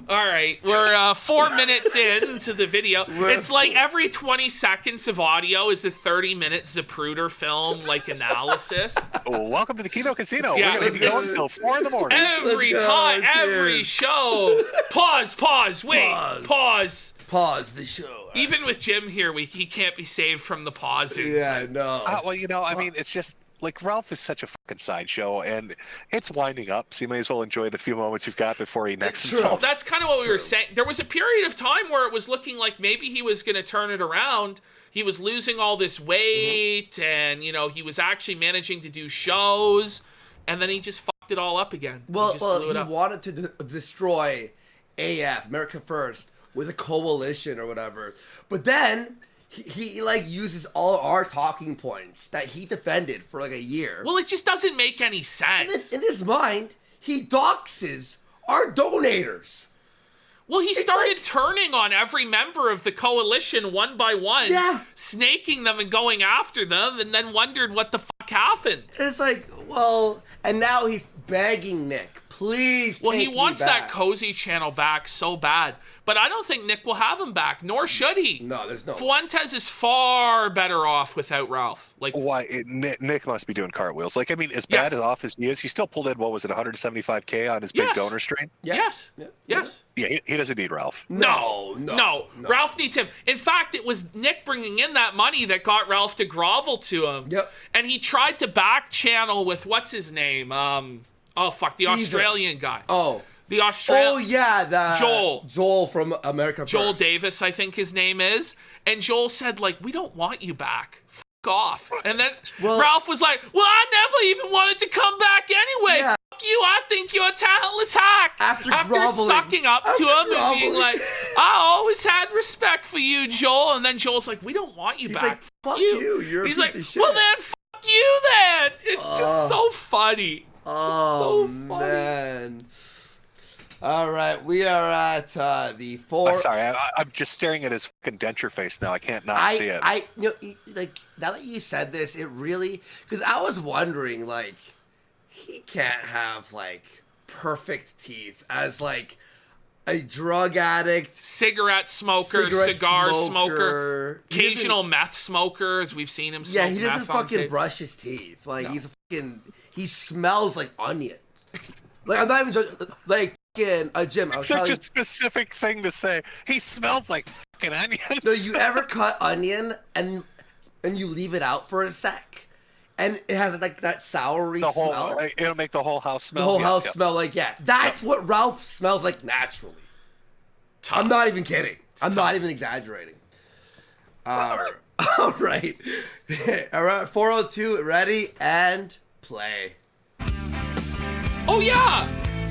All right, we're 4 minutes into the video. It's like every 20 seconds of audio is a 30-minute Zapruder film, like, analysis. Oh, welcome to the Kino Casino. Yeah, We're going to be going until 4 in the morning. Every Let's go, time, cheers. every show. Pause, wait, pause. Pause the show. Even with Jim here, he can't be saved from the pausing. Yeah, no. Well, I mean, it's just, like, Ralph is such a fucking sideshow, and it's winding up, so you may as well enjoy the few moments you've got before he necks himself. That's kind of what we were saying. There was a period of time where it was looking like maybe he was going to turn it around. He was losing all this weight, and, he was actually managing to do shows, and then he just fucked it all up again. Well, he blew it he up. wanted to destroy AF, America First, with a coalition or whatever. But then he like uses all our talking points that he defended for like a year. Well, it just doesn't make any sense. In his mind, he doxes our donators. Well, he started turning on every member of the coalition one by one, snaking them and going after them, and then wondered what the fuck happened. And it's like, well, and now he's begging Nick, please. Well, take he wants me back. that cozy channel back so bad, but I don't think Nick will have him back, nor should he. No, there's no. Fuentes is far better off without Ralph. Like, why? Nick must be doing cartwheels. Like, I mean, as bad as off as he is, he still pulled in, what was it, 175K on his big donor stream? Yes. Yes. Yeah, he doesn't need Ralph. No. Ralph needs him. In fact, it was Nick bringing in that money that got Ralph to grovel to him. Yep. And he tried to back channel with what's his name? The Australian guy. Oh. The Australian. Oh yeah, Joel from America First. Joel Davis, I think his name is. And Joel said, like, we don't want you back. F off. And then Ralph was like, well, I never even wanted to come back anyway. Yeah. F you. I think you're a talentless hack. After sucking up to him and being like, I always had respect for you, Joel. And then Joel's like, we don't want you He's back. like, fuck you. You're He's a like, piece of shit. well then, fuck you then. It's just so funny. Oh, so funny. man. All right, we are at the 4. I'm sorry, I'm just staring at his fucking denture face now. I can't not see it. Like, now that you said this, it really, because I was wondering, like, he can't have, like, perfect teeth as, like, a drug addict, cigar smoker, occasional meth smoker, as we've seen him smoke. Yeah, he doesn't meth on fucking tape. brush his teeth. Like, he smells like onions. Like, I'm not even joking. Like, fucking, Jim, I was such a specific thing to say. He smells like fucking onions. No, you ever cut onion and you leave it out for a sec? And it has like that soury smell. It'll make the whole house smell. The whole house smell like, that's what Ralph smells like naturally. Tough. I'm not even kidding. I'm not even exaggerating. All right. All right, 402, ready and play. Oh yeah.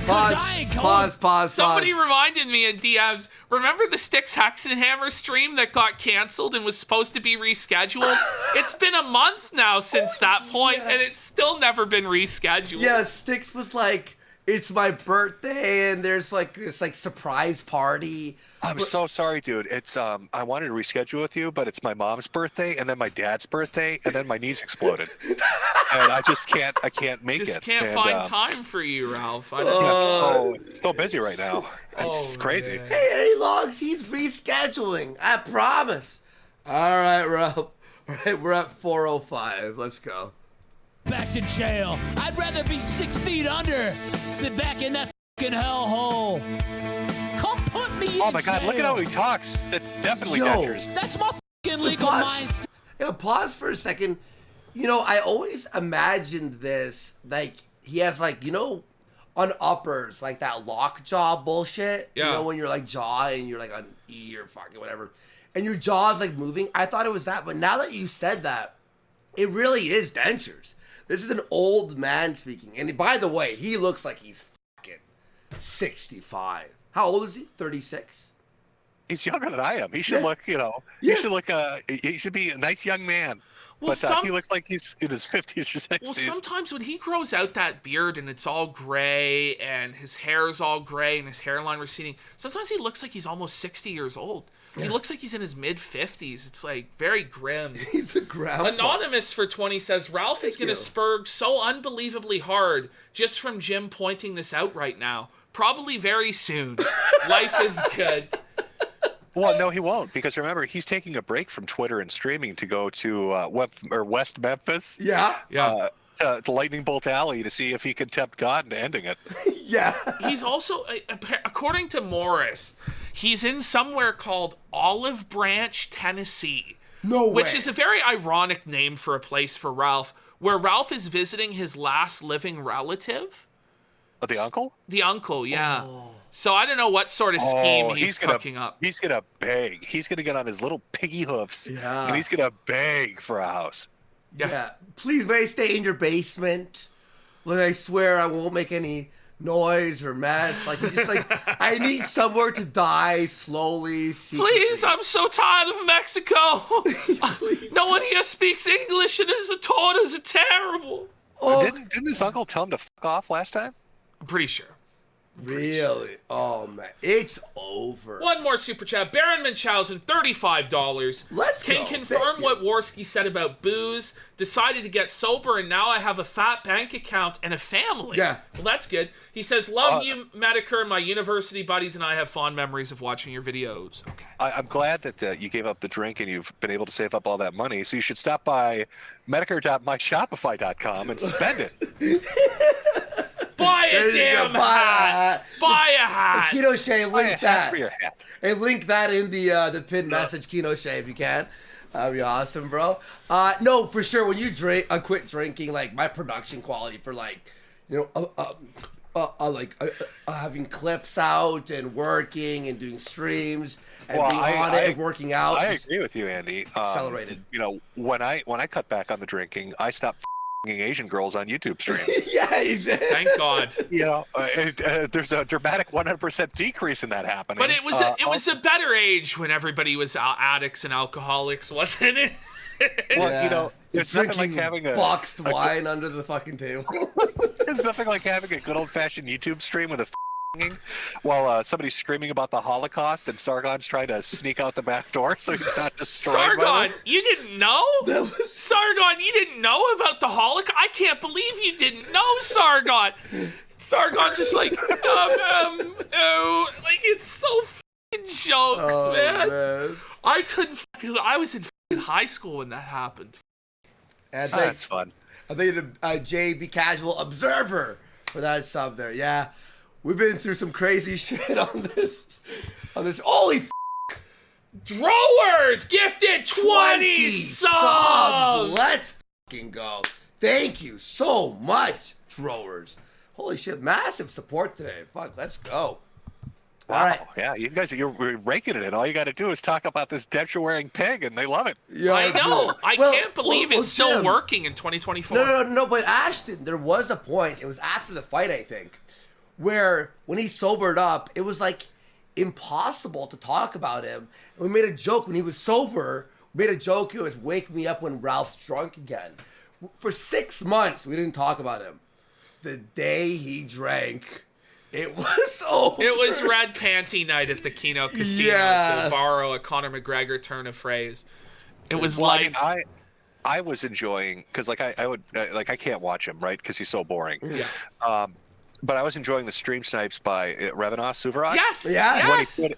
Pause. Somebody reminded me in DMs. Remember the Styx Hexenhammer stream that got canceled and was supposed to be rescheduled? It's been a month now since that point, and it's still never been rescheduled. Yeah, Styx was like, it's my birthday, and there's like this like surprise party. I'm so sorry, dude. It's I wanted to reschedule with you, but it's my mom's birthday, and then my dad's birthday, and then my knees exploded, and I can't make it. Just can't find time for you, Ralph. I'm so busy right now. It's crazy. Man. Hey, Logs, he's rescheduling. I promise. All right, Ralph. All right, we're at 405. Let's go. Back to jail. I'd rather be 6 feet under than back in that fucking hellhole. Come put me in Oh my God! jail. Look at how he talks. That's definitely Yo. dentures. That's my fucking legal mindset. Yeah, pause for a second. You know, I always imagined this, like, he has, like, you know, on uppers, like that lockjaw bullshit. Yeah. You know, when you're, like, jaw and you're, like, on E or fucking whatever. And your jaw's, like, moving. I thought it was that. But now that you said that, it really is dentures. This is an old man speaking. And by the way, he looks like he's fucking 65. How old is he? 36? He's younger than I am. He should look, you know, he should be a nice young man. Well, But he looks like he's in his 50s or 60s. Well, sometimes when he grows out that beard and it's all gray and his hair's all gray and his hairline receding, sometimes he looks like he's almost 60 years old. He looks like he's in his mid-50s. It's like very grim. He's a grandpa. Anonymous for 20 says, Ralph is going to spurg so unbelievably hard just from Jim pointing this out right now. Probably very soon. Life is good. Well, no, he won't, because remember, he's taking a break from Twitter and streaming to go to West Memphis. Yeah. To Lightning Bolt Alley to see if he can tempt God into ending it. Yeah. He's also, according to Morris, he's in somewhere called Olive Branch, Tennessee. No way. Which is a very ironic name for a place for Ralph, where Ralph is visiting his last living relative. The uncle? The uncle, yeah. Oh. So I don't know what sort of scheme he's cooking up. He's going to beg. He's going to get on his little piggy hoofs. Yeah. And he's going to beg for a house. Yeah. Please, may stay in your basement. Like, I swear I won't make any noise or mess. Like, just like, I need somewhere to die slowly. Secretly. Please, I'm so tired of Mexico. No one here speaks English, and the tortas are terrible. Oh. Didn't his uncle tell him to fuck off last time? I'm pretty sure. Really? Oh man, it's over. One more super chat. Baron Munchausen, $35. Let's Can go. confirm Thank you. what Worski said about booze. Decided to get sober, and now I have a fat bank account and a family. Yeah. Well, that's good. He says, love you, Metokur. My university buddies and I have fond memories of watching your videos. Okay. I'm glad that you gave up the drink and you've been able to save up all that money. So you should stop by Metokur.myshopify.com and spend it. Buy There a you go, damn buy a hat. hat. Buy a hat. Kino Shay, Buy a link hat that. for your hat. And link that in the pinned message, Kino Shay, if you can. That'd be awesome, bro. No, for sure. When you drink, quit drinking, like my production quality for like, you know, having clips out and working and doing streams and being on it and working out. I agree with you, Andy. Accelerated. You know, when I cut back on the drinking, I stopped Asian girls on YouTube streams. Yeah, he did. Thank God. You know, there's a dramatic 100% decrease in that happening. But it was a better age when everybody was addicts and alcoholics, wasn't it? Well, Yeah. you know, it's nothing like Drinking having a boxed wine under the fucking table. It's nothing like having a good old-fashioned YouTube stream with a while somebody's screaming about the Holocaust and Sargon's trying to sneak out the back door so he's not destroyed. Sargon, you didn't know? That was- Sargon, you didn't know about the Holocaust? I can't believe you didn't know, Sargon. Sargon's just like, like it's so fucking jokes, Oh, man. I couldn't. I was in fucking high school when that happened. And That's fun. I think JB Casual Observer for that sub there. Yeah, we've been through some crazy shit on this. Holy Drawers gifted 20 subs. Let's fucking go. Thank you so much, Drawers. Holy shit, massive support today. Fuck, let's go. Wow. All right. Yeah, you guys, you're raking it in. All you got to do is talk about this denture-wearing pig, and they love it. Yeah, I know. I Well, can't believe well, it's still Jim. working in 2024. No, but Ashton, there was a point, it was after the fight, I think, where when he sobered up, it was like impossible to talk about him. And we made a joke when he was sober. We made a joke, it was wake me up when Ralph's drunk again. For 6 months, we didn't talk about him. The day he drank, it was over. It was red panty night at the Keno Casino, Yeah. to borrow a Conor McGregor turn of phrase. It was Well, like, I was enjoying because I would like I can't watch him right because he's so boring. yeah. But I was enjoying the stream snipes by Revenos Suvaraj. Yes, Yeah. yes.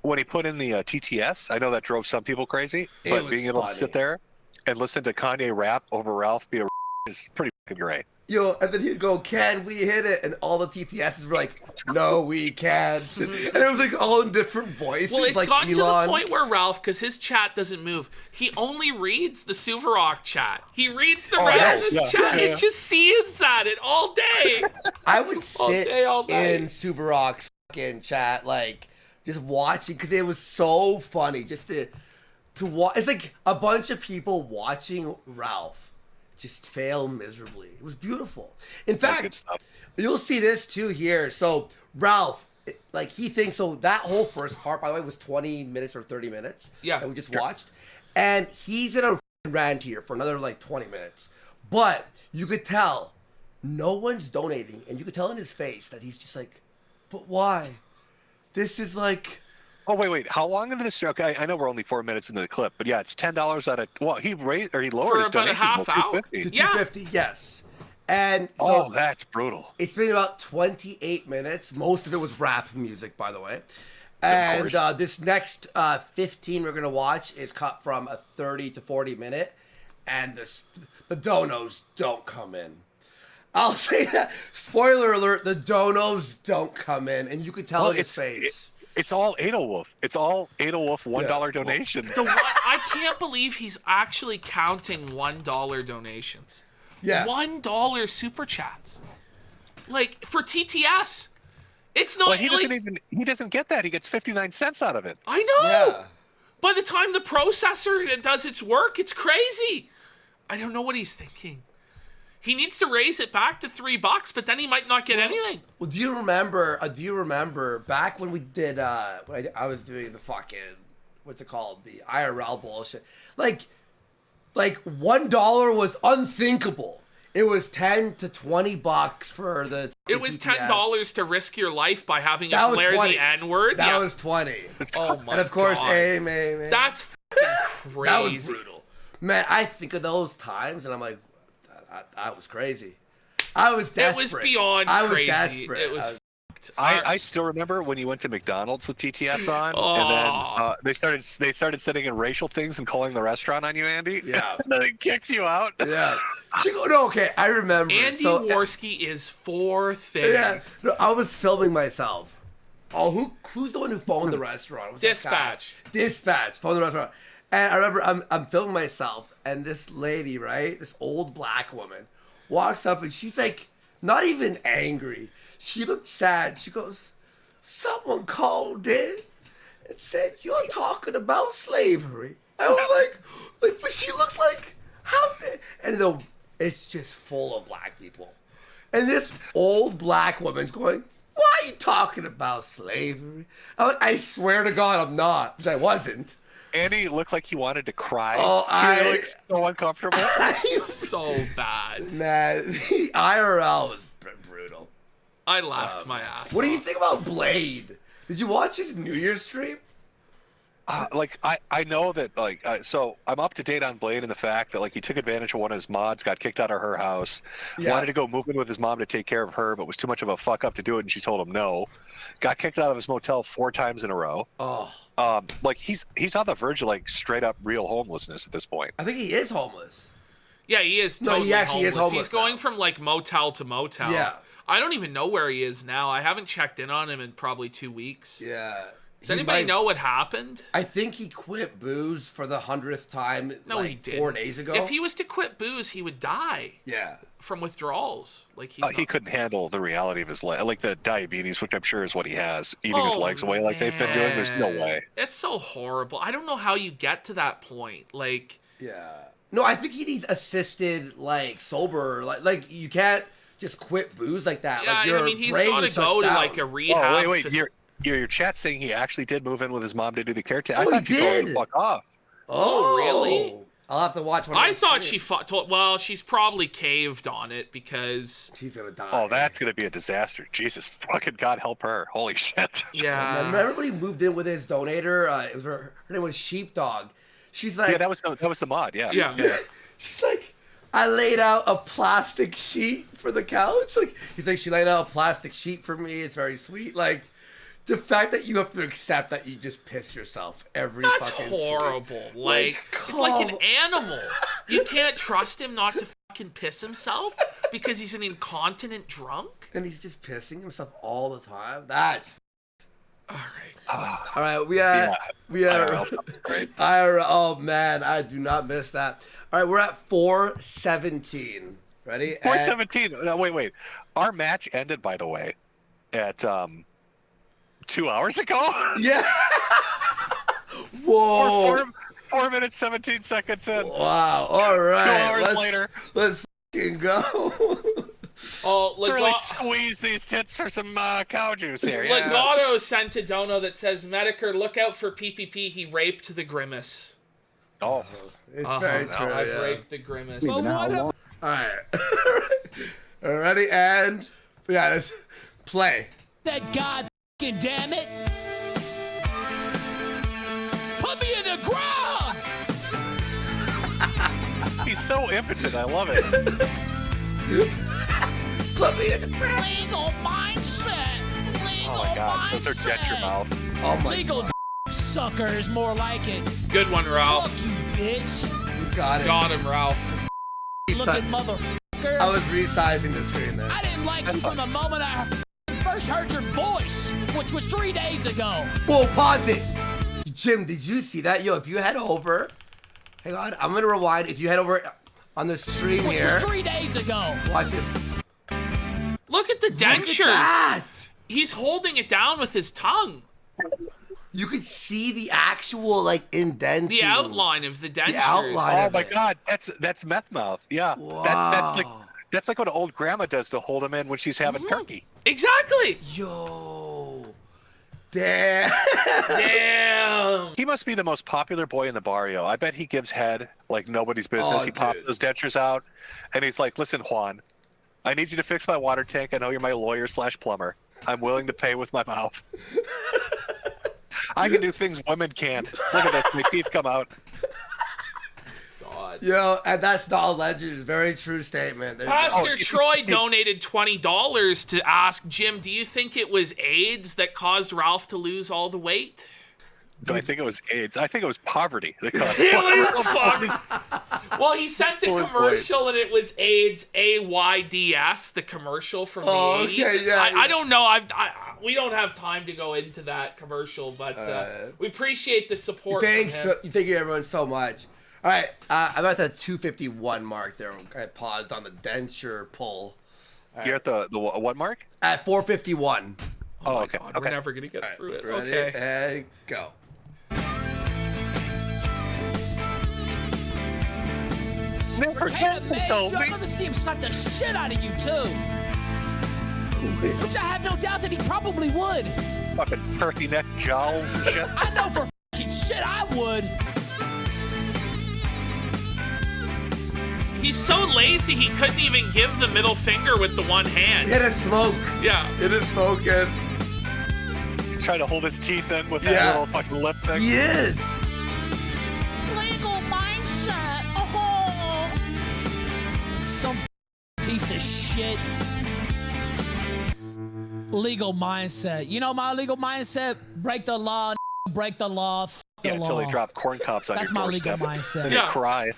When he put in the TTS, I know that drove some people crazy, It but was being able funny. to sit there and listen to Kanye rap over Ralph be a is pretty fucking great. Yo, and then he'd go, can we hit it? And all the TTSs were like, no, we can't. And it was like all in different voices. Well, it's like gotten to the Elon. point where Ralph, because his chat doesn't move, he only reads the Suvarok chat. He reads the yes, Revenos yeah, chat. yeah. He just sees at it all day. I would All sit day, all night. in Suvarok's fucking chat, like, just watching, because it was so funny just to watch. It's like a bunch of people watching Ralph just fail miserably. It was beautiful. In That's good fact, stuff. you'll see this too here. So Ralph, like he thinks, so that whole first part, by the way, was 20 minutes or 30 minutes. Yeah. That we just watched. And he's in a rant here for another like 20 minutes. But you could tell no one's donating. And you could tell in his face that he's just like, but why? This is like... Oh wait! How long into this? Okay, I know we're only 4 minutes into the clip, but yeah, it's $10 out of. Well, he raised or he lowered For his about a donation half to hour. to $250. Yeah. 250, yes. And so Oh, that's brutal. it's been about 28 minutes. Most of it was rap music, by the way. And course. this next 15 we're going to watch is cut from a 30 to 40 minute. And the donos don't come in. I'll say that. Spoiler alert, the donos don't come in. And you could tell Well, in his face. It's all Adolwolf. It's all Adolwolf $1 donations. I can't believe he's actually counting $1 donations. Yeah. $1 super chats. Like, for TTS. It's not Well, he doesn't like, even. He doesn't get that. He gets 59 cents out of it. I know. Yeah. By the time the processor does its work, it's crazy. I don't know what he's thinking. He needs to raise it back to $3, but then he might not get anything. Well, do you remember back when we did, when I was doing the fucking, what's it called? The IRL bullshit. Like $1 was unthinkable. It was $10 to $20 for the. It was TTS. $10 to risk your life by having That a was blare 20. the N-word. That Yeah. was 20. Oh my And of course, God. amen. That's fucking crazy. That was brutal. Man, I think of those times and I'm like, that was crazy. I was desperate. It was beyond I was crazy. desperate. It was. I still remember when you went to McDonald's with TTS on, and then they started sending in racial things and calling the restaurant on you, Andy. Yeah. And then it kicks you out. Yeah. She go, no, okay, I remember. Andy Worski is four things. Yes. No, I was filming myself. Oh, who's the one who phoned the restaurant? What's that Dispatch. guy? Dispatch. Phoned the restaurant. And I remember I'm filming myself, and this lady, right, this old black woman, walks up, and she's like, not even angry. She looked sad. She goes, someone called in and said, you're talking about slavery. I was like, but she looked like, how did, and it's just full of black people. And this old black woman's going, why are you talking about slavery? I swear to God, I'm not, which I wasn't. Andy looked like he wanted to cry. Oh, He looked so uncomfortable. So bad. Man, the IRL was brutal. I laughed my ass What do you off. think about Blade? Did you watch his New Year's stream? I know that so I'm up to date on Blade and the fact that he took advantage of one of his mods, got kicked out of her house, wanted to go move in with his mom to take care of her, but was too much of a fuck up to do it, and she told him no. Got kicked out of his motel 4 times in a row. Oh, He's on the verge of straight up real homelessness at this point. I think he is homeless. Yeah, he is No, totally he actually is homeless. homeless He's going now. from motel to motel. Yeah. I don't even know where he is now. I haven't checked in on him in probably 2 weeks. Yeah. Does anybody know what happened? I think he quit booze for the 100th time. No, he didn't. 4 days ago. If he was to quit booze, he would die Yeah. from withdrawals. He couldn't handle the reality of his life, the diabetes, which I'm sure is what he has, eating his legs away like they've been doing. There's no way. It's so horrible. I don't know how you get to that point. Yeah. No, I think he needs assisted, sober. You can't just quit booze like that. Yeah, your I mean, he's brain got to shuts go to down. a rehab. Oh, wait. Your chat saying he actually did move in with his mom to do the caretaker. Oh, I thought he you told him did? to fuck off. Oh, really? I'll have to watch one. I thought she fought. Well, she's probably caved on it because. She's gonna die. Oh, that's gonna be a disaster. Jesus, fucking God help her. Holy shit. Yeah. Remember when he moved in with his donator? It was her name was Sheepdog. She's like, Yeah, that was the mod. Yeah. Yeah. she's like, I laid out a plastic sheet for the couch. He's like, she laid out a plastic sheet for me. It's very sweet. The fact that you have to accept that you just piss yourself every That's fucking horrible. Like, It's like an animal. You can't trust him not to fucking piss himself because he's an incontinent drunk. and he's just pissing himself all the time. That's All right. all right. We had IRL stuff is great. Oh man, I do not miss that. All right, we're at 4:17. Ready? 417. No, wait. Our match ended, by the way, at 2 hours ago. Yeah. Whoa. 4 minutes 17 seconds in. Wow. All right. 2 hours later. Let's fucking go. Oh, Let's really squeeze these tits for some cow juice here. Yeah. Legato sent a dono that says, Metokur, look out for PPP. He raped the Grimace. Oh. It's very true. I've Yeah. raped the Grimace. All right. Ready and let's play. That god damn it. Put me in the ground. He's so impotent. I love it. Put me in. Legal mindset. Legal Oh my God. mindset. Those are jet your mouth. Oh my Legal God. suckers, more like it. Good one, Ralph. Fuck you, bitch. You got it. Got him, Ralph. Looking motherfucker. I was resizing the screen there. I didn't like you from the moment I first heard your voice, which was 3 days ago. Whoa, pause it. Jim, did you see that? Yo, if you head over, hang on, I'm gonna rewind. If you head over on the stream Which here, was 3 days ago. watch it. Look at the Look at dentures. that. He's holding it down with his tongue. You could see the actual indenting. The outline of the dentures. outline. Oh my God. That's meth mouth. Yeah. Wow. That's like what old grandma does to hold him in when she's having turkey. Exactly. Yo, Damn. Damn. He must be the most popular boy in the barrio. I bet he gives head like nobody's business. Oh, he pops dude. those dentures out, and he's like, "Listen, Juan, I need you to fix my water tank. I know you're my lawyer/plumber. I'm willing to pay with my mouth. I can do things women can't. Look at this. My teeth come out." God. Yo, and that's not a legend. It's a very true statement. There you go. Pastor Troy donated $20 to ask Jim, do you think it was AIDS that caused Ralph to lose all the weight? Do I think it was AIDS? I think it was poverty that caused It was fucked. Well, he sent a commercial and it was AIDS, AIDS, the commercial from the 80s. Okay, yeah, I don't know. We don't have time to go into that commercial, but we appreciate the support. Thanks. From him. Thank you, everyone, so much. All right, I'm at the 251 mark there. I paused on the denture pull. You're at the what mark? At 451. Oh, my okay. God, Okay. we're never gonna get through it. Ready? Okay. And go. Never Hey, man, told I'd me. love to see him slap the shit out of you, too. Which I have no doubt that he probably would. Fucking turkey neck jowls and shit. I know for fucking shit I would. He's so lazy he couldn't even give the middle finger with the one hand. Hit a smoke. Yeah. Hit a smoking. He's trying to hold his teeth in with that Yeah. little fucking lip thing. He is. Legal mindset. Oh. Some piece of shit. Legal mindset. You know my legal mindset? Break the law, break the law, f the Yeah, law. until they drop corn cobs on That's your my legal doorstep. mindset. And Yeah. you cry.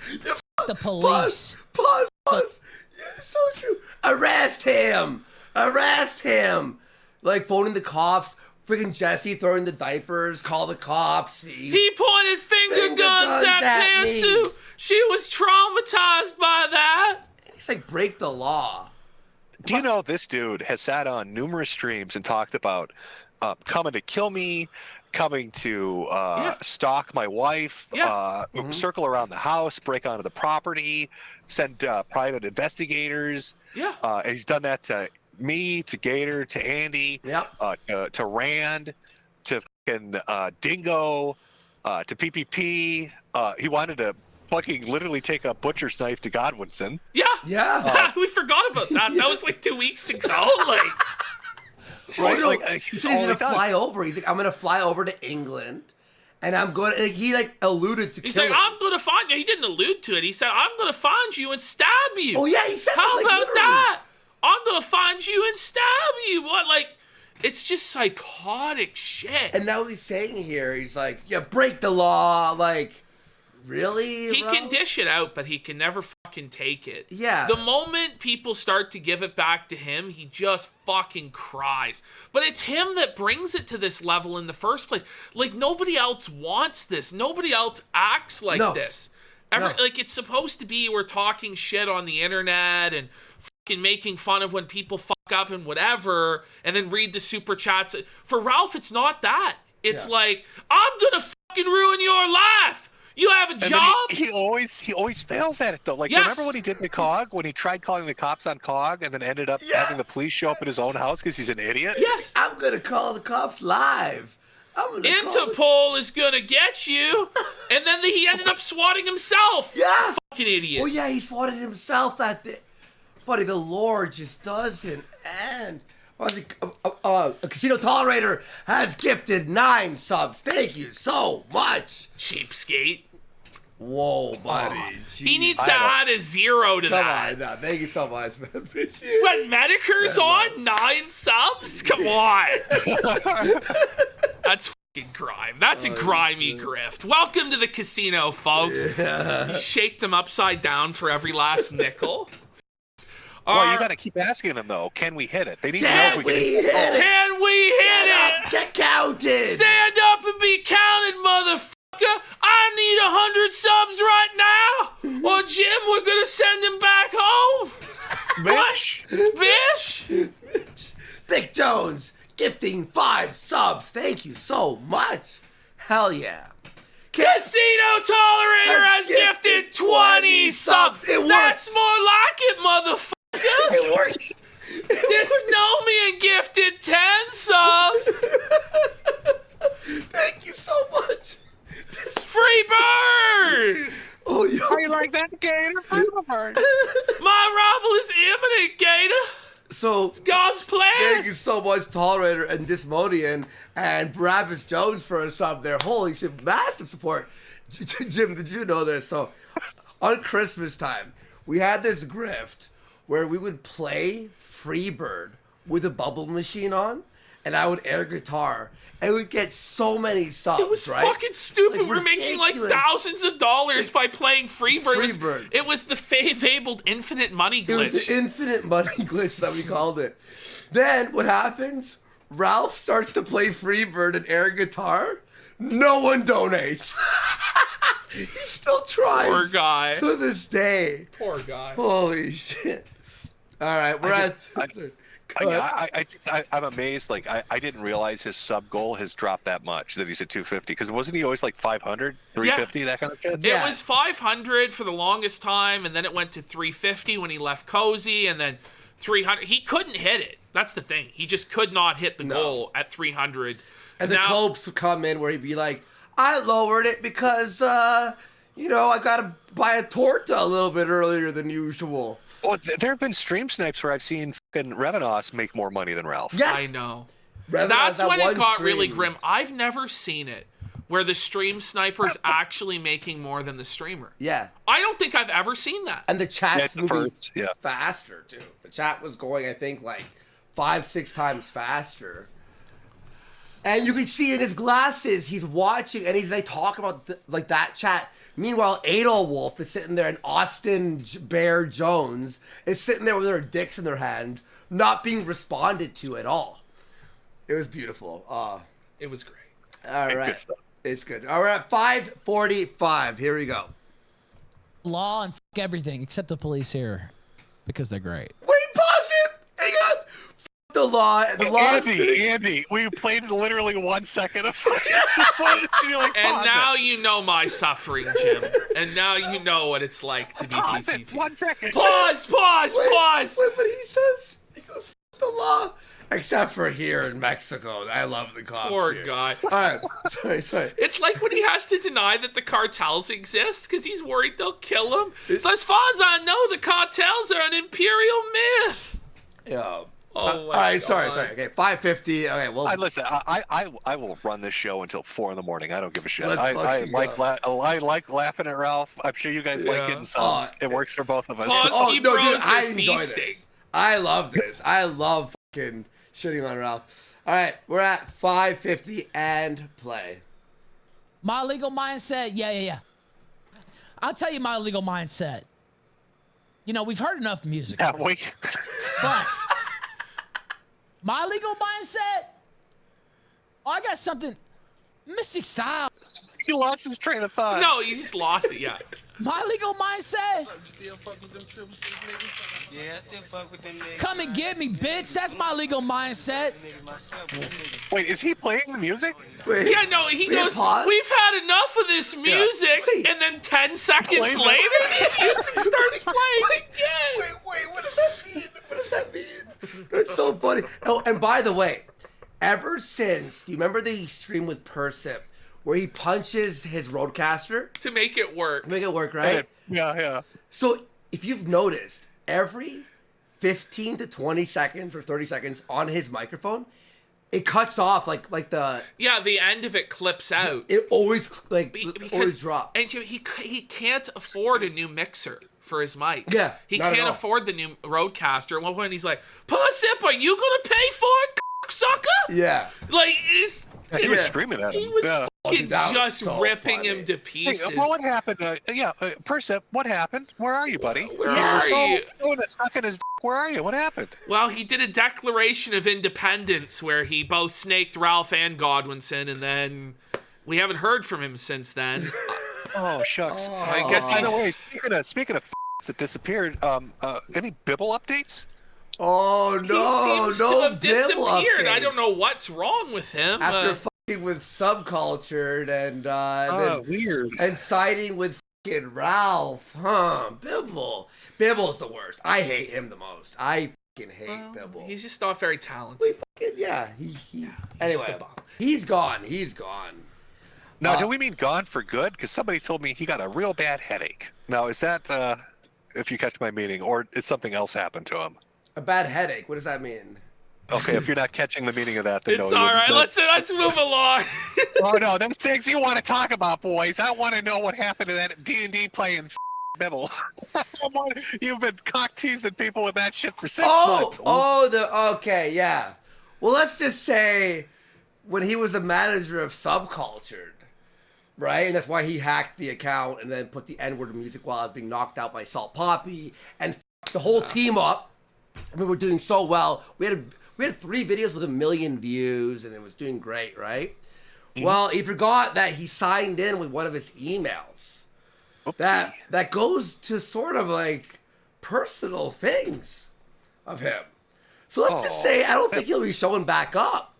The police. Pause. Yeah, so true. Arrest him. Arrest him. Like phoning the cops. Freaking Jesse throwing the diapers. Call the cops. He pointed finger Finger guns at me. Pantsu. She was traumatized by that. He's like, break the law. Do you know this dude has sat on numerous streams and talked about coming to kill me, coming to stalk my wife, circle around the house, break onto the property, send private investigators. Yeah. And he's done that to me, to Gator, to Andy, to Rand, to fucking Dingo, to PPP. He wanted to fucking literally take a butcher's knife to Godwinson. Yeah. Yeah. We forgot about that. That was like 2 weeks ago. Like, Right? No, Like, he he's said he's all gonna he does. fly over. He's like, I'm gonna fly over to England, and I'm going. Like, he like alluded to. he's killing. like, I'm gonna find you. He didn't allude to it. He said, I'm gonna find you and stab you. Oh yeah, he said. How it, like, about literally. that? I'm gonna find you and stab you. What? Like, it's just psychotic shit. And now he's saying here, he's like, yeah, break the law. Like, really? He bro? can dish it out, but he can never fucking take it. Yeah. The moment people start to give it back to him, he just fucking cries. But it's him that brings it to this level in the first place. Like, nobody else wants this. Nobody else acts like No. this. No. Like, it's supposed to be we're talking shit on the internet and fucking making fun of when people fuck up and whatever, and then read the super chats. For Ralph, it's not that. It's like, I'm gonna fucking ruin your life. You have a And then job? he always fails at it though. Like, Yes. remember when he did the COG, when he tried calling the cops on COG and then ended up having the police show up at his own house because he's an idiot? Yes. I'm gonna call the cops live. I'm gonna call the- Interpol is gonna get you. And then he ended up swatting himself. Yeah. Fucking idiot. Oh yeah, he swatted himself that day. Buddy, the Lord just doesn't end. A Casino Tolerator has gifted 9 subs. Thank you so much. Cheapskate. Whoa, buddy. He needs to I don't- add a 0 to Come that. on, no, thank you so much, man. Appreciate it. When Metokur's on 9 subs? Come on. That's fucking crime. That's a grimy grift. Welcome to the casino, folks. You shake them upside down for every last nickel. Well, you got to keep asking them though. Can we hit it? They need to know Can if we can hit it? Can we hit it? Get counted. Stand up and be counted, motherfucker. I need 100 subs right now. Or Jim, we're gonna send him back home. Bitch. Bitch. Vic Jones gifting 5 subs. Thank you so much. Hell yeah. Casino Tolerator has gifted 20 subs. It works. That's more like it, motherfucker. It works. This Snowman gifted 10 subs. How you like that, Gator? My arrival is imminent, Gator. So God's plan. thank you so much, Tolerator and Dismodian and Barabbas Jones for a sub there. Holy shit, massive support. Jim, did you know this? So on Christmas time, we had this grift where we would play Freebird with a bubble machine on, and I would air guitar, and we'd get so many subs, It was right? fucking stupid. Like, We're making like ridiculous. thousands of dollars by playing Freebird. Freebird. It was the fabled infinite money It was glitch. the infinite money glitch that we called it. Then what happens? Ralph starts to play Freebird and air guitar. No one donates. He still tries. Poor guy. To this day. Poor guy. Holy shit. All right, we're I'm amazed. Like, I didn't realize his sub goal has dropped that much, that he's at 250. Because wasn't he always like 500, 350, that kind of shit? Yeah. It was 500 for the longest time, and then it went to 350 when he left Cozy, and then 300. He couldn't hit it. That's the thing. He just could not hit the goal at 300. And the Copes would come in where he'd be like, I lowered it because, I got to buy a torta a little bit earlier than usual. Well, there have been stream snipes where I've seen fucking Revenos make more money than Ralph. Yeah. I know. Revenant That's has that when one it got stream. really grim. I've never seen it where the stream sniper's actually making more than the streamer. Yeah. I don't think I've ever seen that. And the chat's That's the moving first, yeah. faster, too. The chat was going, I think, like 5-6 times faster. And you can see in his glasses, he's watching, and he's like talking about that chat. Meanwhile, Adolwolf is sitting there, and Austin Bear Jones is sitting there with their dicks in their hand, not being responded to at all. It was beautiful. It was great. All right. Good stuff. It's good. All right, 5:45. Here we go. Law and everything except the police here because they're great. Wait, pause it. Hang on. The law. The law. Andy, we played literally 1 second of fucking footage. You're like, And pause now it. you know my suffering, Jim. And now you know what it's like to be Pause it. TCP. 1 second. Pause! Pause! Pause! Wait, but he says, he goes, the law. Except for here in Mexico. I love the cops Poor here. guy. All right. Sorry. It's like when he has to deny that the cartels exist because he's worried they'll kill him. So as far as I know, the cartels are an imperial myth. Yeah. Oh, all right, sorry. Okay, 5:50. Okay, well, Listen, I will run this show until 4 in the morning. I don't give a shit. Let's I fucking like laughing at Ralph. I'm sure you guys like Yeah. getting subs. It works for both of us. Pause. Bros are I enjoy feasting. this. I love this. I love fucking shitting on Ralph. All right, we're at 5:50 and play. My legal mindset, yeah. I'll tell you my legal mindset. You know, we've heard enough music. Yeah, we. But my legal mindset, I got something. Mystic Style. He lost his train of thought. No, you just lost it, yeah. My legal mindset, Still fuck with them 766 niggas? Yeah, I still fuck with them niggas. come and get me, bitch. That's my legal mindset. Nigga myself, them niggas. Wait, is he playing the music? Wait, Yeah, no, he goes, pause? we've had enough of this music, Wait. and then 10 seconds Plays it. later, the music starts playing again. Wait, what does that mean? What does that mean? That's so funny. Oh, and by the way, ever since, do you remember the stream with Persip where he punches his roadcaster To make it work. to make it work, right? Yeah. So if you've noticed, every 15 to 20 seconds or 30 seconds on his microphone, it cuts off like the Yeah, the end of it clips out. it always Because always drops. And he can't afford a new mixer for his mic. Yeah, he not at can't all. afford the new Roadcaster. At one point, he's like, "Pussip, are you gonna pay for it, sucker?" Yeah. Like it's. He was Yeah. screaming at him. He was yeah. fucking that was just so ripping funny. him to Hey, pieces. well, what happened? Percep, what happened? Where are you, buddy? Where You are were so you? doing a suck in his Where are you? What happened? Well, he did a declaration of independence where he both snaked Ralph and Godwinson, and then we haven't heard from him since then. Oh, shucks. I guess By he's. the way, speaking of that disappeared, any Bibble updates? Oh He no, seems no to have Bibble disappeared. I updates. don't know what's wrong with him. After fucking with Subcultured and Weird. and siding with fucking Ralph, huh? Bibble's the worst. I hate him the most. I fucking hate Bibble. He's just not very talented. Yeah, he just anyway, a bum. he's gone. Now, do we mean gone for good? Because somebody told me he got a real bad headache. Now, is that, if you catch my meaning, or is something else happened to him? A bad headache. What does that mean? Okay, if you're not catching the meaning of that, then It's no. all right. Let's move along. Oh no, those things you want to talk about, boys. I want to know what happened to that D&D playing Bible. You've been cock teasing people with that shit for 6 months. Okay, yeah. Well, let's just say when he was a manager of Subcultured, right? And that's why he hacked the account and then put the N-word music while I was being knocked out by Salt Poppy and the whole team up. I mean, we're doing so well. We had 3 videos with 1 million views, and it was doing great, right? Mm-hmm. Well, he forgot that he signed in with one of his emails. Oopsie. That goes to sort of like personal things of him. So let's just say I don't think he'll be showing back up.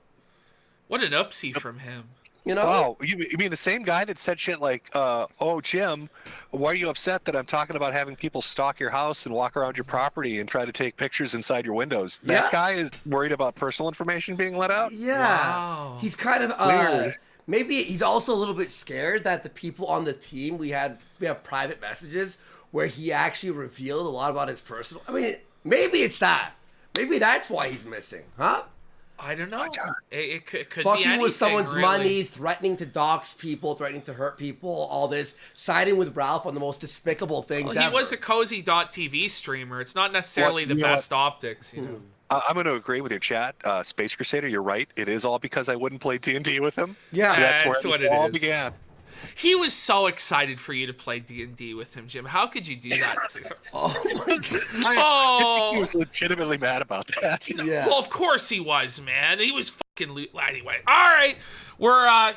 What an oopsie from him. You know? Oh, you mean the same guy that said shit like, oh, Jim, why are you upset that I'm talking about having people stalk your house and walk around your property and try to take pictures inside your windows? That guy is worried about personal information being let out? Yeah. Wow. He's kind of Weird. Maybe he's also a little bit scared that the people on the team we have private messages where he actually revealed a lot about his personal. I mean, maybe it's that. Maybe that's why he's missing, huh? I don't know. It could be Fucking anything, with someone's really. money, threatening to dox people, threatening to hurt people, all this, siding with Ralph on the most despicable things Well, he ever. was a cozy.tv streamer. It's not necessarily the best optics, you know. I'm going to agree with your chat. Space Crusader, you're right. It is all because I wouldn't play D&D with him. Yeah. That's That's where what it it all is. began. He was so excited for you to play D&D with him, Jim. How could you do that to him? Oh my God. I think he was legitimately mad about that. Yeah. Well, of course he was, man. He was fucking anyway. All right, we're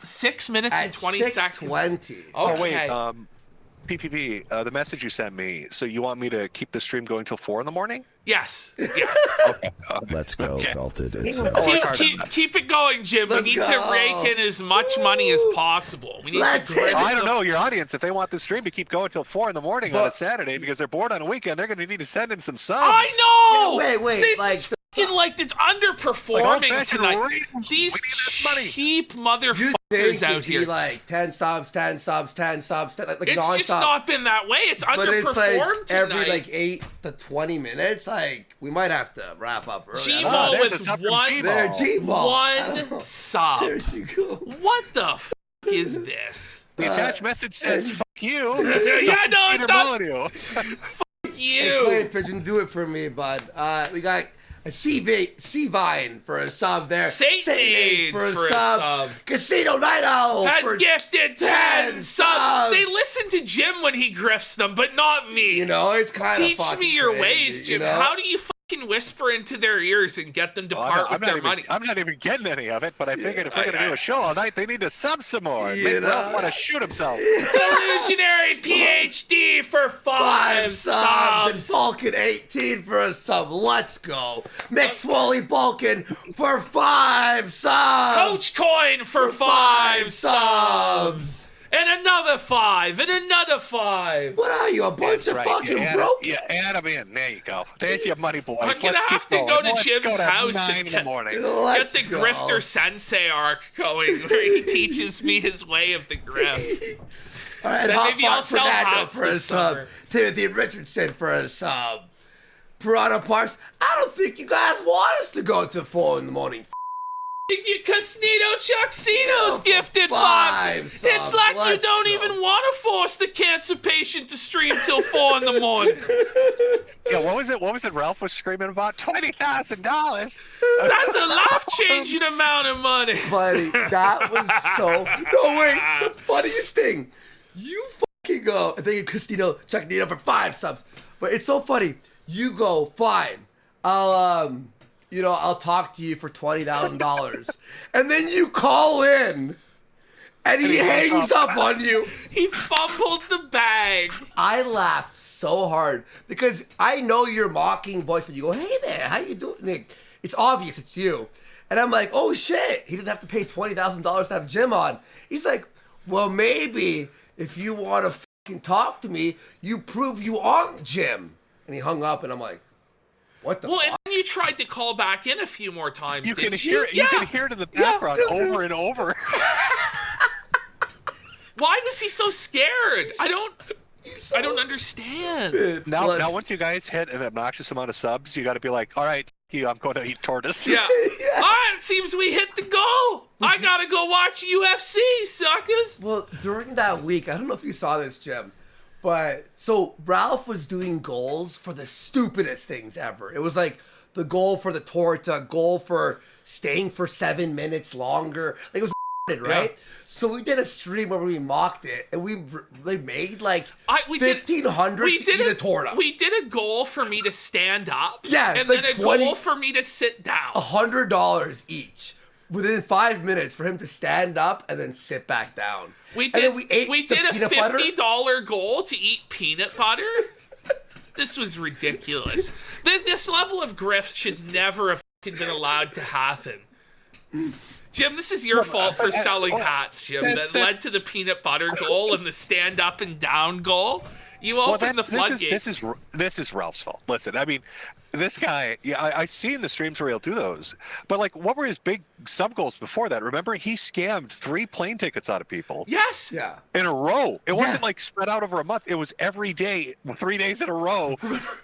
6 minutes and 20 seconds. 6:20. Oh, wait. Okay. PPP, the message you sent me. So you want me to keep the stream going till 4 in the morning? Yes. Yes. Okay. Let's go, Felted. It's keep it going, Jim. Let's we need go. to rake in as much money as possible. We need Let's to hit grip it. I don't know your audience. If they want the stream to keep going till 4 in the morning on a Saturday because they're bored on a weekend, they're going to need to send in some subs. I know. Yeah, wait, This like, is fucking like it's underperforming old-fashioned tonight. ratings. These We need this money. cheap You motherfuckers think out it'd here. be like 10 subs, 10 subs, 10 subs, 10, like It's nonstop. just not been that way. It's But it's underperformed like every tonight. like 8 to 20 minutes. Like we might have to wrap up early. I don't know. G-Ball there's with a sub from one, G-Ball. There, G-Ball. I don't know. one sub. There she go. What the f is this? The attached message says, fuck you. Yeah, no, it Peter does. Molyneux. Hey, Clay You. Pigeon, do it for me, bud. We got a C-Vine for a sub there. Satan AIDS for a for a sub. sub. Casino Night Owl Has for gifted 10 10 subs. subs. They listen to Jim when he grifts them, but not me. You know, it's kind of Teach me your ways, Jim. You know? How do you fucking whisper into their ears and get them to part with their money? I'm not even getting any of it, but I figured if we're going to do a show all night, they need to sub some more. You Make know? Ralph want to shoot himself. Delusionary PhD for 5 subs and subs. Vulcan 18 for a sub. Let's go. McSwoley Vulcan for 5 subs. Coach Coin for 5 subs. subs. And another 5. And another 5. What are you, a bunch of Right, fucking yeah, broke? Yeah, add them in. There you go. There's your money, boys. I'm Let's gonna keep have to going. go to Let's Jim's go to house 9 and in the morning. Get Let's the go. Grifter Sensei arc going where he teaches me his way of the grift. All right, Then maybe I'll Hot sell Fernando hats for a this sub. summer. Timothy Richardson for a sub. Piranha Parks. I don't think you guys want us to go to 4 in the morning. Casino Chucksino's Oh, gifted 5 5. It's subs. like you Let's don't go. even want to force the cancer patient to stream till 4 in the morning. Yeah, what was it? What was it? Ralph was screaming about $20,000. That's a life-changing amount of money. Buddy, that was so. No, wait. The funniest thing. You fucking go. I think Casino Chuck Nino for 5 subs. But it's so funny. You go, fine. I'll talk to you for $20,000. And then you call in. And he hangs up on you. He fumbled the bag. I laughed so hard because I know your mocking voice when you go, "Hey man, how you doing?" Nick, it's obvious it's you. And I'm like, "Oh shit, he didn't have to pay $20,000 to have Jim on." He's like, "Well, maybe if you want to fucking talk to me, you prove you aren't Jim." And he hung up, and I'm like, "What the Well, fuck?" and then you tried to call back in a few more times. You can didn't hear it. You Yeah. can hear it in the background over and over. Why was he so scared? I don't understand. Now, once you guys hit an obnoxious amount of subs, you got to be like, all right, I'm going to eat tortoise. Yeah. All right, it seems we hit the goal. I gotta go watch UFC, suckers. Well, during that week, I don't know if you saw this, Jim, but so Ralph was doing goals for the stupidest things ever. It was like the goal for the torta, goal for staying for 7 minutes longer. Like, it was right? Yeah. So we did a stream where we mocked it, and we made like 1,500 to eat a torta. We did a goal for me to stand up, and like then a goal for me to sit down. $100 each within 5 minutes for him to stand up and then sit back down. We did a $50 butter. goal to eat peanut butter. This was ridiculous. This level of grift should never have been allowed to happen. Jim, this is your fault for selling hats, Jim. That led to the peanut butter goal and the stand up and down goal. You opened the floodgates. This is Ralph's fault. Listen, I mean, this guy, I see in the streams where he'll do those, but like, what were his big sub goals before that? Remember, he scammed 3 plane tickets out of people. Yes. Yeah. In a row. It wasn't like spread out over a month. It was every day, 3 days in a row.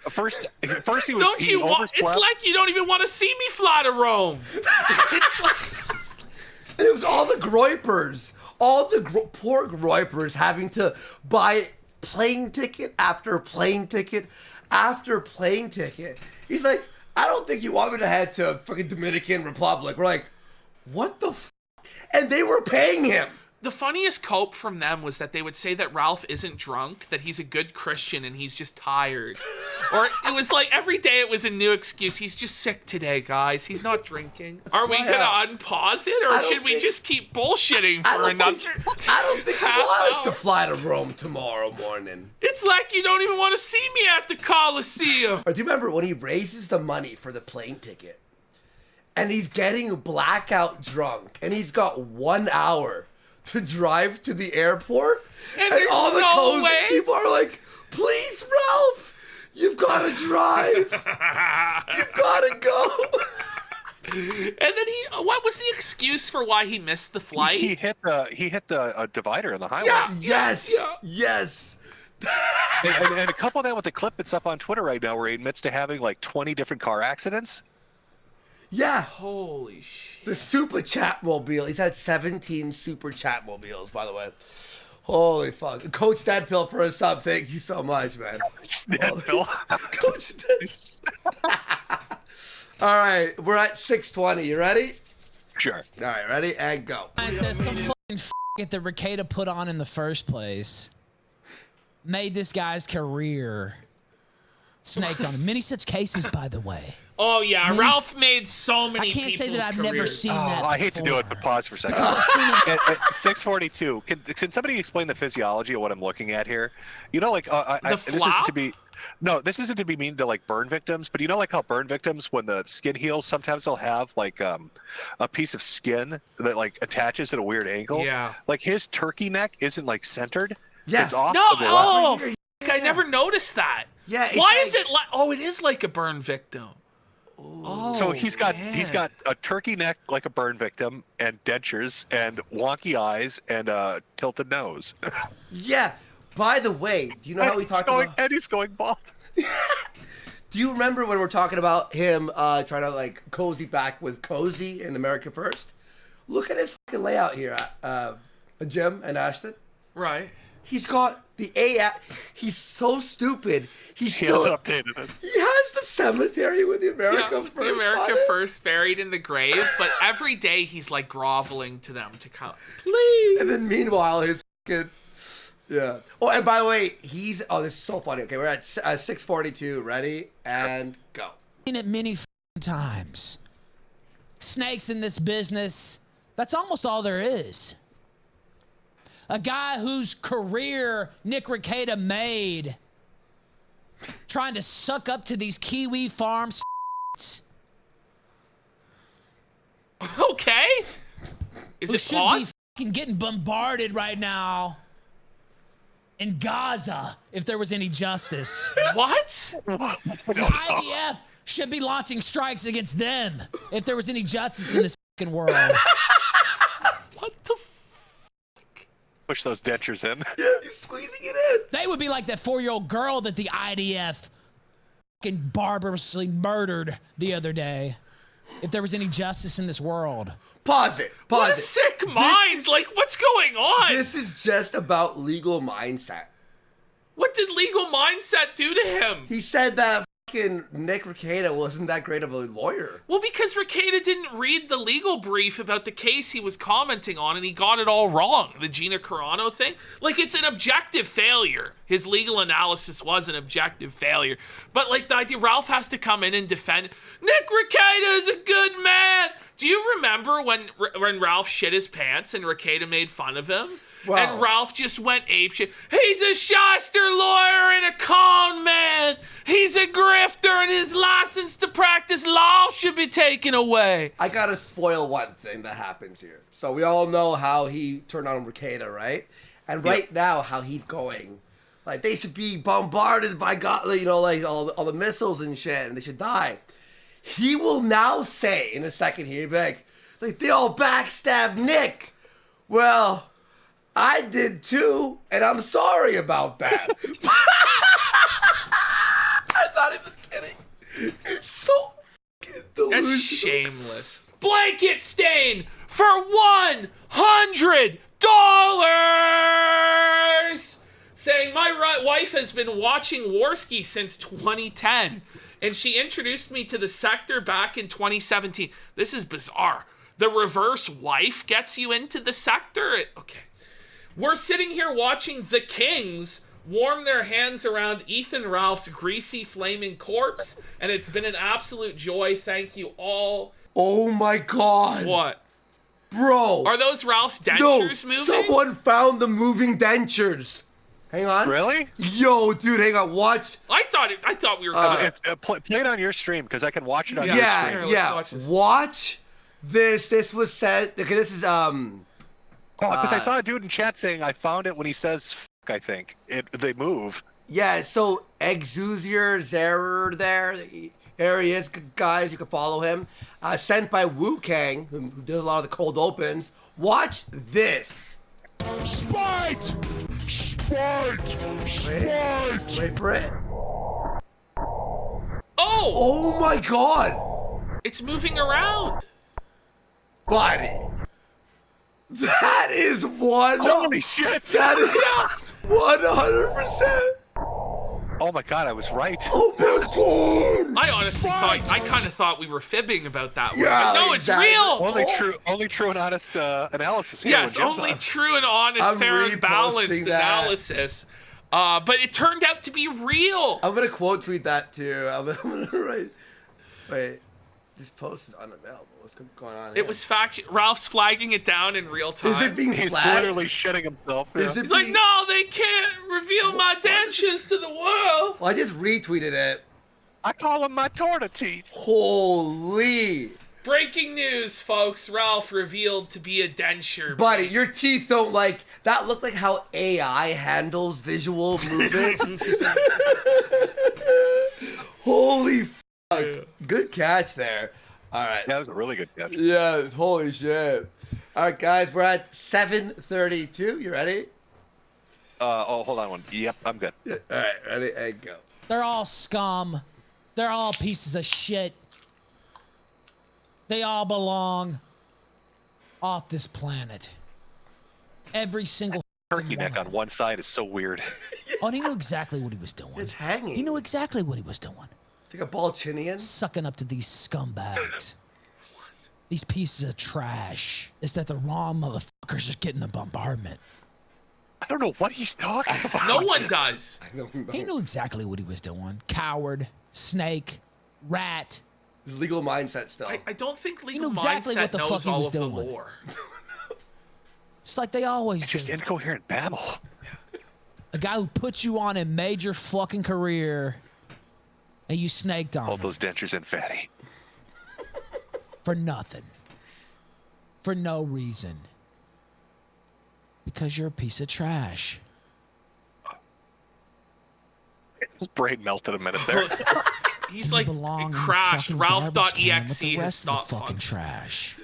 First he was. It's like you don't even want to see me fly to Rome. It's like. And it was all the groypers, all the poor groypers having to buy plane ticket after plane ticket after plane ticket. He's like, I don't think you want me to head to fucking Dominican Republic. We're like, what the f? And they were paying him. The funniest cope from them was that they would say that Ralph isn't drunk, that he's a good Christian and he's just tired. Or it was like every day it was a new excuse. He's just sick today, guys. He's not drinking. Are we going to unpause it, or should we just keep bullshitting for another I don't think he wants us to fly to Rome tomorrow morning. It's like you don't even want to see me at the Coliseum. Or do you remember when he raises the money for the plane ticket and he's getting blackout drunk and he's got 1 hour to drive to the airport, and all the cozy people are like, please, Ralph, you've got to drive. You've got to go. And then what was the excuse for why he missed the flight? He hit the divider in the highway. Yes. and a couple of that with the clip that's up on Twitter right now where he admits to having like 20 different car accidents. Yeah. Holy shit. The Super Chatmobile. He's had 17 Super Chatmobiles, by the way. Holy fuck. Coach Deadpill for a sub. Thank you so much, man. Deadpill. Coach Deadpill. All right. We're at 6:20. You ready? Sure. All right. Ready? And go. There's some fucking that Rekieta put on in the first place made this guy's career snake on him. Many such cases, by the way. Oh, yeah. Ralph made so many I can't say that I've careers. never seen that I hate to do it, but pause for a second. At 6:42, can somebody explain the physiology of what I'm looking at here? You know, like, this isn't to be... No, this isn't to be mean to, like, burn victims, but you know, like, how burn victims, when the skin heals, sometimes they'll have, like, a piece of skin that, like, attaches at a weird angle? Yeah. Like, his turkey neck isn't, like, centered. Yeah. It's off No, to the left. I never noticed that. Yeah. Why is it like... Oh, it is like a burn victim. Oh, So he's got a turkey neck like a burn victim, and dentures, and wonky eyes, and a tilted nose. Yeah. By the way, do you know how we talked about... And he's going bald. Do you remember when we're talking about him trying to, like, cozy back with Cozy in America First? Look at his fucking layout here, Jim and Ashton. Right. He's got the He's so stupid. He hasn't updated it. He has the cemetery with the America First. The America First buried in the grave, but every day he's like groveling to them to come. Please. And then meanwhile, his fucking... Yeah. Oh, and by the way, this is so funny. Okay, we're at 6:42. Ready? And go. Seen it many times. Snakes in this business. That's almost all there is. A guy whose career Nick Rekieta made trying to suck up to these Kiwi farms. Okay. Is it paused? Be getting bombarded right now in Gaza if there was any justice. What? The IDF should be launching strikes against them if there was any justice in this fucking world. What the push those dentures in. Yeah, you're squeezing it in. They would be like that 4-year-old girl that the IDF fucking barbarously murdered the other day. If there was any justice in this world. Pause it. Pause What a it. sick mind! Like, what's going on? This is just about legal mindset. What did legal mindset do to him? He said that fucking Nick Rekieta wasn't that great of a lawyer. Well, because Rekieta didn't read the legal brief about the case he was commenting on, and he got it all wrong. The Gina Carano thing. Like, it's an objective failure. His legal analysis was an objective failure. But, like, the idea Ralph has to come in and defend, Nick Rekieta is a good man. Do you remember when Ralph shit his pants and Rekieta made fun of him? Wow. And Ralph just went apeshit. He's a shyster lawyer and a con man. He's a grifter, and his license to practice law should be taken away. I gotta spoil one thing that happens here. So we all know how he turned on Rekieta, right? And right now, how he's going. Like, they should be bombarded by God, you know, like all the missiles and shit, and they should die. He will now say in a second here, be like they all backstabbed Nick. Well, I did too, and I'm sorry about that. I'm not even kidding. It's so fucking delusional. That's shameless. Blanket stain for $100. Saying my wife has been watching Warski since 2010, and she introduced me to the sector back in 2017. This is bizarre. The reverse wife gets you into the sector? Okay. We're sitting here watching the Kings warm their hands around Ethan Ralph's greasy, flaming corpse, and it's been an absolute joy. Thank you all. Oh my God. What? Bro. Are those Ralph's dentures No, moving? someone found the moving dentures. Hang on. Really? Yo, dude, hang on. Watch. I thought we were Play it on your stream because I can watch it on your Yeah, stream. Here, let's watch this. Watch this. This was said. Okay, this is Because I saw a dude in chat saying I found it when he says "f***." I think they move. Yeah. So Exuzier Zerer there he is, guys. You can follow him. Sent by Wu Kang, who does a lot of the cold opens. Watch this. Spite! Spite! Wait for it. Oh! Oh my God, It's moving around. buddy. That is one. Holy shit! That is 100%. Oh my god, I was right. Oh my God. I honestly I kind of thought we were fibbing about that one. Yeah, But no, exactly. it's real. Only true and honest analysis here. Yes, when Jim's only on. true and honest, I'm fair and balanced reposting that. analysis. But it turned out to be real. I'm gonna quote tweet that too. I'm gonna write. Wait, this post is unavailable. What's going on? It here? was Ralph's flagging it down in real time. Is it being He's flagged? literally shitting himself. Is yeah. it He's like, being- no, they can't reveal my dentures to the world. Well, I just retweeted it. I call him my torta teeth. Holy, Breaking news, folks. Ralph revealed to be a denture. buddy, your teeth don't like that. Look like how AI handles visual movement. Holy fuck! Good catch there. All right. That was a really good catch. Yeah, holy shit. All right, guys, we're at 7:32. You ready? Hold on one. Yep, I'm good. All right, ready and go. They're all scum. They're all pieces of shit. They all belong off this planet. Every single Turkey neck one. on one side is so weird. Oh, and he knew exactly what he was doing. It's hanging. He knew exactly what he was doing. It's like a Balchinian. Sucking up to these scumbags. These pieces of trash. It's that the wrong motherfuckers are getting the bombardment. I don't know what he's talking about. No one does. I don't know. He knew exactly what he was doing. Coward, snake, rat. His legal mindset still. I don't think knew legal exactly mindset what the fuck knows he all was of the doing. lore. It's like they always It's just do. incoherent babble. A guy who put you on and made your fucking career, and you snaked on Hold him those dentures in, fatty. for nothing. For no reason. Because you're a piece of trash. His brain melted a minute there. He's You like, belong it in the crashed. fucking garbage can Ralph.exe with the has rest of the stopped fucking functioning. trash.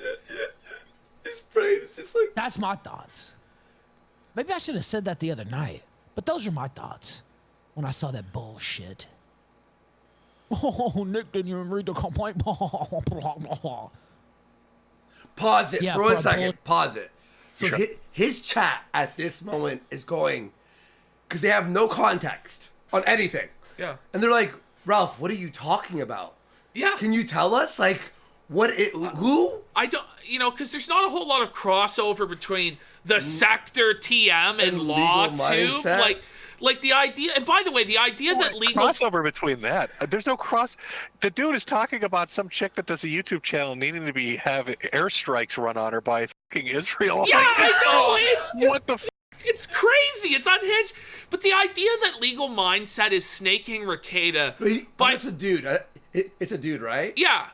His brain is just like. That's my thoughts. Maybe I should have said that the other night. But those are my thoughts when I saw that bullshit. Oh, Nick didn't even read the complaint. Pause it Yeah, for for a a second. Pause it. So Sure. his chat at this moment is going, because they have no context on anything. Yeah. And they're like, Ralph, what are you talking about? Yeah. Can you tell us? Like, who? I don't, because there's not a whole lot of crossover between the Sector TM and Law Legal Tube. Mindset? Like the idea, and by the way, the idea that legal. Crossover between that. There's no cross. The dude is talking about some chick that does a YouTube channel needing to have airstrikes run on her by fucking Israel. Yeah, I know. It's just, What the f- it's crazy. It's unhinged. But the idea that legal mindset is snaking Ricada. But it's a dude. It's a dude, right? Yeah.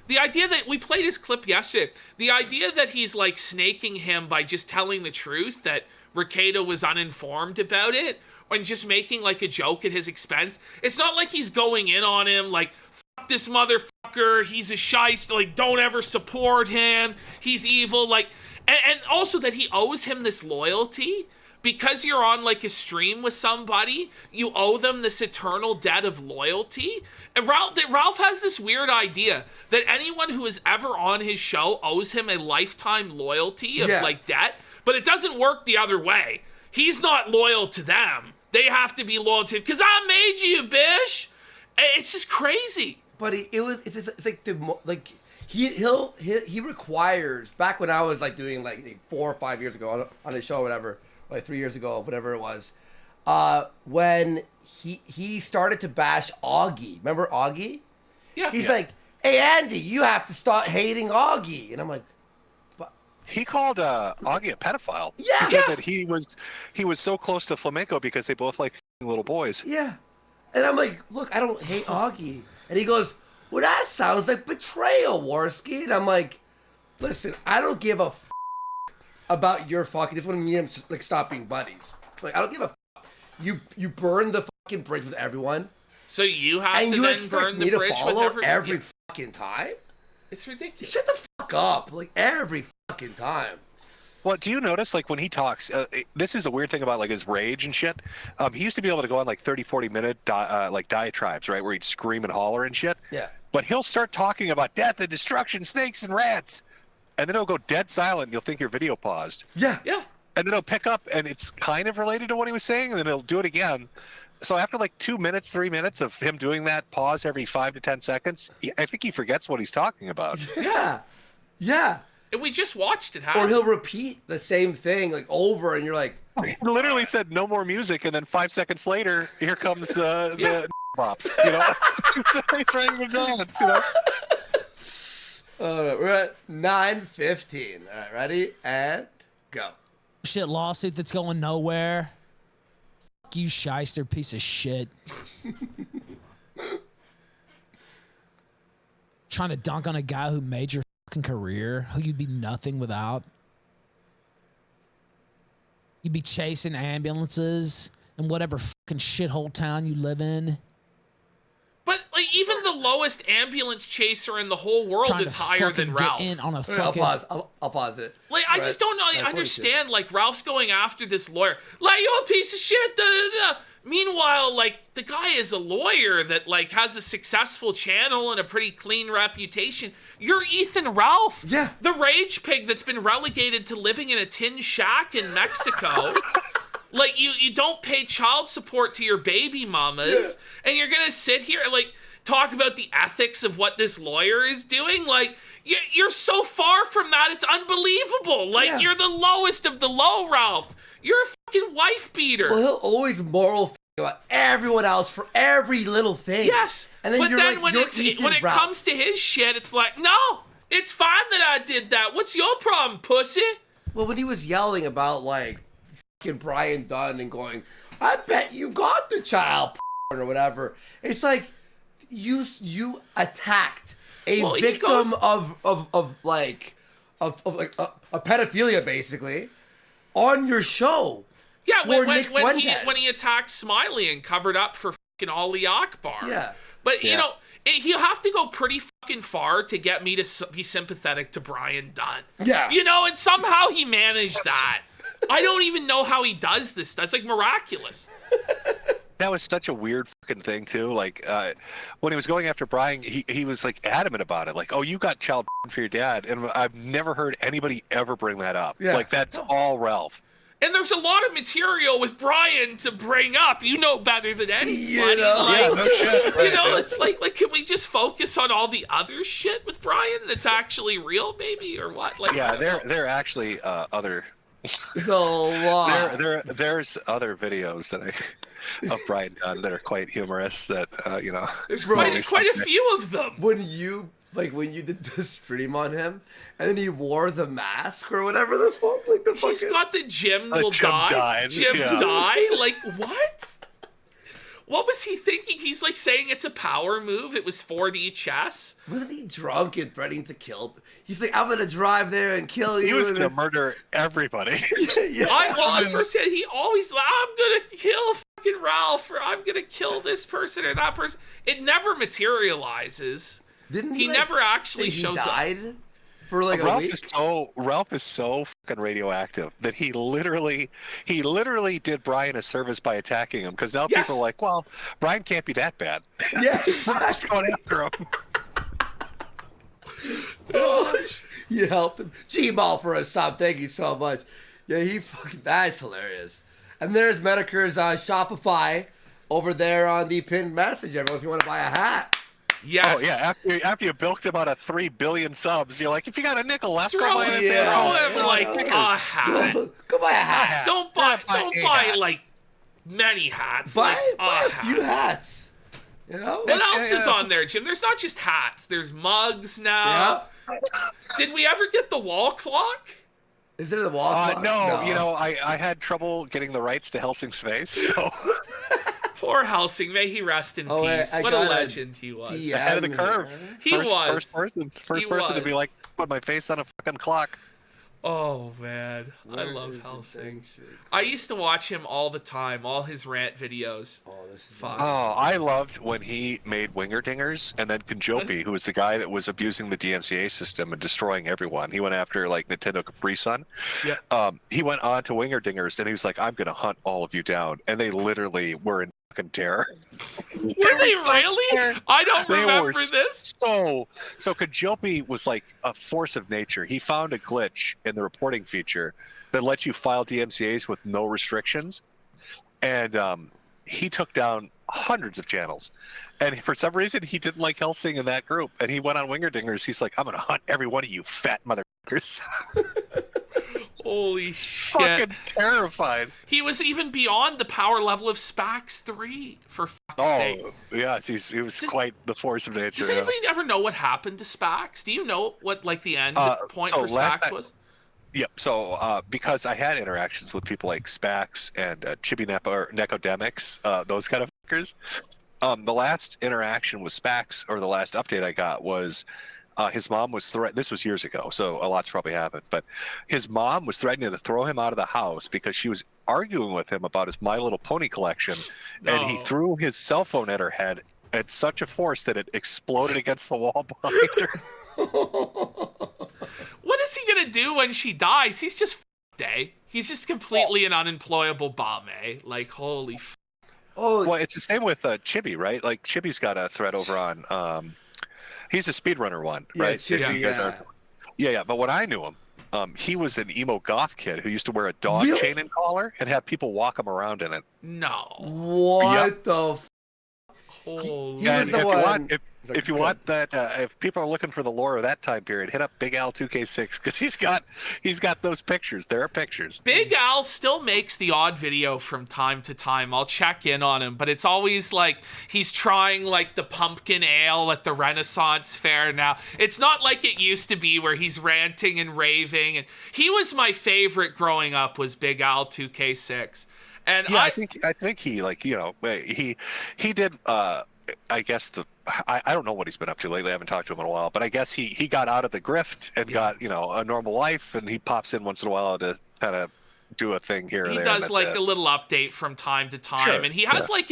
The idea that we played his clip yesterday, the idea that he's like snaking him by just telling the truth that Ricada was uninformed about it and just making like a joke at his expense. It's not like he's going in on him like, fuck this motherfucker, he's a shyster, like don't ever support him, he's evil, like, and also that he owes him this loyalty. Because you're on like a stream with somebody, you owe them this eternal debt of loyalty. And Ralph has this weird idea that anyone who is ever on his show owes him a lifetime loyalty of like debt, but it doesn't work the other way. He's not loyal to them. They have to be loyal to him because I made you, bish. It's just crazy. But it's he requires, back when I was like doing like 4 or 5 years ago on his show or whatever, like 3 years ago, whatever it was, when he started to bash Augie. Remember Augie? Yeah. He's like, hey Andy, you have to start hating Augie. And I'm like, He called Augie a pedophile. Yeah. He said that he was so close to Flamenco because they both like little boys. yeah. And I'm like, look, I don't hate Augie. And he goes, well, that sounds like betrayal, Warski. And I'm like, listen, I don't give a about your fucking. Just want me and him like stop being buddies. Like I don't give a. You burn the fucking bridge with everyone, So you have and to you then expect burn me the to bridge with follow everyone. every fucking time? It's ridiculous. Shut the fuck up! Like every fucking time. Well, do you notice, like, when he talks, this is a weird thing about, like, his rage and shit. He used to be able to go on, like, 30, 40-minute, like, diatribes, right, where he'd scream and holler and shit. Yeah. But he'll start talking about death and destruction, snakes and rats. And then he'll go dead silent, and you'll think your video paused. Yeah. Yeah. And then he'll pick up, and it's kind of related to what he was saying, and then he'll do it again. So after, like, 2 minutes, 3 minutes of him doing that pause every 5 to 10 seconds, I think he forgets what he's talking about. Yeah. Yeah. And we just watched it happen. Or he'll repeat the same thing like over, and you're like, He literally said no more music, and then 5 seconds later, here comes Yeah. the bops, you know? So he's ready to dance, you know? all right, we're at 9:15. All right, ready and go. Shit lawsuit that's going nowhere. Fuck you, shyster, piece of shit. Trying to dunk on a guy who made your fucking career, who you'd be nothing without. You'd be chasing ambulances in whatever fucking shithole town you live in. But like even the lowest ambulance chaser in the whole world Trying is to higher fucking than get Ralph. in on a All right, fucking. I'll pause it. Like I Right. just don't know. I 9:42. understand. Like Ralph's going after this lawyer. Like you're a piece of shit. Da, da, da. Meanwhile, like the guy is a lawyer that like has a successful channel and a pretty clean reputation. You're Ethan Ralph. Yeah. The rage pig that's been relegated to living in a tin shack in Mexico. Like you don't pay child support to your baby mamas, and you're gonna sit here and like talk about the ethics of what this lawyer is doing. Like you're so far from that, it's unbelievable. Like Yeah. you're the lowest of the low, Ralph. You're a fucking wife beater. Well, he'll always moral about everyone else for every little thing. Yes, And then but you're then like, when you're it's Ethan when it Ralph. comes to his shit, it's like, no, it's fine that I did that. What's your problem, pussy? Well, when he was yelling about like fucking Brian Dunn and going, I bet you got the child or whatever. It's like you attacked a Well, he victim goes- of pedophilia basically on your show. Yeah, For Nick when Fuentes. he attacked Smiley and covered up for fucking Ali Akbar. Yeah. But you Yeah. know, he'll have to go pretty fucking far to get me to be sympathetic to Brian Dunn. Yeah. You know, and somehow he managed that. I don't even know how he does this. That's like miraculous. That was such a weird fucking thing too. Like when he was going after Brian, he was like adamant about it. Like, oh, you got child for your dad, and I've never heard anybody ever bring that up. Yeah. Like that's all Ralph. And there's a lot of material with Brian to bring up. You know better than anybody. You know? Like, Yeah, no shit. you know, it's like can we just focus on all the other shit with Brian that's actually real, maybe, or what? Like, Yeah, there are actually other. There's a lot. There's other videos that of Brian Dunn that are quite humorous. That you know. There's Bro, quite a few of them. When you did the stream on him, and then he wore the mask or whatever the fuck, like the He's fucking. got the Jim The will Jim die. died, Jim yeah. die? Like, what? What was he thinking? He's like saying it's a power move. It was 4D chess. Wasn't he drunk and threatening to kill? He's like, I'm gonna drive there and kill you. He was and gonna then- murder everybody. yeah. At first he always like, I'm gonna kill fucking Ralph, or I'm gonna kill this person or that person. It never materializes. Didn't He like, never actually say shows he up. died for like a Ralph week? is so fucking radioactive that he literally did Brian a service by attacking him, because now Yes. people are like, well, Brian can't be that bad. Yeah, Ralph's going after him. you helped him. G-Ball for a sub. Thank you so much. Yeah, he fucking. That's hilarious. And there's Metokur's Shopify over there on the pinned message. Everyone, if you want to buy a hat. Yes. Oh yeah, after you bilked him out of 3 billion subs, you're like, if you got a nickel left, go Throw buy him, it. Yeah. throw him like a hat. Go buy a hat. Don't buy a hat. like many hats. Buy like a few hats. You know? What else yeah, is yeah. on there, Jim? There's not just hats. There's mugs now. Yeah. Did we ever get the wall clock? Is it the wall clock? No, you know, I had trouble getting the rights to Helsing's face, so Poor Helsing. May he rest in Oh, peace. I What a got a legend he was. DM ahead of the curve. here. He was. First person to be like, put my face on a fucking clock. Oh, man. I Where love is the Helsing. thing, shit? I used to watch him all the time, all his rant videos. Oh, this is Fuck. Oh, I loved when he made Winger Dingers, and then Kajopi, who was the guy that was abusing the DMCA system and destroying everyone. He went after like Nintendo Capri Sun. Yeah. He went on to Winger Dingers, and he was like, "I'm gonna hunt all of you down," and they literally were in fucking terror. Were they so really? scared. I don't They remember were this. so Kajopi was like a force of nature. He found a glitch in the reporting feature that lets you file DMCA's with no restrictions, and he took down hundreds of channels. And for some reason, he didn't like Helsing in that group, and he went on Winger Dingers. He's like, "I'm gonna hunt every one of you fat motherfuckers." Holy shit. Fucking terrified. He was even beyond the power level of Spax 3, for fuck's sake. Oh, yes, he was quite the force of nature. Does yeah. anybody ever know what happened to Spax? Do you know what like the end point so for last Spax time- was? Yep. So because I had interactions with people like Spax and Chibi Nepa or Necodemics, those kind of fuckers. The last interaction with Spax, or the last update I got, was his mom was this was years ago, so a lot's probably happened. But his mom was threatening to throw him out of the house because she was arguing with him about his My Little Pony collection, and he No. threw his cell phone at her head at such a force that it exploded against the wall behind her. What is he gonna do when she dies? He's just f***ed, eh? He's just completely an unemployable bum, eh? Like, holy f***. Oh, Well, it's the same with Chibi, right? Like Chibi's got a thread over on. He's a speedrunner one, yeah, right? Chippy, If you guys yeah. are- yeah. But when I knew him, he was an emo goth kid who used to wear a dog Really? chain and collar and have people walk him around in it. No. What the f? Holy. He was And the if one- you want, if you Go want that, if people are looking for the lore of that time period, hit up Big Al 2K6 because he's got those pictures. There are pictures. Big Al still makes the odd video from time to time. I'll check in on him, but it's always like he's trying like the pumpkin ale at the Renaissance Fair now. It's not like it used to be where he's ranting and raving. And he was my favorite growing up, was Big Al 2K6. And Yeah, I think he, like, you know, he did. I guess I don't know what he's been up to lately. I haven't talked to him in a while, but I guess he got out of the grift and got, you know, a normal life, and he pops in once in a while to kind of do a thing here or He there. does and like that's a it. little update from time to time, Sure, and he has like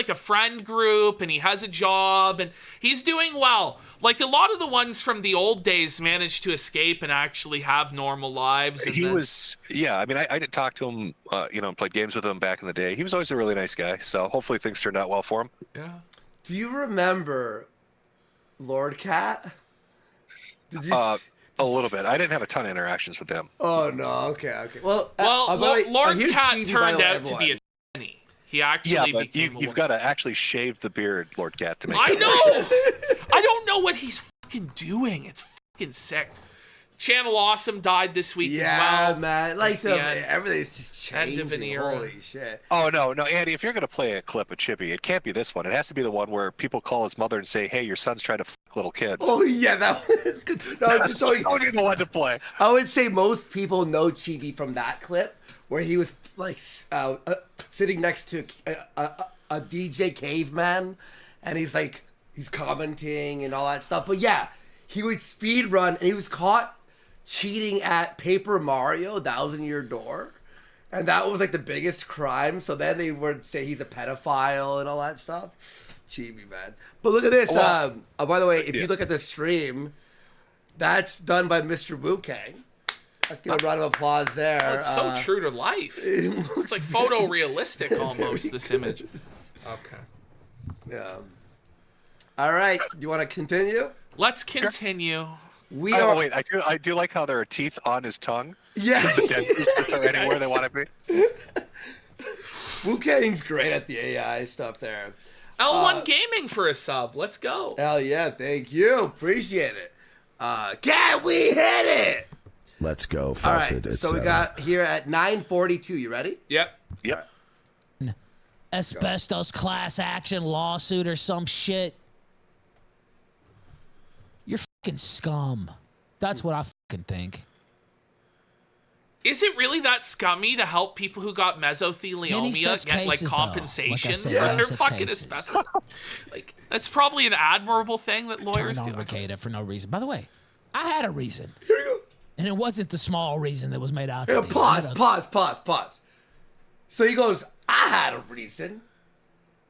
a friend group, and he has a job, and he's doing well. Like a lot of the ones from the old days managed to escape and actually have normal lives. And He was, yeah. I mean, I didn't talk to him, and played games with him back in the day. He was always a really nice guy. So hopefully things turned out well for him. Yeah. Do you remember Lord Cat? Did you? A little bit. I didn't have a ton of interactions with them. Oh no. Okay. Well, Lord here's Cat cheesy, by turned the way, out to be a tranny. He actually Yeah, but became you've got to actually shave the beard, Lord Cat, to make I that know. I don't know what he's fucking doing. It's fucking sick. Channel Awesome died this week as yeah, well. man. Like That's the end. everything's just End of an changing. era. Holy shit. Oh no, Andy! If you're gonna play a clip of Chippy, it can't be this one. It has to be the one where people call his mother and say, "Hey, your son's trying to fuck little kids." Oh yeah, that was good. No, I'm just showing. I don't even know what to play. I would say most people know Chibi from that clip where he was like sitting next to a DJ Caveman, and he's commenting and all that stuff. But yeah, he would speed run, and he was caught cheating at Paper Mario 1,000-Year Door, and that was like the biggest crime. So then they would say he's a pedophile and all that stuff. Chibi, man. But look at this. Well, By the way, if yeah. you look at the stream, that's done by Mr. Bouquet. Let's give a round of applause there. Oh, it's so true to life. It's like photorealistic almost, this image. Okay. Yeah. All right. Do you want to continue? Let's continue. We Oh, are. wait, I do like how there are teeth on his tongue. Yeah. The dentist are anywhere they want to be. Bouquet's great at the AI stuff there. L1 Gaming for a sub. Let's go. Hell yeah. Thank you. Appreciate it. Can we hit it? Let's go. All Felted, right. So we etc. got here at 9:42. You ready? Yep. Yep. Asbestos class action lawsuit or some shit. You're fucking scum. That's what I fucking think. Is it really that scummy to help people who got Many mesothelioma such get like cases, though. compensation Like I said, for many their such fucking cases. asbestos? Like that's probably an admirable thing that lawyers Turned do. on Ricada for no reason. By the way, I had a reason. Here we go. And it wasn't the small reason that was made out to Yeah, be. pause. So he goes, I had a reason.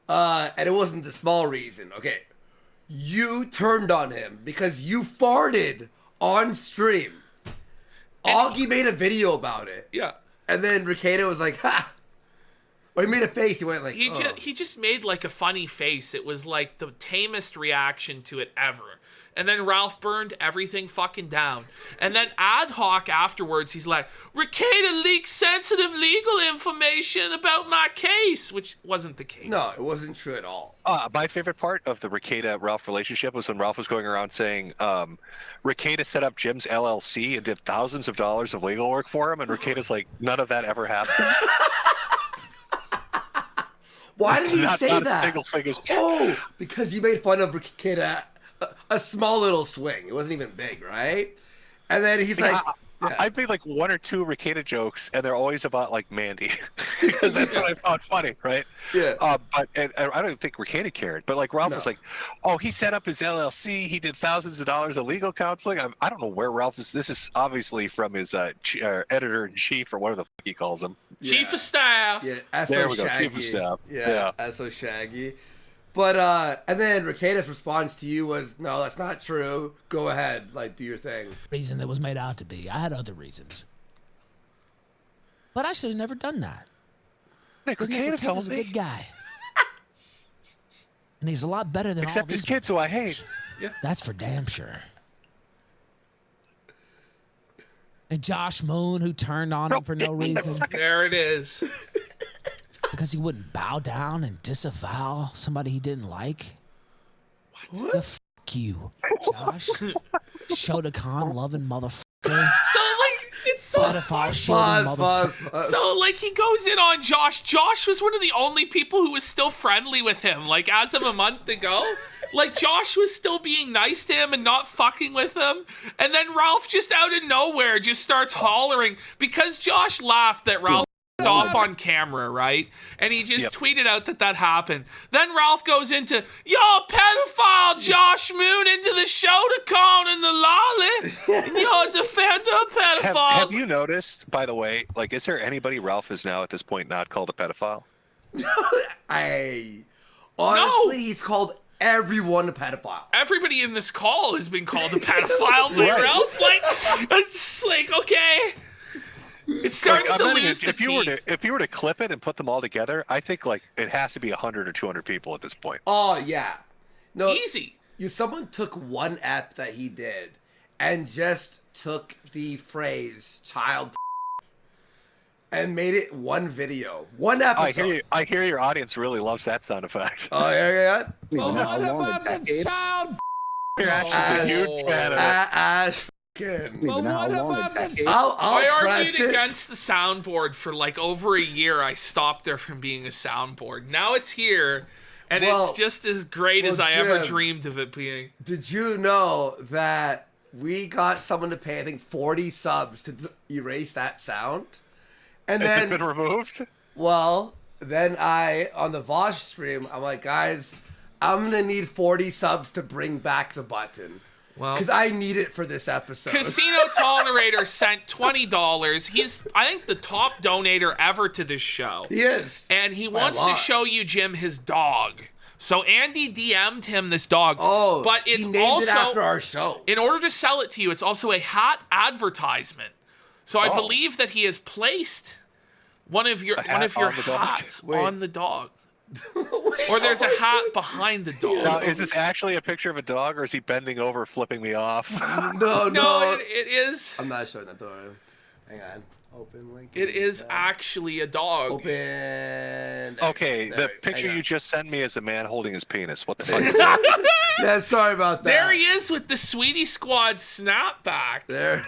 And it wasn't the small reason. Okay. You turned on him because you farted on stream. Augie made a video about it. Yeah. And then Ricada was like, ha. Or he made a face. He went like, He oh. he just made like a funny face. It was like the tamest reaction to it ever. And then Ralph burned everything fucking down. And then ad hoc afterwards, he's like, Ricada leaked sensitive legal information about my case, which wasn't the case. No, it wasn't true at all. My favorite part of the Ricada-Ralph relationship was when Ralph was going around saying Ricada set up Jim's LLC and did thousands of dollars of legal work for him, and Ricada's like, none of that ever happened. Why did he say not that? a single figure. Oh, because you made fun of Ricada. A small little swing. It wasn't even big, right? And then he's like, yeah. I've made like one or two Ricada jokes, and they're always about like Mandy, because that's what I found funny, right? Yeah. But I don't think Ricada cared, but like Ralph was like, "Oh, he set up his LLC. He did thousands of dollars of legal counseling." I don't know where Ralph is. This is obviously from his editor in chief or whatever the fuck he calls him. Chief of staff. Yeah, S.O. There we go, Shaggy. Chief of Staff. Yeah, S.O. Shaggy. But, and then Ricada's response to you was, no, that's not true. Go ahead, like, do your thing. Reason that was made out to be. I had other reasons. But I should have never done that. Nick Because Nick Ricada Ricada's told a me. good guy. And he's a lot better than all Except these his kids, who I hate. That's for damn sure. And Josh Moon, who turned on him for no reason. There it is. Because he wouldn't bow down and disavow somebody he didn't like. What? The f*** you, Josh. Shotokan loving motherfucker. So like it's so Pedophile shooting motherfucker. Pause. So, like, he goes in on Josh. Josh was one of the only people who was still friendly with him, like, as of a month ago. Like, Josh was still being nice to him and not fucking with him. And then Ralph just out of nowhere just starts hollering because Josh laughed that Ralph off on camera, right? And he just tweeted out that happened. Then Ralph goes into, yo, pedophile Josh Moon into the Shotokan and the lolly. And yo, defender of pedophiles. Have you noticed, by the way, like, is there anybody Ralph is now at this point not called a pedophile? Honestly, he's called everyone a pedophile. Everybody in this call has been called a pedophile by Ralph. Like, it's just like, okay. It starts to lose the teeth. If you were to clip it and put them all together, I think like it has to be 100 or 200 people at this point. Oh yeah, no, easy. Someone took one ep that he did and just took the phrase "child" and made it one video, one episode. I hear your audience really loves that sound effect. Oh yeah, Oh, motherfucking child. Your action's a huge fan of it. I argued against the soundboard for like over a year. I stopped there from being a soundboard. Now it's here, and it's just as great as I ever dreamed of it being. Did you know that we got someone to pay, I think, 40 subs to erase that sound? And Has then it been removed? Well, then on the Vosh stream, I'm like, guys, I'm gonna need 40 subs to bring back the button. Well, because I need it for this episode. Casino Tolerator sent $20. He's, I think, the top donator ever to this show. He is. And he wants to show you, Jim, his dog. So Andy DM'd him this dog. Oh, but it's he named also, it after our show. In order to sell it to you, it's also a hat advertisement. So I believe that he has placed one of your hats on the dog. Wait, or there's a hat behind the dog. Now, is this actually a picture of a dog, or is he bending over, flipping me off? No, it is. I'm not showing that door. Hang on. Open link. It is actually a dog. Open. Okay, the picture you just sent me is a man holding his penis. What the fuck is that? Yeah, sorry about that. There he is with the Sweetie Squad snapback. There.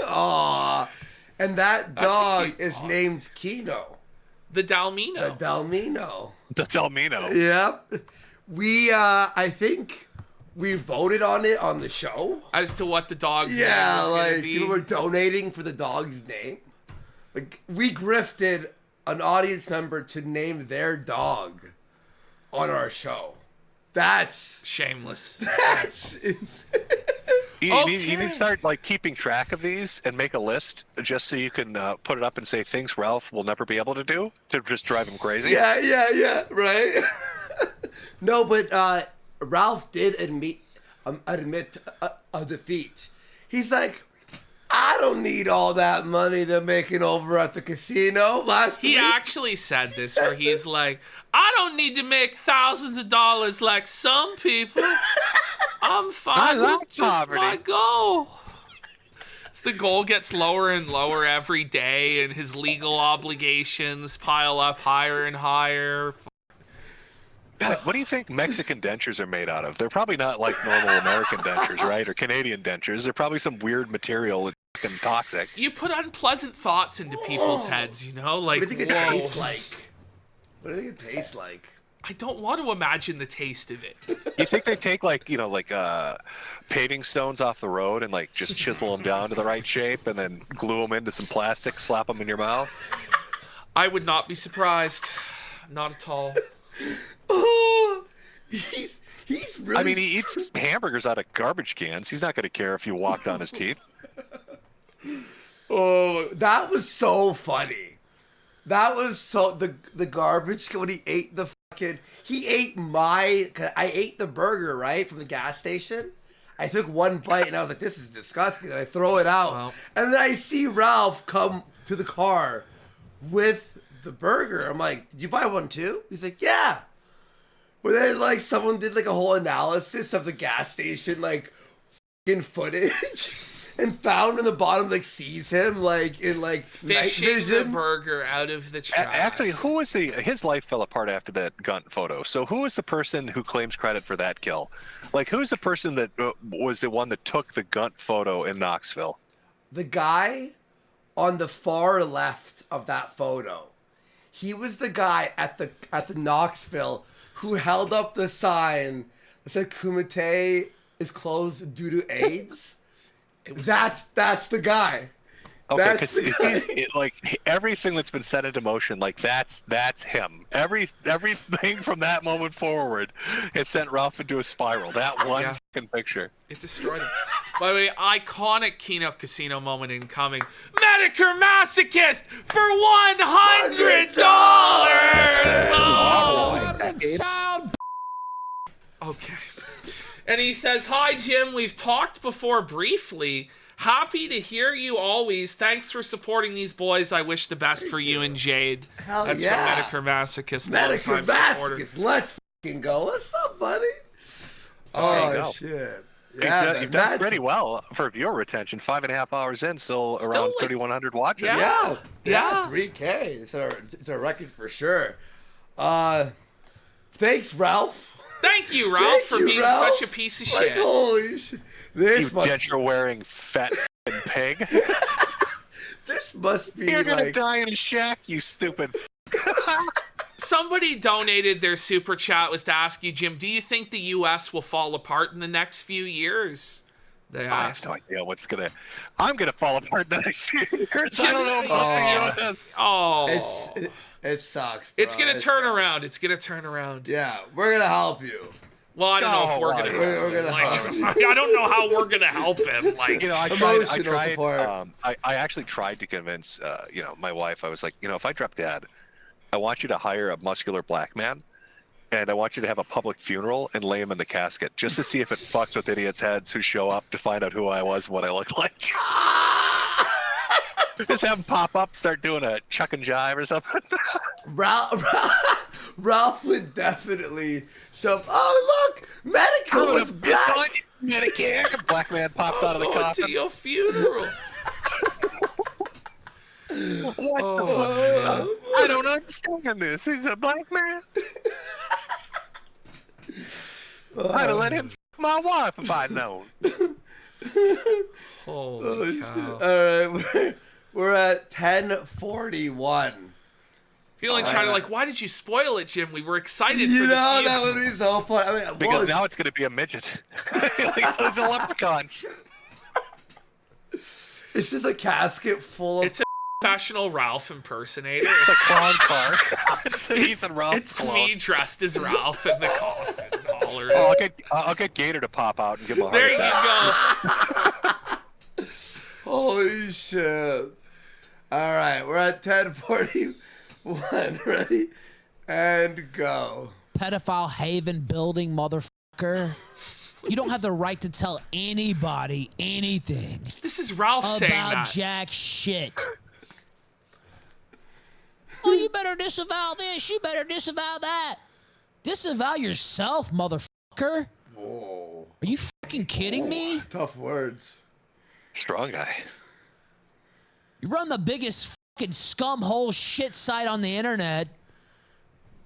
Aww. And that dog is named Kino. The Dalmino. The Dalmino. The Dalmino. Yep. We, I think we voted on it on the show. As to what the dog's name was like, gonna be. people were donating for the dog's name. Like, we grifted an audience member to name their dog on our show. That's shameless. That's insane. You need to start like keeping track of these and make a list just so you can put it up and say things Ralph will never be able to do to just drive him crazy. Yeah, right. No, but Ralph did admit a defeat. He's like, I don't need all that money they're making over at the casino last week. He actually said this where he's like, I don't need to make thousands of dollars like some people. I'm fine with just my goal. So the goal gets lower and lower every day, and his legal obligations pile up higher and higher. What do you think Mexican dentures are made out of? They're probably not like normal American dentures, right? Or Canadian dentures. They're probably some weird material that's fucking toxic. You put unpleasant thoughts into people's heads, you know? Like, what do you think it tastes like? What do you think it tastes like? I don't want to imagine the taste of it. You think they take like paving stones off the road and like just chisel them down to the right shape and then glue them into some plastic, slap them in your mouth? I would not be surprised. Not at all. Oh, he's really. I mean, he eats hamburgers out of garbage cans. He's not going to care if you walked on his teeth. Oh, that was so funny. That was so the garbage when he ate the fucking. He ate I ate the burger right from the gas station. I took one bite and I was like, "This is disgusting." And I throw it out, and then I see Ralph come to the car with the burger. I'm like, "Did you buy one too?" He's like, "Yeah." Where then like someone did like a whole analysis of the gas station like fucking footage. And found in the bottom, like, sees him, like, in, like, fishing night vision. the burger out of the trash. Actually, who was his life fell apart after that Gunt photo. So who is the person who claims credit for that kill? Like, who's the person that was the one that took the Gunt photo in Knoxville? The guy on the far left of that photo. He was the guy at the Knoxville who held up the sign that said Kumite is closed due to AIDS. That's the guy. Okay, because like everything that's been set into motion, like that's him. Everything from that moment forward has sent Ralph into a spiral. That one fucking picture. It destroyed him. By the way, iconic Keno Casino moment incoming. Metokur Masochist for $100. Child. Okay. And he says, "Hi, Jim. We've talked before briefly. Happy to hear you always. Thanks for supporting these boys. I wish the best for you and Jade." Hell That's yeah. from Metokur Masochist. Metokur Masochist. Let's fucking go. What's up, buddy? Oh, shit. Yeah, You've done pretty well for viewer retention. 5.5 hours in, still around 3,100 watches. Yeah, 3K. It's a record for sure. Thanks, Ralph. Thank you, Ralph, for being such a piece of shit. Holy shit. You denture-wearing fat pig. This must be You're gonna die in a shack, you stupid. Somebody donated their super chat was to ask you, Jim, do you think the U.S. will fall apart in the next few years? They asked. I have no idea what's gonna. I'm gonna fall apart in the next few years. I don't know about the U.S. Oh, it sucks. Bro. It's gonna turn around. It's gonna turn around. Yeah, we're gonna help you. Well, I don't know if we're gonna. We're gonna help you. I don't know how we're gonna help him. Like, you know, I tried. I actually tried to convince, my wife. I was like, if I drop dead, I want you to hire a muscular black man, and I want you to have a public funeral and lay him in the casket, just to see if it fucks with idiots' heads who show up to find out who I was and what I look like. Just have him pop up, start doing a chuck and jive or something. Ralph would definitely show. Oh, look, Metokur was black. Medicare. Black man pops out of the coffin. To your funeral. What the fuck? I don't understand this. He's a black man. I'd have let him f my wife if I'd known. Holy cow. All right, we're at 10:41. Feeling trying to why did you spoil it, Jim? We were excited for the that would be so fun. I mean, because now it's going to be a midget. It's a leprechaun. It's just a casket full of. It's a professional Ralph impersonator. It's a clown car. It's Ethan Ralph. It's me dressed as Ralph in the coffin. Oh, I'll get Gator to pop out and give him a heart attack. You go. Holy shit. All right, we're at 10:41. Ready? And go. Pedophile haven building motherfucker. You don't have the right to tell anybody anything. This is Ralph saying that. About jack shit. Oh, you better disavow this. You better disavow that. Disavow yourself, motherfucker. Whoa. Are you fucking kidding me? Tough words. Strong guy. You run the biggest fucking scumhole shit site on the internet.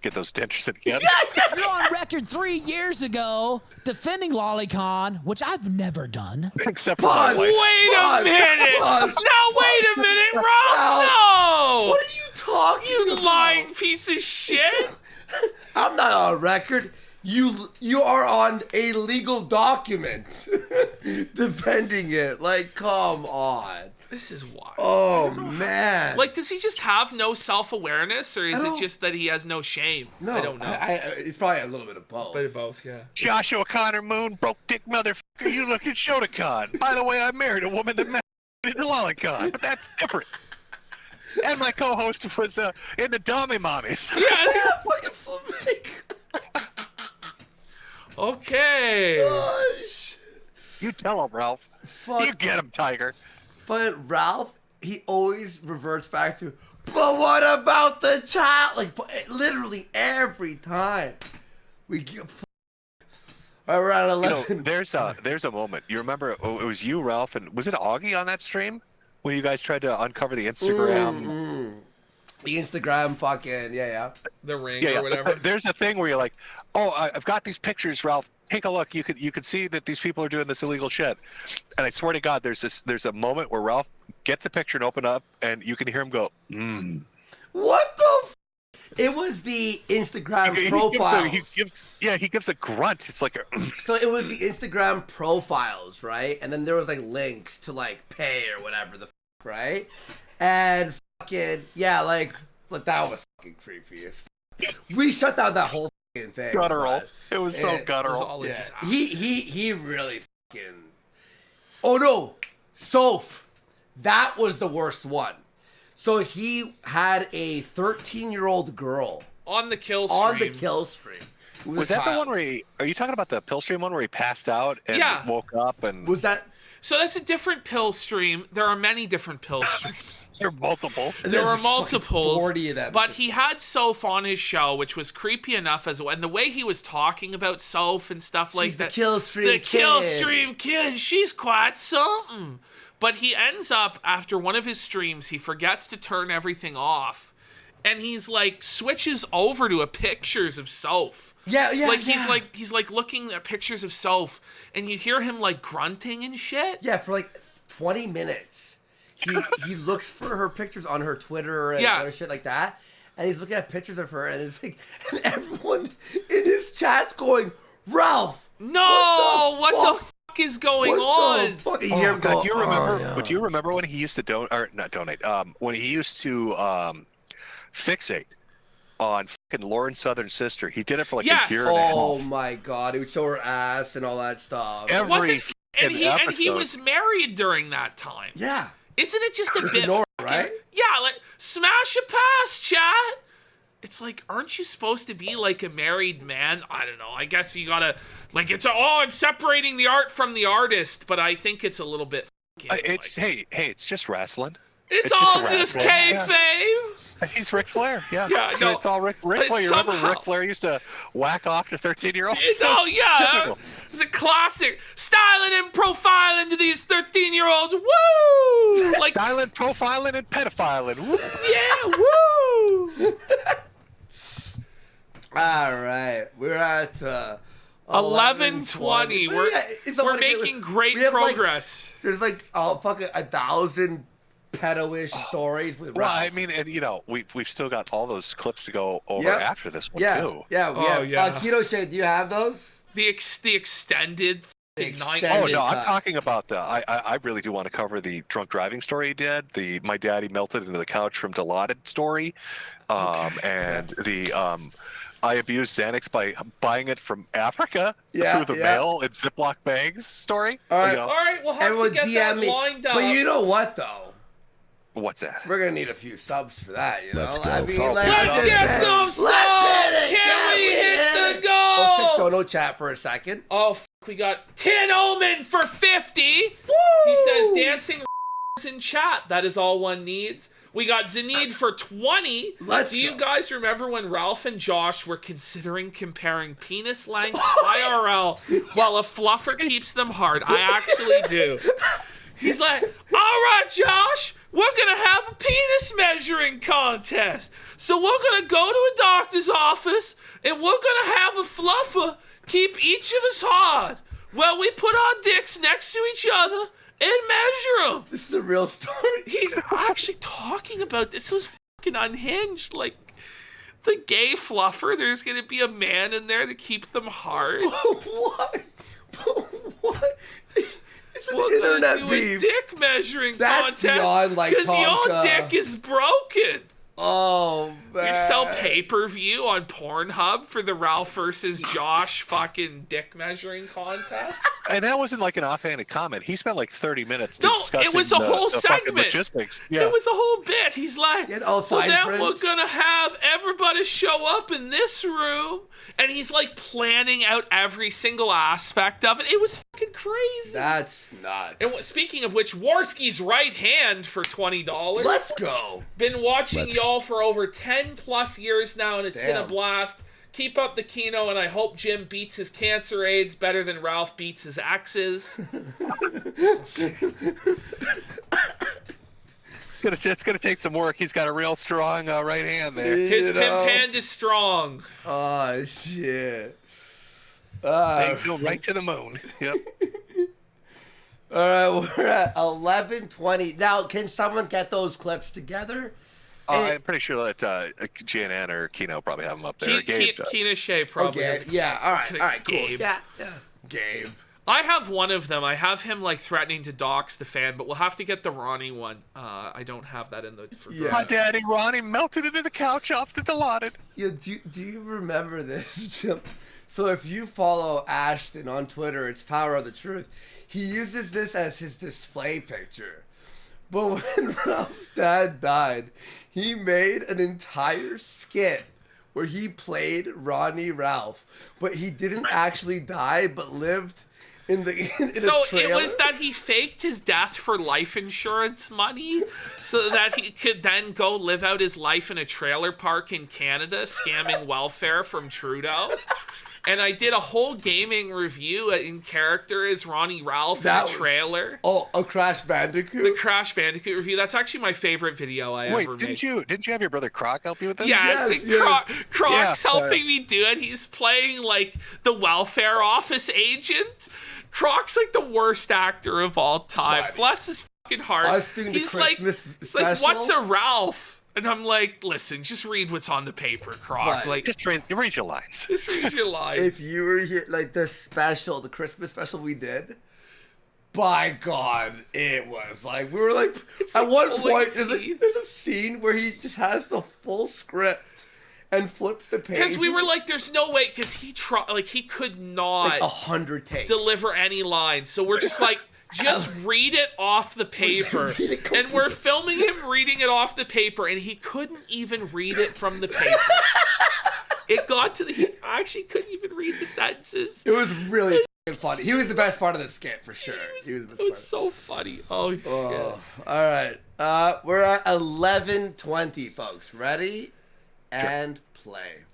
Get those dentures in again. You're on record 3 years ago defending Lolicon, which I've never done. Except for Wait a minute! No, wait a minute, Ralph! No! What are you talking about? You lying piece of shit! I'm not on record. You are on a legal document defending it. Like, come on. This is wild. Oh, man. Like, does he just have no self-awareness, or is it just that he has no shame? No, I don't know. It's probably a little bit of both. Bit of both, yeah. Joshua Connor Moon, broke dick motherfucker. You looked at Shotokan. By the way, I married a woman that married a Lolicon, but that's different. And my co-host was in the Dummy Mommies. Yeah. Fucking flamenco. Okay. Oh, shit. You tell him, Ralph. You get him, Tiger. But Ralph, he always reverts back to, but what about the child? Like, literally every time we get. All right, we're at 11. There's a moment. You remember? It was you, Ralph, and was it Augie on that stream when you guys tried to uncover the Instagram? The Instagram fucking The ring or whatever. There's a thing where you're like, oh, I've got these pictures, Ralph. Take a look. You could see that these people are doing this illegal shit. And I swear to God, there's a moment where Ralph gets a picture and open up, and you can hear him go, What the? It was the Instagram profiles. He gives a grunt. It's like So it was the Instagram profiles, right? And then there was like links to like pay or whatever the right? And fucking like that was fucking creepy as fuck. We shut down that whole fucking thing. Guttural. It was so guttural. It was all a Yeah. disaster. He really fucking. Oh no, Soph, that was the worst one. So he had a 13-year-old girl on the kill stream. on the kill stream. Was that the one where are you talking about the pill stream one where he passed out and woke up and was that? So that's a different pill stream. There are many different pill streams. There are multiples. There were multiples. 40 of them. But he had Soph on his show, which was creepy enough as well. And the way he was talking about Soph and stuff like She's that. the kill stream The kill kid. stream kid. She's quite something. But he ends up, after one of his streams, he forgets to turn everything off. And he's like, switches over to a pictures of Soph. Yeah. He's like looking at pictures of Soph, and you hear him like grunting and shit. Yeah, for like 20 minutes. He looks for her pictures on her Twitter and other shit like that. And he's looking at pictures of her, and it's like, and everyone in his chat's going, Ralph! No! What the fuck is going on? The fuck? You hear him go, do you remember? yeah. But do you remember when he used to not donate? When he used to fixate on fucking Lauren's Southern Sister. He did it for like a year and a half. Oh my god, he would show her ass and all that stuff. Every and he episode. was married during that time. Yeah. Isn't it just a With bit Nora, fucking, right? Yeah, like smash a pass, chat. It's like, aren't you supposed to be like a married man? I don't know. I guess you gotta like I'm separating the art from the artist, but I think it's a little bit. It's hey, it's just wrestling. It's just all a just wrestling. kayfabe. He's Ric Flair. Yeah, no, it's all Ric Flair. You remember somehow- Ric Flair used to whack off to 13-year-olds? It's a classic. Styling and profiling to these 13-year-olds. Woo! Like Styling, profiling, and pedophiling. Woo! yeah, woo! All right, we're at 11:20. We're making great progress. There's like fucking 1,000 pedo-ish stories with Well, Ralph. I mean, and we've still got all those clips to go over Yep. after this one too. Yeah. Keto Shade, do you have those? The extended. Oh no, I'm talking about the. I really do want to cover the drunk driving story he did. The my daddy melted into the couch from Dilaudid story, and the I abused Xanax by buying it from Africa through the mail in Ziploc bags story. All right, All right, we'll have everyone to get DM that me. lined up. But you know what though? What's that? We're gonna need a few subs for that, you know. Let's go, I mean, folks. like, Let's just get said, some let's subs! hit it, Can we hit the goal? Oh, check Dono chat for a second. Oh, we got Tin Omen for 50. Woo! He says dancing in chat. That is all one needs. We got Zaneed for 20. Do you guys remember when Ralph and Josh were considering comparing penis length IRL while a fluffer keeps them hard? I actually do. He's like, all right, Josh, we're going to have a penis measuring contest. So we're going to go to a doctor's office and we're going to have a fluffer keep each of us hard. Well, we put our dicks next to each other and measure them. This is a real story. He's actually talking about this. It was fucking unhinged. Like, the gay fluffer, there's going to be a man in there to keep them hard. What? What? It's an We're going internet to do a beef. dick measuring That's contest. beyond, like, because your Tonka. dick is broken. Oh, man. We sell pay-per-view on Pornhub for the Ralph versus Josh fucking dick measuring contest. And that wasn't like an offhanded comment. He spent like 30 minutes No, discussing it was a whole the fucking segment. logistics. Yeah. It was a whole bit. He's like, Yeah, all so sign then prints. we're going to have everybody show up in this room. And he's like planning out every single aspect of it. It was fucking crazy. That's nuts. And speaking of which, Warski's right hand for $20. Let's go. Been watching y'all for over 10 plus years now, and it's been a Damn. blast. Keep up the Kino, and I hope Jim beats his cancer AIDS better than Ralph beats his exes. It's gonna take some work. He's got a real strong right hand there. His You pimp know? hand is strong. Oh, shit. Things go right to the moon. Yep. All right, we're at 11:20. Now, can someone get those clips together? I'm pretty sure that JNN or Kino probably have them up there. Gabe does. Keena Shea probably. Okay, has a- yeah, all right, cool. Gabe. Yeah. Gabe. I have one of them. I have him like threatening to dox the fan, but we'll have to get the Ronnie one. I don't have that in the. My daddy Ronnie melted into the couch off the Dilaudid. Yeah, do you remember this, Jim? So if you follow Ashton on Twitter, it's Power of the Truth. He uses this as his display picture. But when Ralph's dad died, he made an entire skit where he played Ronnie Ralph, but he didn't actually die, but lived in a trailer. It was that he faked his death for life insurance money so that he could then go live out his life in a trailer park in Canada, scamming welfare from Trudeau. And I did a whole gaming review in character as Ronnie Ralph in a trailer. A Crash Bandicoot? The Crash Bandicoot review. That's actually my favorite video I ever made. Didn't you have your brother Croc help you with this? Yes, Croc's helping me do it. He's playing like the welfare office agent. Croc's like the worst actor of all time. Bless his fucking heart. He's like, what's a Ralph? And I'm like, listen, just read what's on the paper, Croc. Right. Like, Just read your lines. just read your lines. If you were here, like the Christmas special we did, by God, it was like, we were like, It's at like one pulling point, teeth. there's a scene where he just has the full script and flips the page. Because we were like, there's no way, because he could not like 100 takes. deliver any lines. So we're just like, just read it off the paper. And we're filming him reading it off the paper, and he couldn't even read it from the paper. It got to he actually couldn't even read the sentences. It was really funny. He was the best part of the skit, for sure. It was so funny. Oh, shit. All right. We're at 11:20, folks. Ready? And play.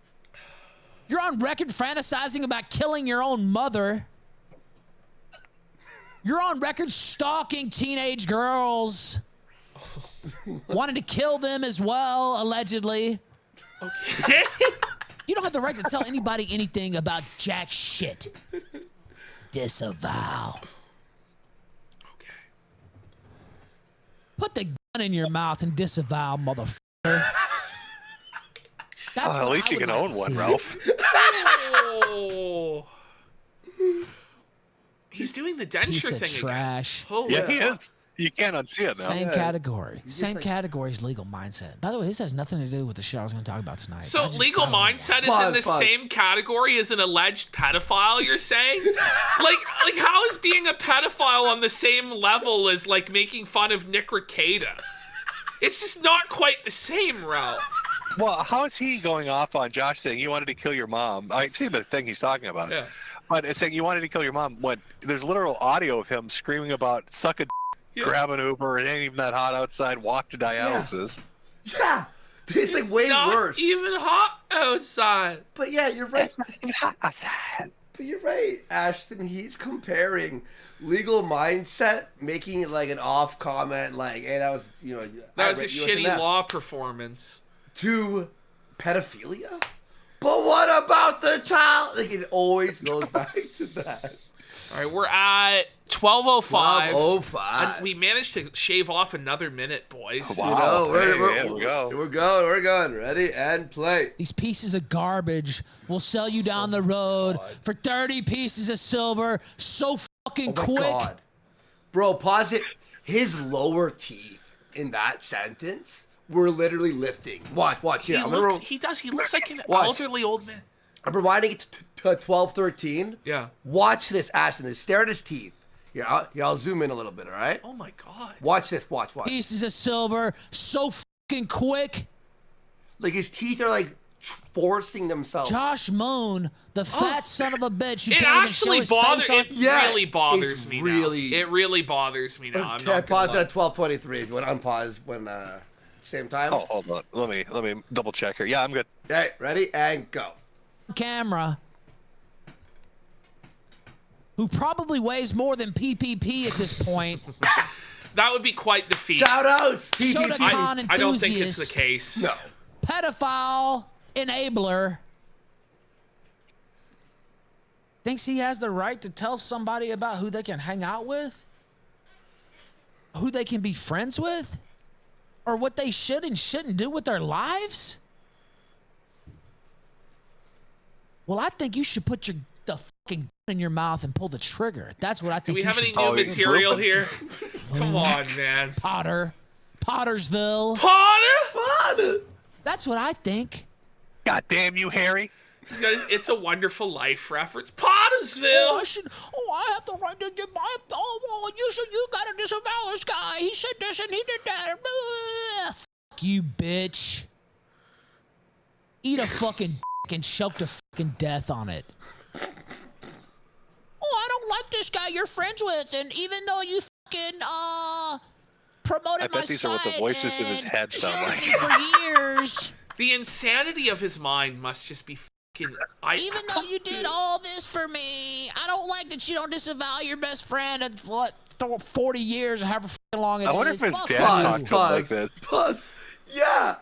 You're on record fantasizing about killing your own mother. You're on record stalking teenage girls. Wanting to kill them as well, allegedly. Okay. You don't have the right to tell anybody anything about jack shit. Disavow. Okay. Put the gun in your mouth and disavow, motherfucker. At least you can own one, Ralph. Oh. He's doing the denture thing trash. again. Holy Yeah, he is. You can't unsee it now. Same category. Same like- category as legal mindset. By the way, this has nothing to do with the show I was going to talk about tonight. So I just legal kinda wanna- mindset is in the same category as an alleged pedophile, you're saying? like how is being a pedophile on the same level as like making fun of Nick Rekieta? It's just not quite the same, Ralph. Well, how is he going off on Josh saying you wanted to kill your mom? I've seen the thing he's talking about. Yeah. But it's saying you wanted to kill your mom when there's literal audio of him screaming about suck a grab an Uber, it ain't even that hot outside, walk to dialysis. Yeah. It's like way Not worse. even hot outside. But yeah, you're right. It's not even hot outside. But you're right, Ashton. He's comparing legal mindset, making it like an off comment, like, hey, that was, That was a shitty law performance. To pedophilia? But what about the child? Like, it always goes back to that. All right, we're at 12:05. 12:05. And we managed to shave off another minute, boys. Wow. We're we go. We're going. Ready and play. These pieces of garbage will sell you down the road for 30 pieces of silver so fucking Oh my quick. God. Bro, pause it. His lower teeth in that sentence were literally lifting. Watch. Here, He does. He looks like an Watch. elderly old man. I'm rewinding it to 12:13. Yeah. Watch this, Ashton. Stare at his teeth. Here, I'll zoom in a little bit, all right? Oh my God. Watch this. Watch. Pieces of silver so fucking quick. Like, his teeth are, like, forcing themselves. Josh Moon, the fat son of a bitch who It can't actually even show his face on. really bothers it's me really- now. It really bothers me now. I'm Okay, I not paused it gonna at 12:23. If you want to unpause when, same time. Oh, hold on. Let me double check here. Yeah, I'm good. Okay, ready and go. Camera, who probably weighs more than PPP at this point. That would be quite the feat. Shout outs, PPP. Shoda-con I don't think it's the enthusiast. case. No. Pedophile enabler thinks he has the right to tell somebody about who they can hang out with, who they can be friends with, or what they should and shouldn't do with their lives. Well, I think you should put your the fucking gun in your mouth and pull the trigger. That's what I Do think. we have any Oh, new he's material looping. here? Come on, man. Pottersville. Potter? That's what I think. God damn you, Harry. He's got his It's a Wonderful Life reference. Pottersville. I have the right to get my. You gotta disavow this guy. He said this and he did that. Fuck you, bitch. Eat a fucking dick and choke to fucking death on it. I don't like this guy you're friends with, and even though you fucking promoted I bet these are what the voices in his head sound like. for years. The insanity of his mind must just be fucking. Even though you did all this for me, I don't like that you don't disavow your best friend at 40 years or however fucking long it is. I wonder if his Fuck dad you. talked to him like this. Pause. Yeah.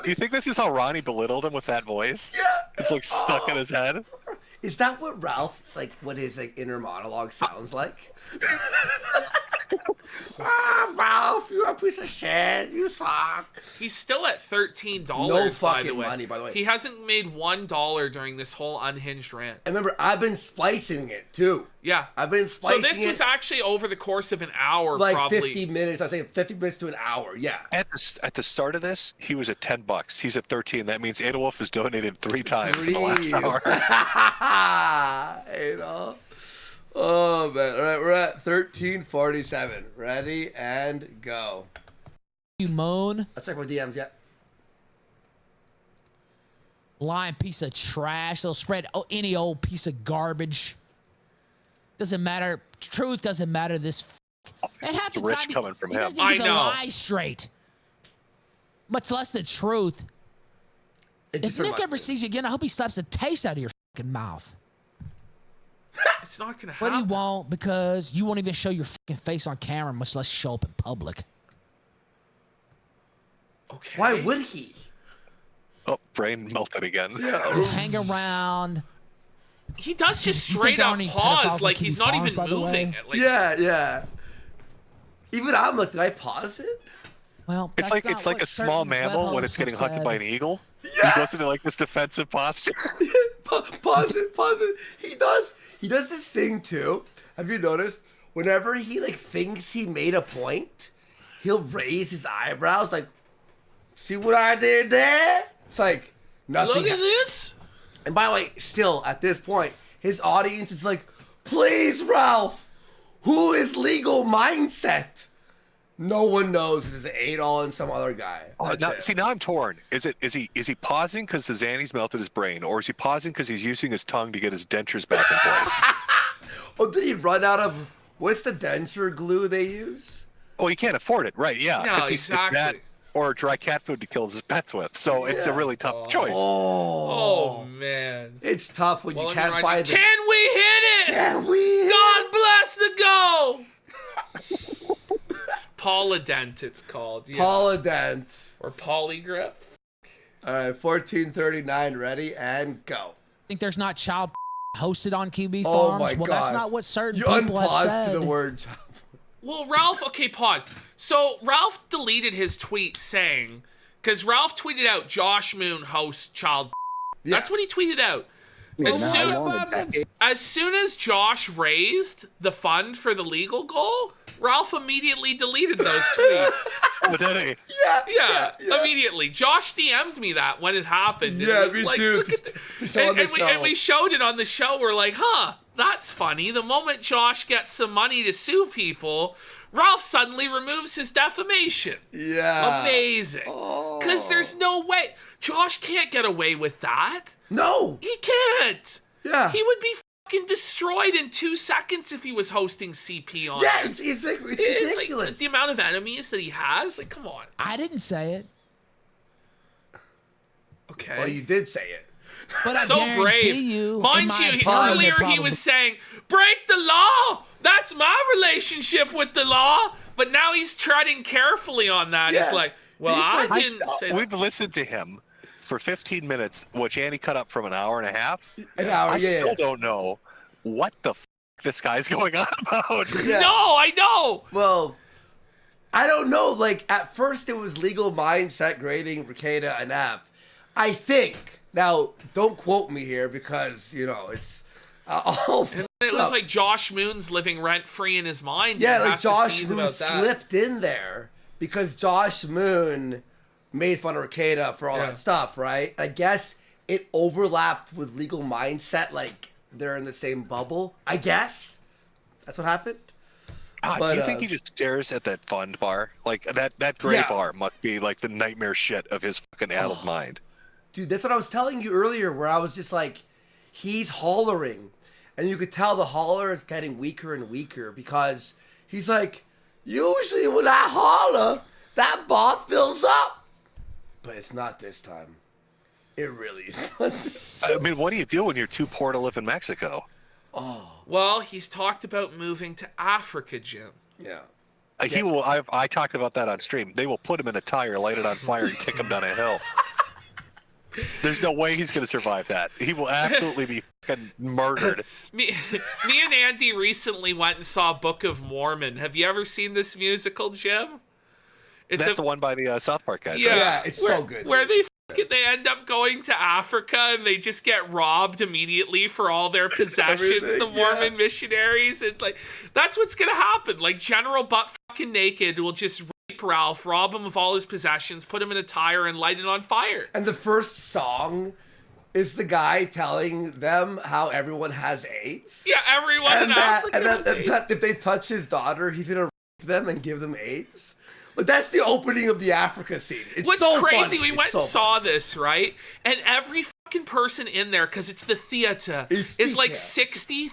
Do you think this is how Ronnie belittled him with that voice? Yeah. It's like stuck in his head. Is that what Ralph, what his inner monologue sounds like? Ralph, you're a piece of shit. You suck. He's still at $13. No by the fucking way. money, by the way. He hasn't made $1 during this whole unhinged rant. And remember, I've been splicing it too. Yeah. I've been So splicing this was actually over the course of an hour, like probably. 50 minutes. I was saying 50 minutes to an hour. Yeah. At the start of this, he was at $10. He's at 13. That means Adolf has donated 3 times in the last hour. You know. Oh man! All right, we're at 13:47. Ready and go. You moan. I'll check my DMs yet. Lying piece of trash. They'll spread any old piece of garbage. Doesn't matter. Truth doesn't matter. This. And half the Rich time coming from he him. doesn't even I get the know. lie straight. Much less the truth. If Nick ever sees you again, I hope he slaps the taste out of your fucking mouth. It's not going to But happen. he won't, because you won't even show your fucking face on camera, much less show up in public. Okay. Why would he? Oh, brain melted again. You hang around. He does just You think straight there up aren't any pause, pedophiles like on he's TV not farms, even by the way? moving. Like, Yeah. Even I'm like, did I pause it? Well, It's like a small mammal when it's getting hunted by an eagle. Yeah. He goes into like this defensive posture. Pause it. He does this thing too. Have you noticed? Whenever he thinks he made a point, he'll raise his eyebrows like, "See what I did there?" It's like nothing. Look at this. And by the way, still at this point, his audience is like, "Please, Ralph, who is Legal Mindset?" No one knows. This is Adol and some other guy. Now I'm torn. Is he pausing because the Xannies melted his brain, or is he pausing because he's using his tongue to get his dentures back in place? Oh, did he run out of what's the denture glue they use? Well, he can't afford it, right? Yeah. No, 'cause he's exactly. that or dry cat food to kill his pets with. So it's a really tough choice. Oh, man. It's tough when Well, you can't buy the. Can we hit it? Can we? God bless the go. Polydent, it's called. Yeah. Polydent. Or polygrip. All right, 14:39. Ready and go. Think there's not child hosted on QB Oh farms? my Well, God. that's not what certain You people have unpaused said. to the word. Well, Ralph, okay, pause. So Ralph deleted his tweet saying, because Ralph tweeted out Josh Moon hosts child. Yeah. That's what he tweeted out. Now, As soon as Josh raised the fund for the legal goal, Ralph immediately deleted those tweets. Oh, did he? Yeah, immediately. Josh DM'd me that when it happened. And Yeah, it was me like, too. Look at Just on the show. and we showed it on the show. We're like, huh, that's funny. The moment Josh gets some money to sue people, Ralph suddenly removes his defamation. Yeah. Amazing. Because there's no way. Josh can't get away with that. No. He can't. Yeah. He would be fucking destroyed in 2 seconds if he was hosting CP on. Yeah, it's ridiculous. Like the amount of enemies that he has. Like, come on. I didn't say it, Okay. Well, you did say it. but I So guarantee brave. you. Mind in my you, opinion, earlier they're he probably- was saying, break the law. That's my relationship with the law. But now he's treading carefully on that. Yeah. He's like, well, He's I like, didn't say that. We've listened to him for 15 minutes, which Andy cut up from an hour and a half. An hour, I yeah. still don't know what the this guy's going on about. Yeah. No, I know. Well, I don't know. Like, at first it was Legal Mindset grading Ricada an F. I think Now, don't quote me here because, you know, it's all It was like Josh Moon's living rent-free in his mind. Yeah, You like have to Josh see Moon about that. slipped in there because Josh Moon made fun of Arcada for all that stuff, right? I guess it overlapped with Legal Mindset, like they're in the same bubble. I guess that's what happened. Do you think he just stares at that fund bar? Like that gray bar must be like the nightmare shit of his fucking addled mind. Dude, that's what I was telling you earlier, where I was just like, he's hollering, and you could tell the holler is getting weaker and weaker because he's like, usually when I holler, that bar fills up, but it's not this time. It really is not this time. I mean, what do you do when you're too poor to live in Mexico? Well, he's talked about moving to Africa, Jim. Yeah. He will. I talked about that on stream. They will put him in a tire, light it on fire, and kick him down a hill. There's no way he's going to survive that. He will absolutely be fucking murdered. Me and Andy recently went and saw Book of Mormon. Have you ever seen this musical, Jim? That's the one by the South Park guys, right? Yeah, it's so good. Where they end up going to Africa and they just get robbed immediately for all their possessions, the Mormon missionaries. And like, that's what's going to happen. Like, General Butt fucking Naked will just rape Ralph, rob him of all his possessions, put him in a tire, and light it on fire. And the first song is the guy telling them how everyone has AIDS. Yeah, everyone in Africa has AIDS. That if they touch his daughter, he's going to rape them and give them AIDS. But that's the opening of the Africa scene. It's What's so crazy, funny. we went and saw this, right? And every fucking person in there, because it's the theater, is like 60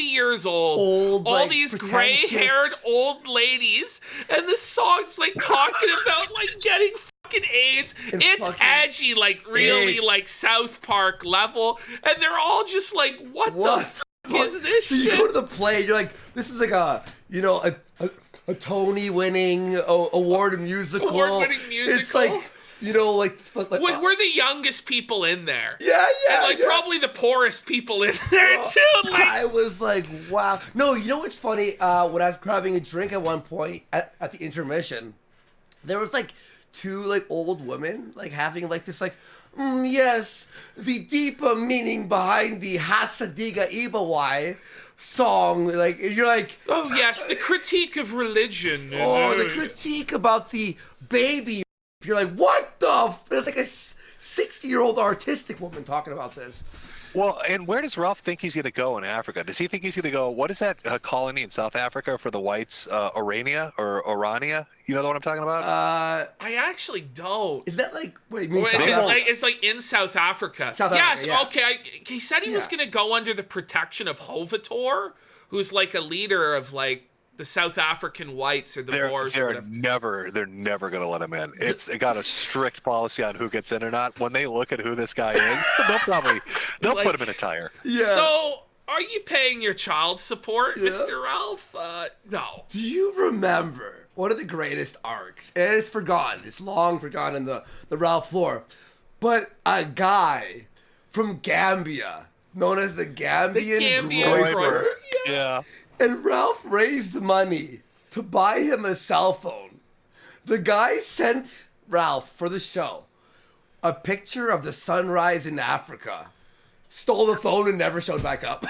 years old. All like, these gray-haired old ladies. And the song's like talking about like getting fucking AIDS. It's edgy, like really like South Park level. And they're all just like, what the fuck is this so shit? You go to the play, you're like, this is like a Tony-winning award musical. Award-winning musical. It's like, we're the youngest people in there. Yeah. And probably the poorest people in there too. Like, I was like, wow. No, you know what's funny? When I was grabbing a drink at one point at the intermission, there was like two like old women like having like this like, yes, the deeper meaning behind the Hasadiga Ibawai song, like you're like, oh yes, the critique of religion. The critique about the baby. You're like, what the? It's like a 60-year-old artistic woman talking about this. Well, and where does Ralph think he's going to go in Africa? Does he think he's going to go? What is that colony in South Africa for the whites? Orania or Orania? You know what I'm talking about? I actually don't. Is that like it's like in South Africa? Yes. Yeah. Okay. He said he was going to go under the protection of Hovator, who's like a leader of like the South African whites or the Boers. They're never going to let him in. It got a strict policy on who gets in or not. When they look at who this guy is, they'll put him in a tire. Yeah. So, are you paying your child support, Mr. Ralph? No. Do you remember one of the greatest arcs? And it's forgotten. It's long forgotten in the Ralph lore. But a guy from Gambia, known as the Gambian Groiper. Yeah. And Ralph raised money to buy him a cell phone. The guy sent Ralph for the show a picture of the sunrise in Africa, stole the phone and never showed back up.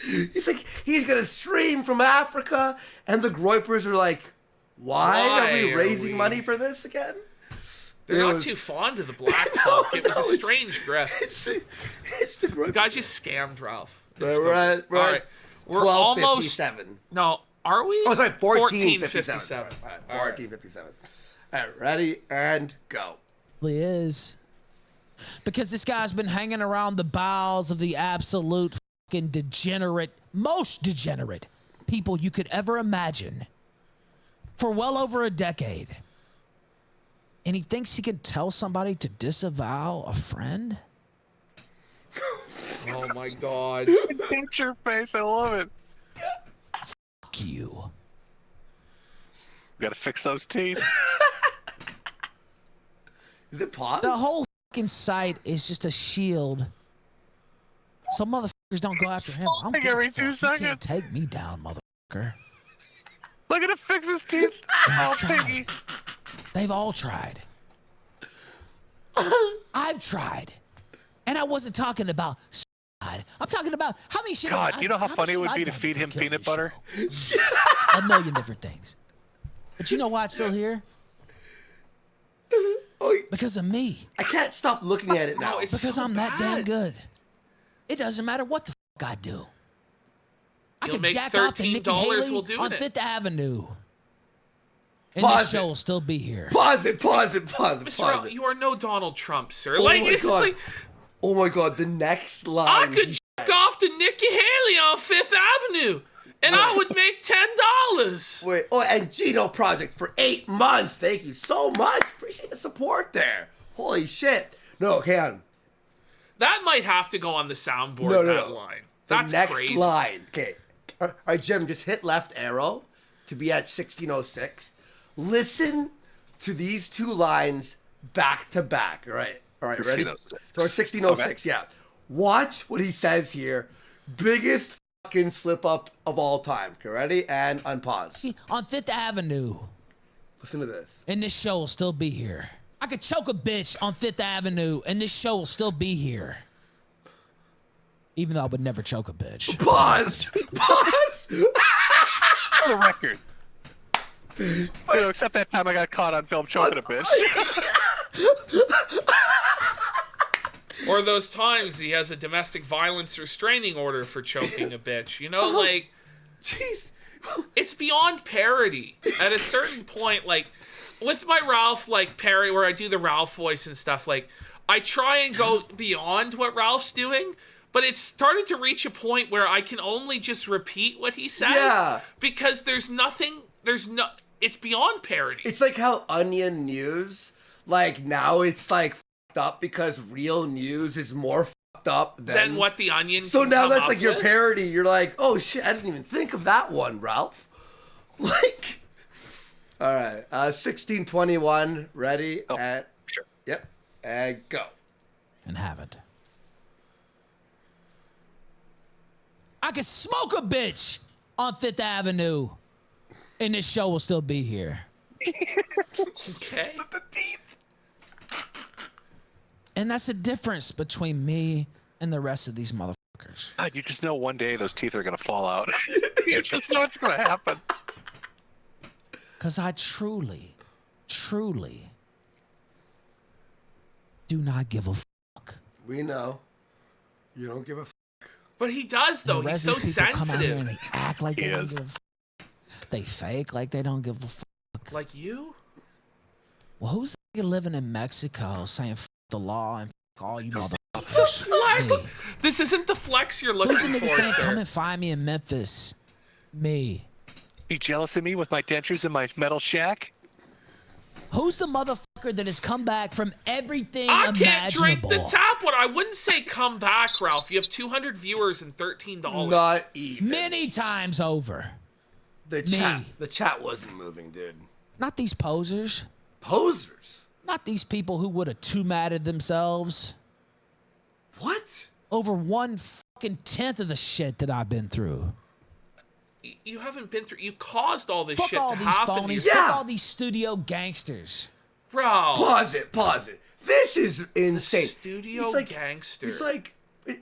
He's like, he's going to stream from Africa. And the Groipers are like, why are we raising money for this again? They're not too fond of the black folk. It was a strange grift. It's the Groipers. The guy just scammed Ralph. Right. All right. We're almost 57. No, are we? Oh, sorry, 1457. 1457. All right, ready and go. He is. Because this guy's been hanging around the bowels of the absolute fucking degenerate, most degenerate people you could ever imagine for well over a decade. And he thinks he can tell somebody to disavow a friend? Oh my God. It's your face. I love it. Fuck you. Got to fix those teeth. Is it paused? The whole fucking site is just a shield. So motherfuckers don't go after him. I'm every 2 seconds. You can't take me down, motherfucker. Look at him fix his teeth. Oh, piggy. They've all tried. I've tried. And I wasn't talking about suicide. I'm talking about how many shit. God, do you know how much funny it shit would I've be to done feed him kill peanut this butter? show. A million different things. But you know why it's still here? Because of me. I can't stop looking at it now. No, it's Because so I'm that damn bad. good. It doesn't matter what the fuck I do. I You'll could make jack off to Nikki $13 Haley while doing on it. Fifth Avenue. And Pause this show it. will still be here. Pause it. Mr. Ralph, you are no Donald Trump, sir. Oh Like, my it's God. like, Oh my God, the next I line. could jack off to Nikki Haley on Fifth Avenue, and I would make $10. Wait, oh, and Gino Project for 8 months. Thank you so much. Appreciate the support there. Holy shit. No, okay, on. That might have to go on the soundboard, No, that no. line. The That's next crazy. line. Okay. All right, Jim, just hit left arrow to be at 1606. Listen to these two lines back to back. All right, ready? 1606. So 1606, yeah. Watch what he says here. Biggest fucking slip up of all time. Okay, ready? And unpause. On Fifth Avenue. Listen to this. And this show will still be here. I could choke a bitch on Fifth Avenue, and this show will still be here. Even though I would never choke a bitch. Pause! Pause! For the record. You know, except that time I got caught on film choking a bitch. Or those times he has a domestic violence restraining order for choking a bitch. You know, like, Jeez. it's beyond parody. At a certain point, like, with my Ralph, like, parody, where I do the Ralph voice and stuff, like, I try and go beyond what Ralph's doing, but it's started to reach a point where I can only just repeat what he says. Yeah. Because it's beyond parody. It's like how Onion News, like now it's like fucked up because real news is more fucked up than Then what the Onion So can now come that's up like your with. parody. You're like, oh shit, I didn't even think of that one, Ralph. Like, all right, 1621, ready? Oh, and, sure. Yep, and go. And haven't. I could smoke a bitch on Fifth Avenue, and this show will still be here. Okay. And that's the difference between me and the rest of these motherfuckers. God, you just know one day those teeth are going to fall out. You just know it's going to happen. Because I truly, truly do not give a fuck. We know. You don't give a But he does, though. The He's rest so of these people come out here and sensitive. they act like He they don't is. give a fuck. They fake like they don't give a fuck. Like you? Well, who's the nigga living in Mexico saying fuck the law and fuck all you motherfuckers? Flex. Me. This isn't the flex you're Who's looking the nigga for, saying come sir. and find me in Memphis? Me. You jealous of me with my dentures and my metal shack? Who's the motherfucker that has come back from everything I can't drink imaginable? the tap water. I wouldn't say come back, Ralph. You have 200 viewers and $13. Not even. Many times over. The chat wasn't moving, dude. Not these posers. Posers. Not these people who would have two-matted themselves What? over 1/10 of the shit that I've been through. You haven't been through. You caused all this Fuck shit all to these happen. phonies. Yeah. Fuck all these studio gangsters. Ralph. Pause it. Pause it. This is insane. Studio He's like, gangster. He's like,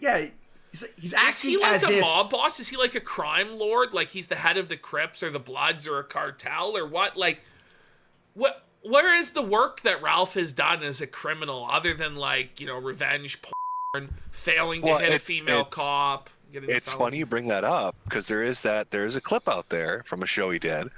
yeah. He's Is acting he like as a if mob boss? Is he like a crime lord? Like he's the head of the Crips or the Bloods or a cartel or what? Like, what? Where is the work that Ralph has done as a criminal other than like, you know, revenge porn, failing to Well, hit a it's- female it's- cop? getting It's felony? funny you bring that up because there is a clip out there from a show he did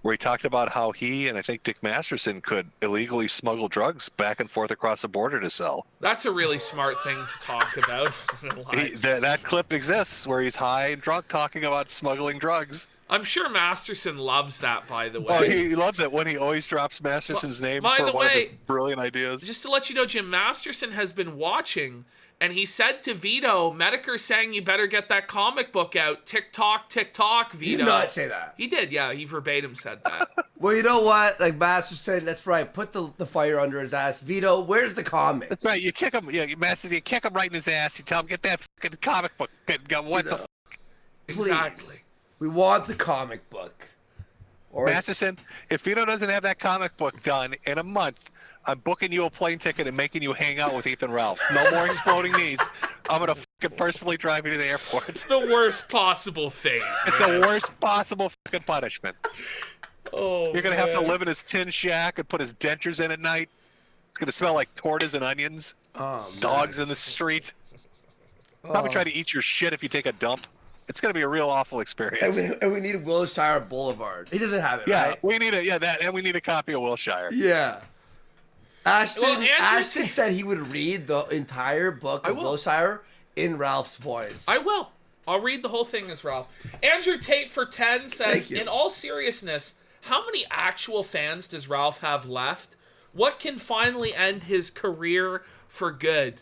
where he talked about how he and I think Dick Masterson could illegally smuggle drugs back and forth across the border to sell. That's a really smart thing to talk about. in our lives. That clip exists where he's high and drunk talking about smuggling drugs. I'm sure Masterson loves that, by the way. Oh, he loves it when he always drops Masterson's name by for the one of way, his brilliant ideas. Just to let you know, Jim Masterson has been watching, and he said to Vito, Metokur saying you better get that comic book out. TikTok, Vito. He did not say that. He did, yeah. He verbatim said that. Well, you know what? Like Master said, that's right. Put the fire under his ass. Vito, where's the comic? That's right. You kick him. Yeah, Masterson. You kick him right in his ass. You tell him get that fucking comic book. What the? Please. Exactly. We want the comic book. Or Masterson, if Vito doesn't have that comic book done in a month, I'm booking you a plane ticket and making you hang out with Ethan Ralph. No more exploding knees. I'm gonna fucking personally drive you to the airport. The worst possible fate. It's the worst possible fucking punishment. Oh, You're gonna have to live in his tin shack and put his dentures in at night. It's gonna smell like tortas and onions. Dogs in the street. Probably try to eat your shit if you take a dump. It's gonna be a real awful experience. And we need Wilshire Boulevard. He doesn't have it, Yeah, right? we need that, and we need a copy of Wilshire. Yeah. Ashton, Well, Andrew Ashton said he would read the entire book of will. Wilshire in Ralph's voice. I will. I'll read the whole thing as Ralph. Andrew Tate for 10 says, Thank you. in all seriousness, how many actual fans does Ralph have left? What can finally end his career for good?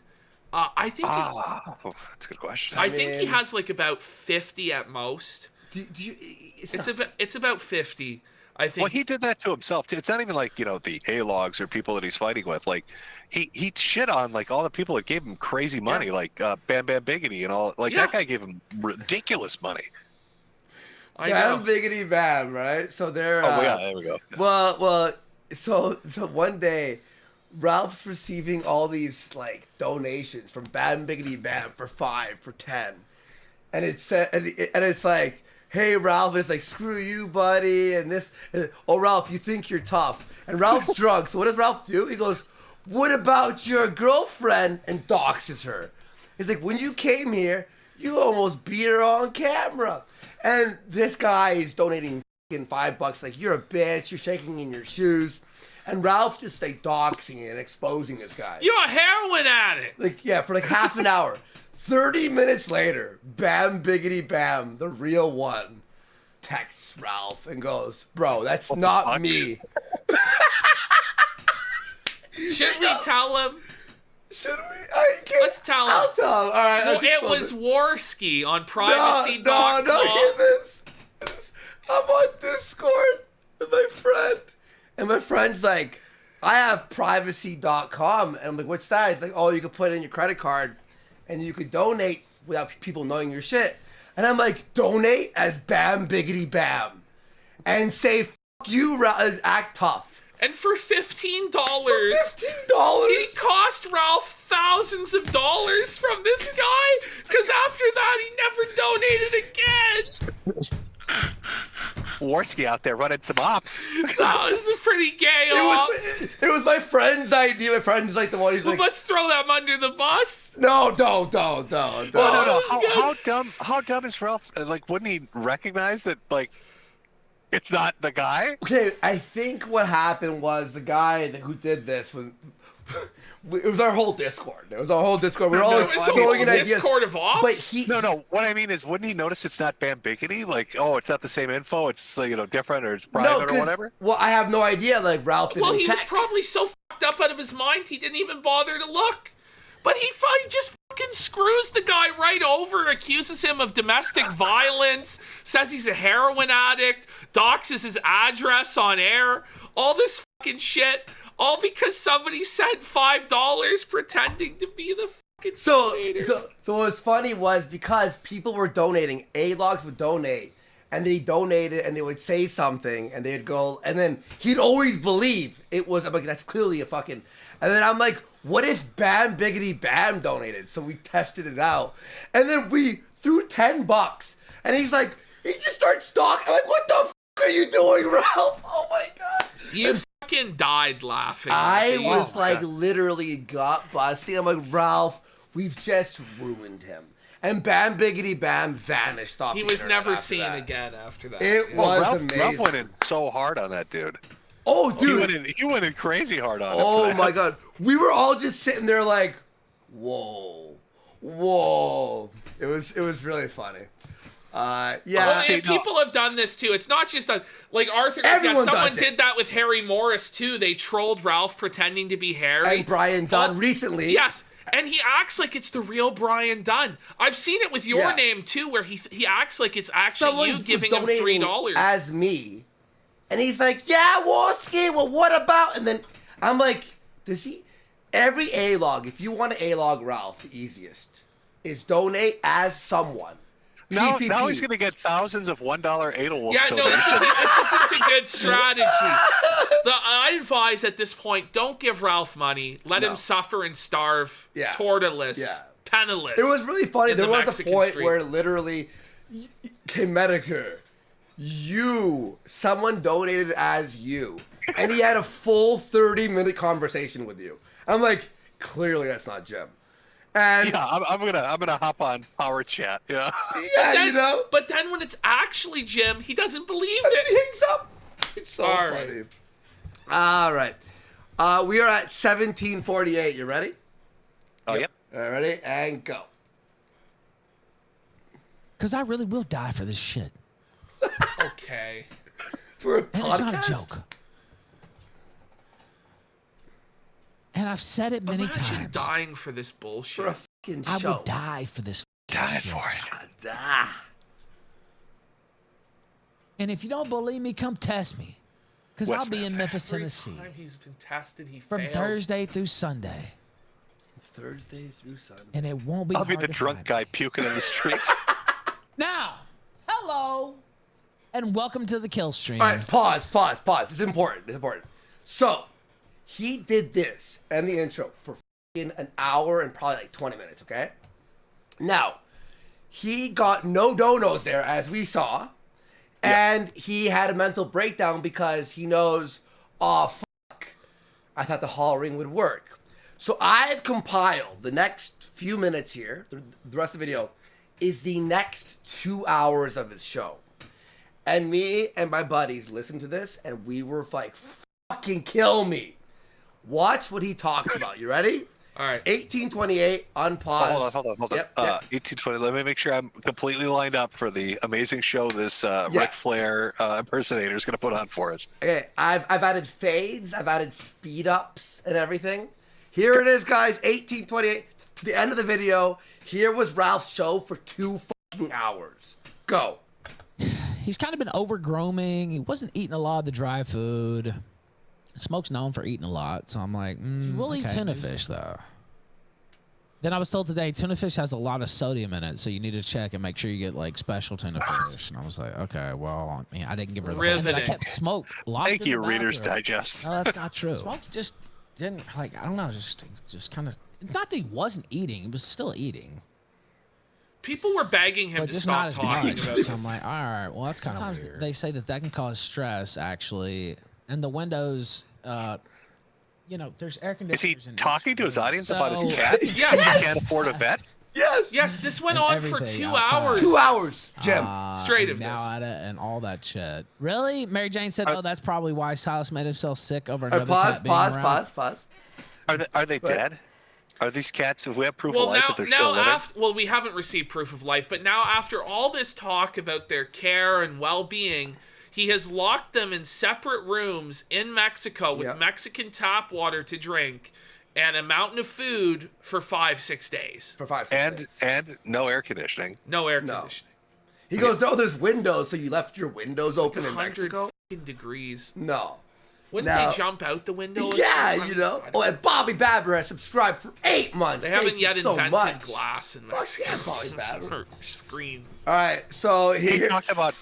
I think that's a good question. I think he has like about 50 at most. It's about 50. I think. Well, he did that to himself too. It's not even like the A-logs or people that he's fighting with. Like he shit on like all the people that gave him crazy money, like Bam Bam Biggity and all. Like that guy gave him ridiculous money. Bam Biggity Bam, right? So they're. There we go. Well. So one day, Ralph's receiving all these like donations from Bam Biggity Bam for 5, for 10, and it's like, hey Ralph, it's like, screw you, buddy, and this. Oh Ralph, you think you're tough, and Ralph's drunk. So what does Ralph do? He goes, what about your girlfriend? And doxes her. He's like, when you came here, you almost beat her on camera. And this guy is donating $5, like, you're a bitch, you're shaking in your shoes. And Ralph's just like doxing and exposing this guy. You're a heroin addict. Like, yeah, for like half an hour. 30 minutes later, Bam Biggity Bam, the real one, texts Ralph and goes, bro, that's not me. Should we tell him? Should we? I can't. Let's tell him. I'll tell him. All right. Well, it was Warski on privacy.com. No, hear this. I'm on Discord with my friend. And my friend's like, I have privacy.com. And I'm like, what's that? He's like, oh, you can put in your credit card and you could donate without people knowing your shit. And I'm like, donate as Bam Biggity Bam. And say, fuck you, act tough. And for $15, it cost Ralph thousands of dollars from this guy. Because after that, he never donated again. Warski out there running some ops. That was a pretty gay op. It was my friend's idea. My friend's like the one who's like, let's throw them under the bus. No, don't. No. How dumb is Ralph? Like, wouldn't he recognize that, like, it's not the guy? Okay, I think what happened was the guy who did this was. It was our whole Discord. We were all throwing in ideas. Discord of ops? But No. What I mean is, wouldn't he notice it's not Bam Biggity? Like, oh, it's not the same info. It's different, or it's private, or whatever. Well, I have no idea. Like Ralph didn't Well, he check. was probably so fucked up out of his mind he didn't even bother to look. But he just fucking screws the guy right over, accuses him of domestic violence, says he's a heroin addict, doxes his address on air, all this fucking shit. All because somebody sent $5 pretending to be the fucking donator. So what was funny was because people were donating, A-logs would donate, and they donated, and they would say something, and they'd go, and then he'd always believe it was, I'm like, that's clearly a fucking, and then I'm like, what if Bam Biggity Bam donated? So we tested it out, and then we threw $10, and he's like, he just starts stalking, I'm like, what the fuck are you doing, Ralph? Oh my god. You fucking died laughing. I was like literally gut busting. I'm like, Ralph, we've just ruined him. And Bam Biggity Bam vanished off. He the was internet never after seen that. again after that. It was Ralph amazing. went in so hard on that dude. Oh, dude. He went in crazy hard on him. Oh my god. We were all just sitting there like, whoa. It was really funny. Yeah. And people have done this too. It's not just like Arthur. Someone did that with Harry Morris too. They trolled Ralph pretending to be Harry. And Brian Dunn recently. Yes. And he acts like it's the real Brian Dunn. I've seen it with your name too, where he acts like it's actually you giving him $3 as me, and he's like, "Yeah, Warski. Well, what about?" And then I'm like, "Does he?" Every A-log, if you want to A-log Ralph, the easiest is donate as someone. Now PPP. he's gonna get thousands of $1 Edelwolf Yeah, no, this donations. isn't a good strategy. I advise at this point, don't give Ralph money. Let him suffer and starve, tortiless, penniless. It was really funny. in There the was Mexican a point street. where literally, okay, Metokur, someone donated as you, and he had a full 30-minute conversation with you. I'm like, clearly that's not Jim. And Yeah, I'm gonna hop on Power Chat. Yeah. yeah, Then- you know, But then when it's actually Jim, he doesn't believe and he it. hangs up. It's so All funny. right. All right, we are at 17:48. You ready? Oh, yep. All right, ready and go. Because I really will die for this shit. Okay. For a And it's not a podcast? joke. And I've said it many Imagine times. dying for this bullshit. For a fucking I show. would die for this. Die shit. for it. Ah. And if you don't believe me, come test me. Because I'll West be in Memphis, Every Tennessee. time he's been tested, he From failed. Thursday through Sunday. Thursday through Sunday. And it won't be I'll be hard the to drunk find guy me. puking in the street. Now, hello, and welcome to the kill stream. All right, pause. It's important. So, he did this and the intro for an hour and probably like 20 minutes, okay? Now, he got no donos there, as we saw, and he had a mental breakdown because he knows, oh, fuck, I thought the hall ring would work. So I've compiled the next few minutes here, the rest of the video, is the next 2 hours of his show. And me and my buddies listened to this, and we were like, fucking kill me. Watch what he talks about. You ready? All right. 1828, unpause. Hold on. Yep. 1820. Let me make sure I'm completely lined up for the amazing show this Ric Flair impersonator is going to put on for us. Okay, I've added fades, I've added speed ups and everything. Here it is, guys, 1828. To the end of the video. Here was Ralph's show for 2 fucking hours. Go. He's kind of been over-grooming. He wasn't eating a lot of the dry food. Smoke's known for eating a lot, so I'm like, we'll eat tuna fish, though. Then I was told today, tuna fish has a lot of sodium in it, so you need to check and make sure you get, like, special tuna fish. And I was like, okay, well, I mean, I didn't give her the whole thing. I kept smoke locked Thank in you, the Reader's bathroom. Digest. No, that's not true. Smoke just didn't, like, I don't know, just kind of, not that he wasn't eating, he was still eating. People were begging him But to just stop not as talking much. about So this. I'm like, all right, well, that's kind of weird. Sometimes they say that can cause stress, actually. And the windows, you know, there's air Is conditioners. he in talking to his audience about his So- cat? Yes. He can't afford a vet? Yes. Yes, this went And on for everything 2 outside. hours. 2 hours, Jim. Straight and of now this. at it and all that shit. Really? Mary Jane said, "Oh, that's probably why Silas made himself sick over another cat being around." Pause. Are they dead? Are these cats? Do we have proof Well, of life now, that they're still living? well, we haven't received proof of life, but now after all this talk about their care and well-being, he has locked them in separate rooms in Mexico with Yep. Mexican tap water to drink and a mountain of food for 5-6 days. For 5 And seconds. and no air conditioning. No air No. conditioning. He goes, no, there's windows, so you left your windows open in 100 Mexico? fucking degrees. No. Wouldn't No. they jump out the window? Yeah, you know. Oh, and Bobby Babber has subscribed for 8 months. They Thank haven't you yet so invented much. glass in Fuck Mexico. yeah, Bobby Babber. Or screens. All right, so here,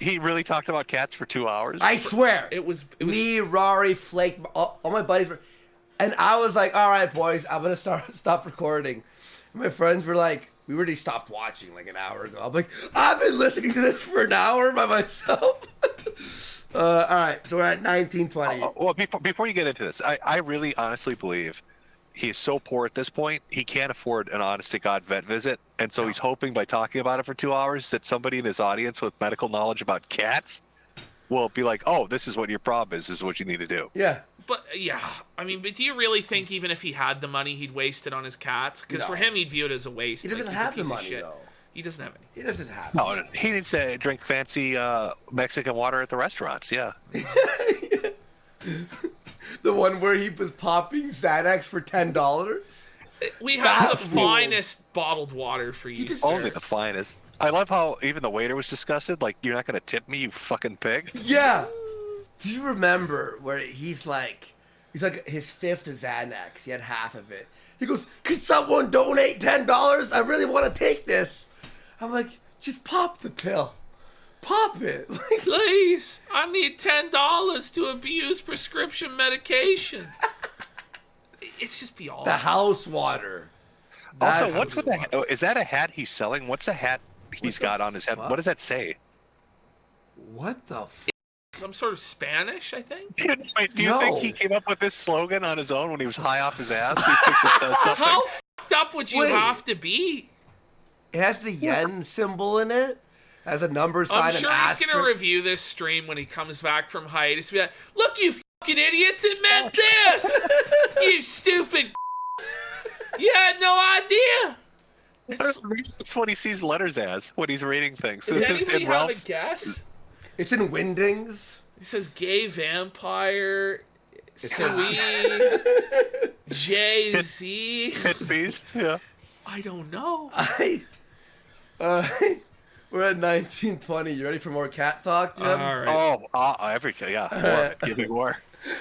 He really talked about cats for 2 hours. I swear, It was me, Rory, Flake, all my buddies were, and I was like, all right, boys, I'm gonna stop recording. My friends were like, we already stopped watching like an hour ago. I'm like, I've been listening to this for an hour by myself. All right, so we're at 1920. Well, before you get into this, I really honestly believe he's so poor at this point, he can't afford an honest-to-God vet visit. And so he's hoping by talking about it for 2 hours that somebody in his audience with medical knowledge about cats will be like, oh, this is what your problem is. This is what you need to do. Yeah. But yeah, I mean, but do you really think even if he had the money, he'd waste it on his cats? Because No. for him, he'd view it as a waste. He doesn't like, he's a have the piece of money, shit. though. He doesn't have any. He doesn't have No, he needs to drink fancy Mexican water at the restaurants. Yeah. The one where he was popping Xanax for $10. We have That the rule. finest bottled water for you. just- sir. Only the finest. I love how even the waiter was disgusted. Like, you're not going to tip me, you fucking pig. Yeah. Do you remember where he's like his fifth Xanax? He had half of it. He goes, "Could someone donate $10? I really want to take this." I'm like, Just pop the pill. Pop it. Like, Please, I need $10 to abuse prescription medication. It's just beyond. the house water. Also, That's what's with house the? water. Is that a hat he's selling? What's the hat he's got on his head? fuck? What does that say? What the f? Some sort of Spanish, I think. Wait, do you No. think he came up with this slogan on his own when he was high off his ass? He thinks it says something. How f***ed up would you Wait. have to be? It has the yen symbol in it. Has a number sign. I'm sure an he's asterisk. gonna review this stream when he comes back from hiatus. Be like, look, you fucking idiots! It meant this. You stupid. You had no idea. That's what he sees letters as when he's reading things. Does This is anybody in have Ralph's. a guess? It's in Windings. It says gay vampire, sweet, Jay-Z. Pit beast. Yeah. I don't know. We're at 1920. You ready for more cat talk, Jim? All right. Oh, everything. Yeah. More. Give me more.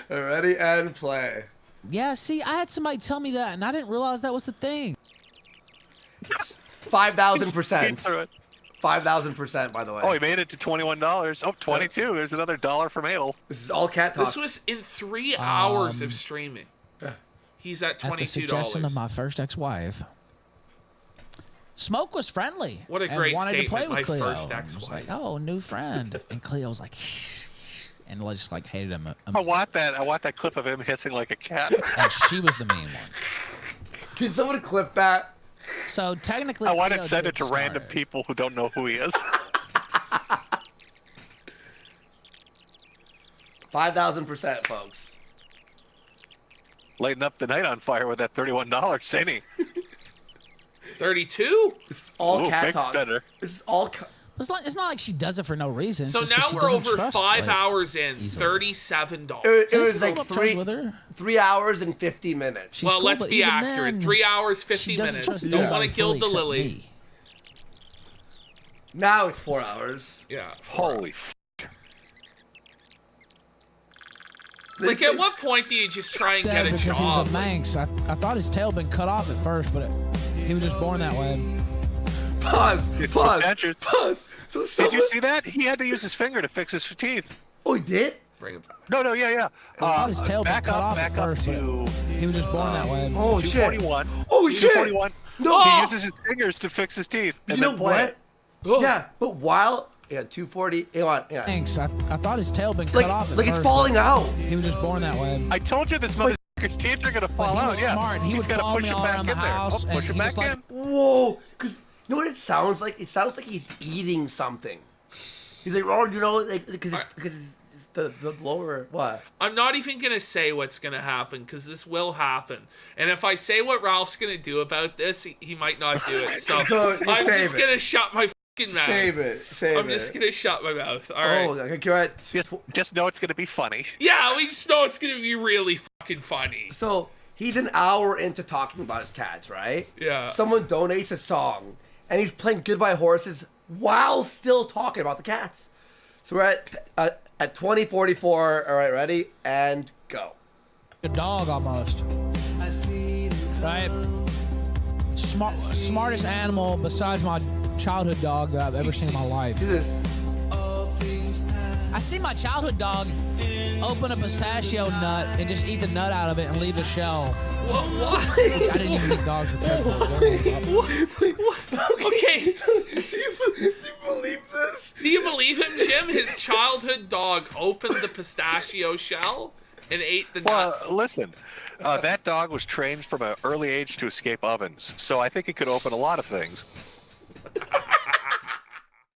Ready and play. Yeah, see, I had somebody tell me that, and I didn't realize that was the thing. 5,000%. Through it. 5,000%, by the way. Oh, he made it to $21. Oh, 22. There's another $1 from Adel. This is all cat talk. This was in 3 hours of streaming. He's at At the suggestion of $22. my first ex-wife. Smoke was friendly. What a and great wanted to play statement, with my Cleo. first And I was ex-wife. like, oh, new friend. And Cleo was like, shh, shh, and just like hated him. I want that clip of him hissing like a cat. And she was the mean one. Can someone clip that? So technically, I want to Cleo send did it to start random it. people who don't know who he is. 5,000%, folks. Lighting up the night on fire with that $31, ain't he? 32? This is all Ooh, cat makes talk. better. This is all. It's not like she does it for no reason. So It's just 'cause now she we're doesn't over trust, 5 like, hours in, easily. $37. It was Hey, like pull up three, trust with her. 3 hours and 50 minutes. She's Well, cool, let's but be even accurate. then, 3 hours, she 50 doesn't minutes. trust Don't anybody want to kill fully the except lily. me. Now it's 4 hours. Yeah. Holy f***. Like, at what point do you just try and get a Because he was job? a Manx. I thought his tail had been cut off at first, but he was just born that way. Pause. It's Pause. censored. Pause. So Did someone... you see that? He had to use his finger to fix his teeth. Oh, he did? Bring it back. No, yeah. I thought his tail had been Back cut up, off at back up first, but to he was just born that way. Oh, shit. 241. Oh, shit. 241. No. He uses his fingers to fix his teeth. And You know then play what? it. Oh. Yeah, but while... Yeah, 240. Hang on. Thanks. I thought his tail had been cut off at Like first. it's falling out. He was just born that way. I told you this motherfucker's teeth are gonna fall He out. was Yeah, smart. He he's would gotta follow push me it all back around in the there. house, Oh, and push it he was back like, in. Whoa. Because you know what it sounds like? It sounds like he's eating something. He's like, oh, you know, like, because it's the lower... What? I'm not even going to say what's going to happen because this will happen. And if I say what Ralph's going to do about this, he might not do it. So So, you I'm save just it. going to shut my fucking mouth. Save it. I'm just going to shut my mouth. All right. Oh, okay, you're at... Just know it's gonna be funny. Yeah, we just know it's going to be really fucking funny. So he's an hour into talking about his cats, right? Yeah. Someone donates a song, and he's playing Goodbye Horses while still talking about the cats. So we're at 20:44. All right, ready and go. A dog almost. Right? Smartest animal besides my childhood dog that I've ever seen in my life. Do this. I see my childhood dog open a pistachio nut and just eat the nut out of it and leave the shell. What? Which I didn't even think dogs were capable of doing. Okay. Do you believe this? Do you believe him, Jim? His childhood dog opened the pistachio shell and ate the nut. Well, listen, that dog was trained from an early age to escape ovens, so I think it could open a lot of things.